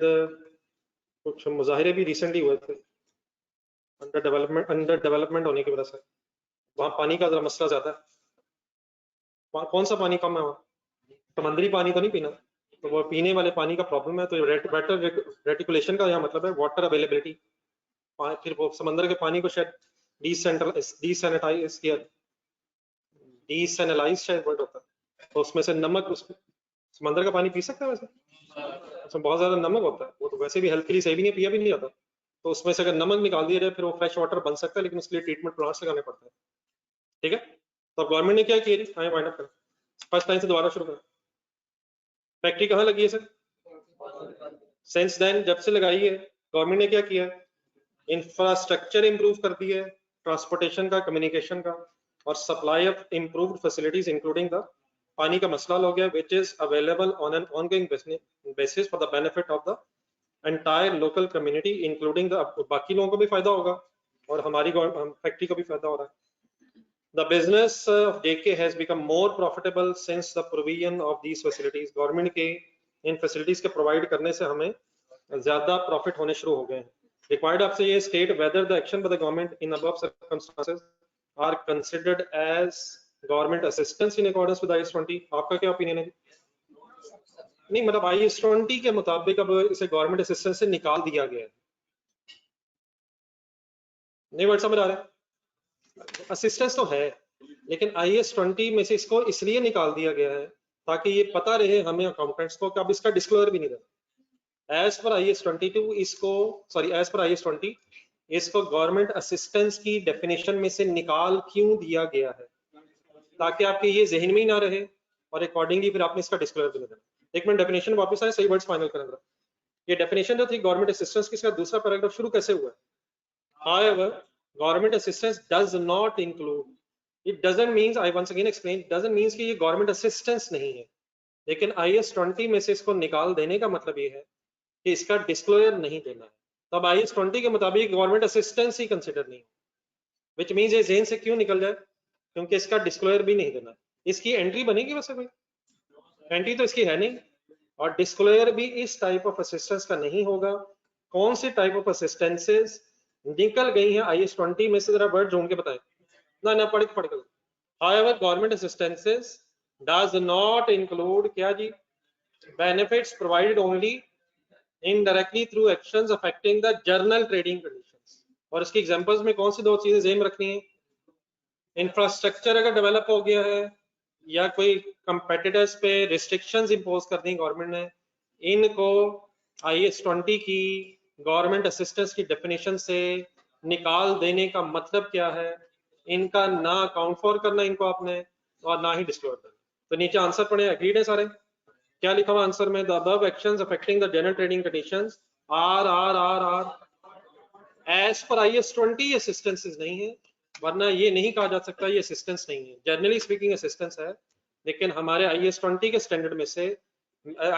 कुछ मुजाहिरे भी रिसेंटली हुए थे अंडर डेवलपमेंट होने की वजह से। वहाँ पानी का जरा मसला ज्यादा है। कौन सा पानी कम है वहाँ? समंदरी पानी तो नहीं पीना, तो वो पीने वाले पानी का प्रॉब्लम है। तो वाटर रेटिकुलेशन का यहाँ मतलब है वाटर अवेलेबिलिटी। फिर वो समंदर के पानी को शायद डीसैनिटाइज किया, डीसैनिलाइज शायद वर्ड होता है। तो उसमें से नमक, उसमें समंदर का पानी पी सकते हैं वैसे? उसमें बहुत ज्यादा नमक होता है, वो तो वैसे भी हेल्थ के लिए सही भी नहीं, पिया भी नहीं जाता। तो उसमें से अगर नमक निकाल दिया जाए फिर वो फ्रेश वाटर बन सकता है, लेकिन उसके लिए ट्रीटमेंट प्लांट्स लगाने पड़ते हैं। ठीक है, तो गवर्नमेंट ने क्या किया, आए वाइंड अप करें, फर्स्ट लाइन से दोबारा शुरू करें। फैक्ट्री कहाँ लगी है सर? सिंस देन, जब से लगाई है गवर्नमेंट ने क्या किया? इंफ्रास्ट्रक्चर इंप्रूव कर दिया है, ट्रांसपोर्टेशन का, कम्युनिकेशन का, और supply of improved facilities including the पानी का मसला हो गया, which is available on an ongoing basis for the benefit of the entire local community including the, बाकी लोगों को भी फायदा होगा और हमारी फैक्ट्री को भी फायदा हो रहा है। The business of JK has become more profitable since the provision of these facilities. Government के इन फैसिलिटीज के प्रोवाइड करने से हमें ज्यादा प्रॉफिट होने शुरू हो गए हैं। रिक्वायर्ड आपसे ये state whether the action by the government in above circumstances are considered as government assistance in accordance with IAS 20। आपका क्या ओपिनियन है? नहीं, मतलब IAS 20 के मुताबिक अब इसे गवर्नमेंट असिस्टेंस से निकाल दिया गया है। नहीं वर्ड समझ आ रहा है? असिस्टेंस तो है, लेकिन IAS 20 में से इसको इसलिए निकाल दिया गया है ताकि ये पता रहे हमें अकाउंटेंट्स को कि अब इसका डिस्क्लोजर भी नहीं देना। एज पर IAS 22 इसको, सॉरी एज पर IAS 20 इसको गवर्नमेंट असिस्टेंस की डेफिनेशन में से निकाल क्यों दिया गया है? ताकि आपके ये जहन में ही ना रहे और अकॉर्डिंगली फिर आपने इसका डिस्क्लोजर भी नहीं देना। एक मिनट डेफिनेशन वापस आए, सही वर्ड्स फाइनल करेंगे। ये डेफिनेशन जो थी गवर्नमेंट असिस्टेंस की, इसका दूसरा पैराग्राफ शुरू कैसे हुआ है? However, government assistance does not include, it doesn't means, I once again explain, doesn't means कि ये government assistance नहीं है, लेकिन IAS 20 में से इसको निकाल देने का मतलब ये है कि इसका डिस्क्लोजर नहीं देना है। तब IAS 20 के मुताबिक गवर्नमेंट असिस्टेंस ही कंसिडर नहीं, विच मीन्स ये जेन से क्यों निकल जाए? क्योंकि इसका डिस्क्लोजर भी नहीं देना। इसकी एंट्री बनेगी वैसे कोई? एंट्री तो इसकी है नहीं, और डिस्क्लोजर भी इस टाइप ऑफ असिस्टेंस का नहीं होगा। कौन सी टाइप ऑफ असिस्टेंसेस निकल गई हैं IAS 20 में से? जरा वर्ड ढूंढ के बताएं ना पढ़ कर। However, government assistances does not include क्या जी? Benefits provided only indirectly through actions affecting the general trading conditions। और इसकी एग्जांपल्स में कौन सी दो चीजें जेम रखनी है? इंफ्रास्ट्रक्चर अगर डेवलप हो गया है या कोई कंपेटिटर्स पे रिस्ट्रिक्शंस इंपोज कर दी गवर्नमेंट ने, इनको IAS 20 की गवर्नमेंट असिस्टेंस की डेफिनेशन से निकाल देने का मतलब क्या है? इनका ना अकाउंट फॉर करना इनको आपने, और ना ही डिस्क्लोज करना। तो नीचे आंसर पढ़े, एग्रीड है सारे? क्या लिखा हुआ आंसर में? The above actions affecting the general trading conditions are as per IS 20 assistances नहीं है, वरना ये नहीं कहा जा सकता ये असिस्टेंस नहीं है। जनरली स्पीकिंग असिस्टेंस है, लेकिन हमारे IS 20 के स्टैंडर्ड में से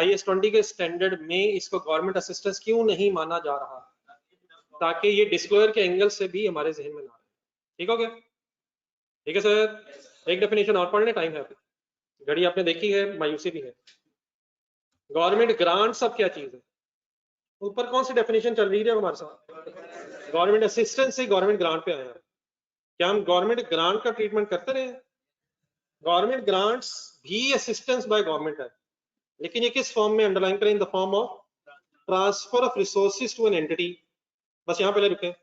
IS 20 के स्टैंडर्ड में इसको गवर्नमेंट असिस्टेंस क्यों नहीं माना जा रहा, ताकि ये डिस्क्लोजर के एंगल से भी हमारे जहन में ना आए। ठीक हो गया? ठीक है सर, एक डेफिनेशन और पढ़ने, टाइम है, घड़ी आपने देखी है, मायूसी भी है। गवर्नमेंट ग्रांट सब क्या चीज है? ऊपर कौन सी डेफिनेशन चल रही है हमारे साथ? गवर्नमेंट असिस्टेंस से गवर्नमेंट ग्रांट पे आए हैं। क्या हम गवर्नमेंट ग्रांट का ट्रीटमेंट करते रहे? गवर्नमेंट ग्रांट्स भी असिस्टेंस बाय गवर्नमेंट है, लेकिन ये किस फॉर्म में? अंडरलाइन करें, in the form of transfer of resources to an entity. बस यहां पहले रुकें।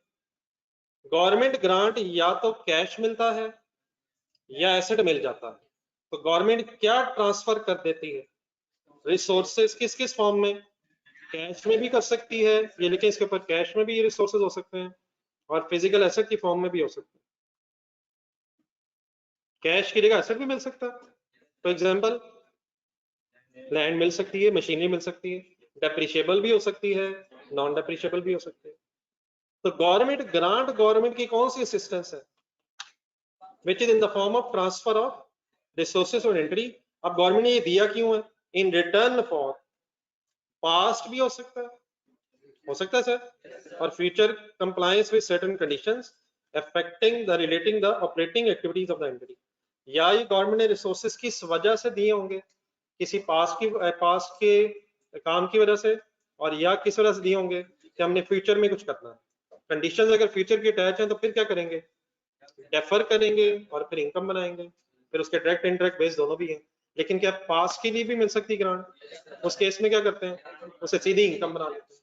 गवर्नमेंट ग्रांट या तो कैश मिलता है या एसेट मिल जाता है। तो गवर्नमेंट क्या ट्रांसफर कर देती है? रिसोर्सेज। किस किस फॉर्म में? कैश में भी कर सकती है, ये लेकिन इसके ऊपर कैश में भी ये रिसोर्सेज हो सकते हैं, और फिजिकल एसेट की फॉर्म में भी हो सकते हैं। कैश की जगह एसेट भी मिल सकता है। फॉर एग्जांपल लैंड मिल सकती है, मशीनरी मिल सकती है, डेप्रिशिएबल भी हो सकती है, नॉन डेप्रिशिएबल भी हो सकती है। तो गवर्नमेंट ग्रांट गवर्नमेंट की कौन सी असिस्टेंस है? Which is in the form of transfer of resources और एंट्री। अब गवर्नमेंट ने ये दिया क्यों है? इन रिटर्न फॉर पास्ट भी हो सकता है सर, और future compliance with certain conditions affecting the relating the operating activities of the entity. या ये गवर्नमेंट ने रिसोर्सेज किस वजह से दिए होंगे? किसी पास्ट के काम की वजह से, और या किस वजह से दिए होंगे कि हमने फ्यूचर में कुछ करना है। कंडीशंस अगर फ्यूचर की अटैच हैं तो फिर क्या करेंगे? डेफर करेंगे और फिर इनकम बनाएंगे। फिर उसके डायरेक्ट इनडायरेक्ट बेस दोनों भी हैं। लेकिन क्या पास के लिए भी मिल सकती ग्रांट? उस केस में क्या करते हैं? उसे सीधी इनकम बना लेते हैं।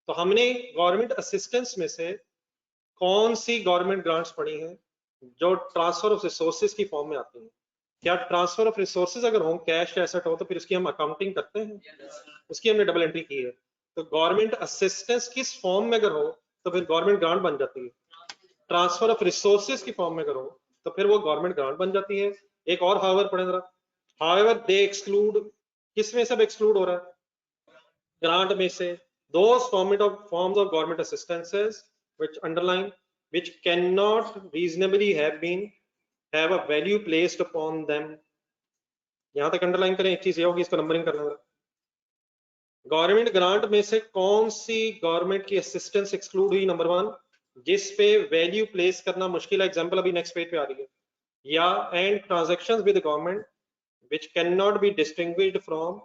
तो हमने गवर्नमेंट असिस्टेंस में से कौन सी गवर्नमेंट ग्रांट्स पढ़ी हैं जो ट्रांसफर ऑफ रिसोर्सेज की फॉर्म में आती हैं? क्या ट्रांसफर ऑफ रिसोर्सेज अगर हो, कैश एसेट हो, तो फिर उसकी हम अकाउंटिंग करते हैं, उसकी हमने डबल एंट्री की है। तो गवर्नमेंट असिस्टेंस किस फॉर्म में अगर हो तो फिर गवर्नमेंट ग्रांट बन जाती है। ट्रांसफर ऑफ रिसोर्सेज की फॉर्म में करो तो फिर वो गवर्नमेंट ग्रांट बन जाती है। एक और हाउएवर पढ़े जरा। हाउएवर दे एक्सक्लूड, किस में सब एक्सक्लूड हो रहा है? ग्रांट में से those forms of government assistances which underline which cannot reasonably have a value placed upon them। यहां तक अंडरलाइन करें। एक चीज ये होगी, इसको नंबरिंग करना होगा। गवर्नमेंट ग्रांट में से कौन सी गवर्नमेंट की असिस्टेंस एक्सक्लूड हुई? नंबर 1, जिस पे वैल्यू प्लेस करना मुश्किल है। एग्जांपल अभी नेक्स्ट पेज पे आ रही है। या and transactions with government which cannot be distinguished from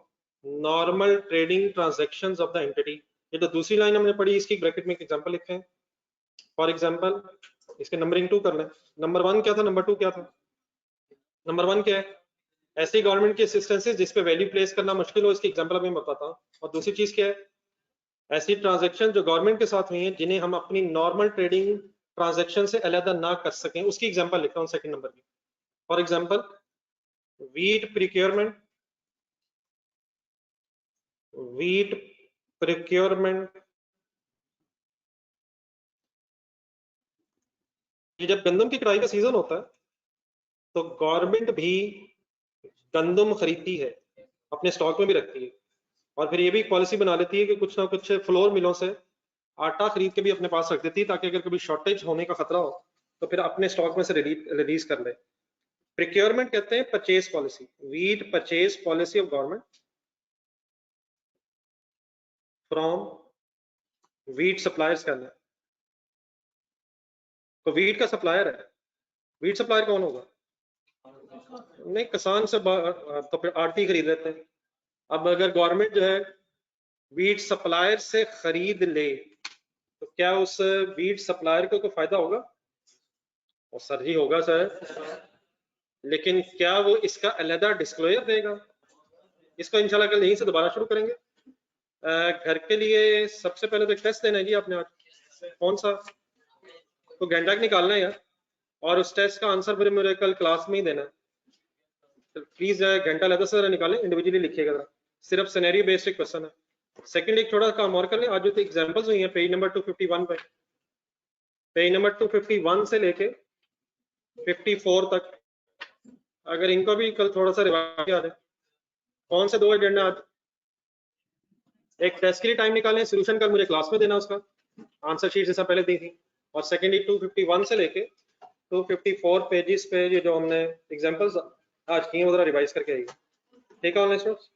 normal trading transactions of the entity। ये तो दूसरी लाइन हमने पढ़ी, इसकी ब्रैकेट में एक एग्जांपल लिखते हैं। फॉर एग्जांपल इसके नंबरिंग 2 कर लें। नंबर 1 क्या था, नंबर 2 क्या था? नंबर 1 क्या है? ऐसी गवर्नमेंट की असिस्टेंसेस जिस पे वैल्यू प्लेस करना मुश्किल हो, इसकी एग्जांपल अभी मैं बताता हूं। और दूसरी चीज क्या है? ऐसी ट्रांजैक्शन जो गवर्नमेंट के साथ हुई हैं जिन्हें हम अपनी नॉर्मल ट्रेडिंग ट्रांजैक्शन से अलग ना कर सकें, उसकी एग्जांपल लिखता हूं सेकंड नंबर की। फॉर एग्जांपल wheat procurement, ये जब गंदम की कटाई का सीजन होता है तो गवर्नमेंट भी गंदम खरीदती है, अपने स्टॉक में भी रखती है, और फिर ये भी पॉलिसी बना लेती है कि कुछ ना कुछ फ्लोर मिलों से आटा खरीद के भी अपने पास रख देती है, ताकि अगर कभी शॉर्टेज होने का खतरा हो तो फिर अपने स्टॉक में से रिलीज कर ले। प्रिक्योरमेंट कहते हैं purchase policy, wheat purchase policy of government from wheat suppliers कहना है। तो वीट का सप्लायर है, वीट सप्लायर कौन होगा? नहीं, किसान से तो फिर आड़ती खरीद लेते हैं। अब अगर गवर्नमेंट जो है वीट सप्लायर से खरीद ले तो क्या उस वीट सप्लायर को कोई फायदा होगा? और सर जी होगा सर, लेकिन क्या वो इसका अलग डिस्क्लोजर देगा? इसको इंशाल्लाह कल यहीं से दोबारा शुरू करेंगे। घर के लिए सबसे पहले तो एक टेस्ट देना है जी आपने आज। कौन सा? तो घंटा निकालना है यार, और उस टेस्ट का आंसर फिर मेरे कल क्लास में ही देना है। तो प्लीज घंटा लेता से निकालें, इंडिविजुअली लिखिएगा जरा। सिर्फ सिनेरियो बेस्ड एक क्वेश्चन है। सेकंड एक छोटा काम और कर लें। आज जो एग्जांपल्स हुई हैं पेज नंबर 251 पे, पेज नंबर 251 से लेके 54 तक, अगर इनको भी कल थोड़ा सा रिवाइज आ जाए। कौन से 2 एजेंडा आज? एक टेस्ट के लिए टाइम निकालें, सोल्यूशन कल मुझे क्लास में देना उसका, आंसर शीट जैसा पहले दी थी, और सेकेंडली 251 से लेके 254 पेजेस पे ये जो हमने एग्जांपल्स आज किए उधर रिवाइज करके आइए, ठीक है ऑनलाइन स्टूडेंट्स।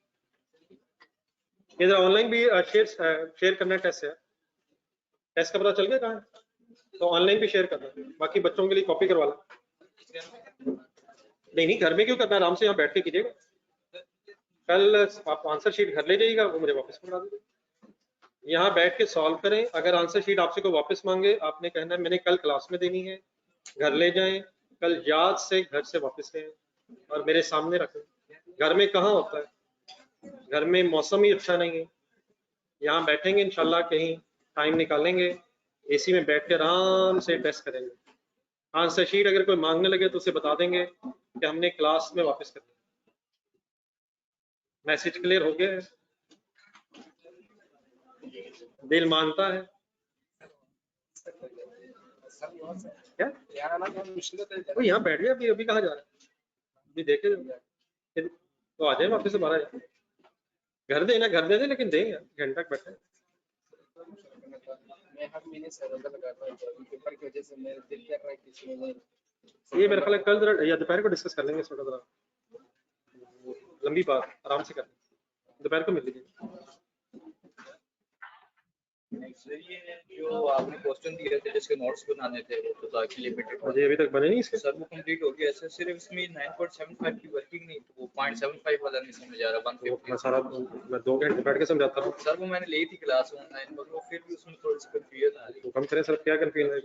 इधर ऑनलाइन भी शेयर करना टेस्ट है, टेस्ट का पता चल गया कहाँ है, तो ऑनलाइन भी शेयर करना, बाकी बच्चों के लिए कॉपी करवा ला। नहीं घर में क्यों करना, आराम से यहाँ बैठ के कीजिएगा, कल आप आंसर शीट घर ले जाइएगा, वो मुझे वापस पकड़ा दीजिए, यहाँ बैठ के सॉल्व करें। अगर आंसर शीट आपसे कोई वापस मांगे, आपने कहना है मैंने कल क्लास में देनी है, घर ले जाएं, कल याद से घर से वापस लें और मेरे सामने रखें। घर में कहाँ होता है, घर में मौसम ही अच्छा नहीं है, यहाँ बैठेंगे इंशाल्लाह कहीं टाइम निकालेंगे, एसी में बैठ के आराम से टेस्ट करेंगे। आंसर शीट अगर कोई मांगने लगे तो उसे बता देंगे कि हमने क्लास में वापस कर दिया। मैसेज क्लियर हो गया है, दिल मानता है क्या? वो यहाँ बैठ गया, अभी अभी कहाँ जा रहा है, अभी देखे तो आ जाए वापस से 12 घर देना, घर दे दे, लेकिन देंगे घंटा बैठे। मैं हर महीने सरोवर लगाता हूं, पेपर की वजह से मेरे दिल कर रहा है कि ये मेरे ख्याल है कल जरा या दोपहर को डिस्कस कर लेंगे इसमें, जरा लंबी बात आराम से कर लेंगे, दोपहर को मिल लीजिए। सर ये जो आपने क्वेश्चन दिए थे जिसके नोट्स बनाने थे तो ताकि लिमिटेड मुझे अभी तक बने नहीं इसके, सर वो कंप्लीट हो गया सर, सिर्फ इसमें 9.75 की वर्किंग नहीं, तो वो 0.75 वाला नहीं समझ आ रहा। 150 मैं सारा मैं 2 घंटे बैठ के समझाता हूँ सर, वो मैंने ली थी क्लास ऑनलाइन, मगर वो फिर भी उसमें थोड़ी सी कंफ्यूजन आ रही है। तो कम करें सर, क्या कंफ्यूजन है?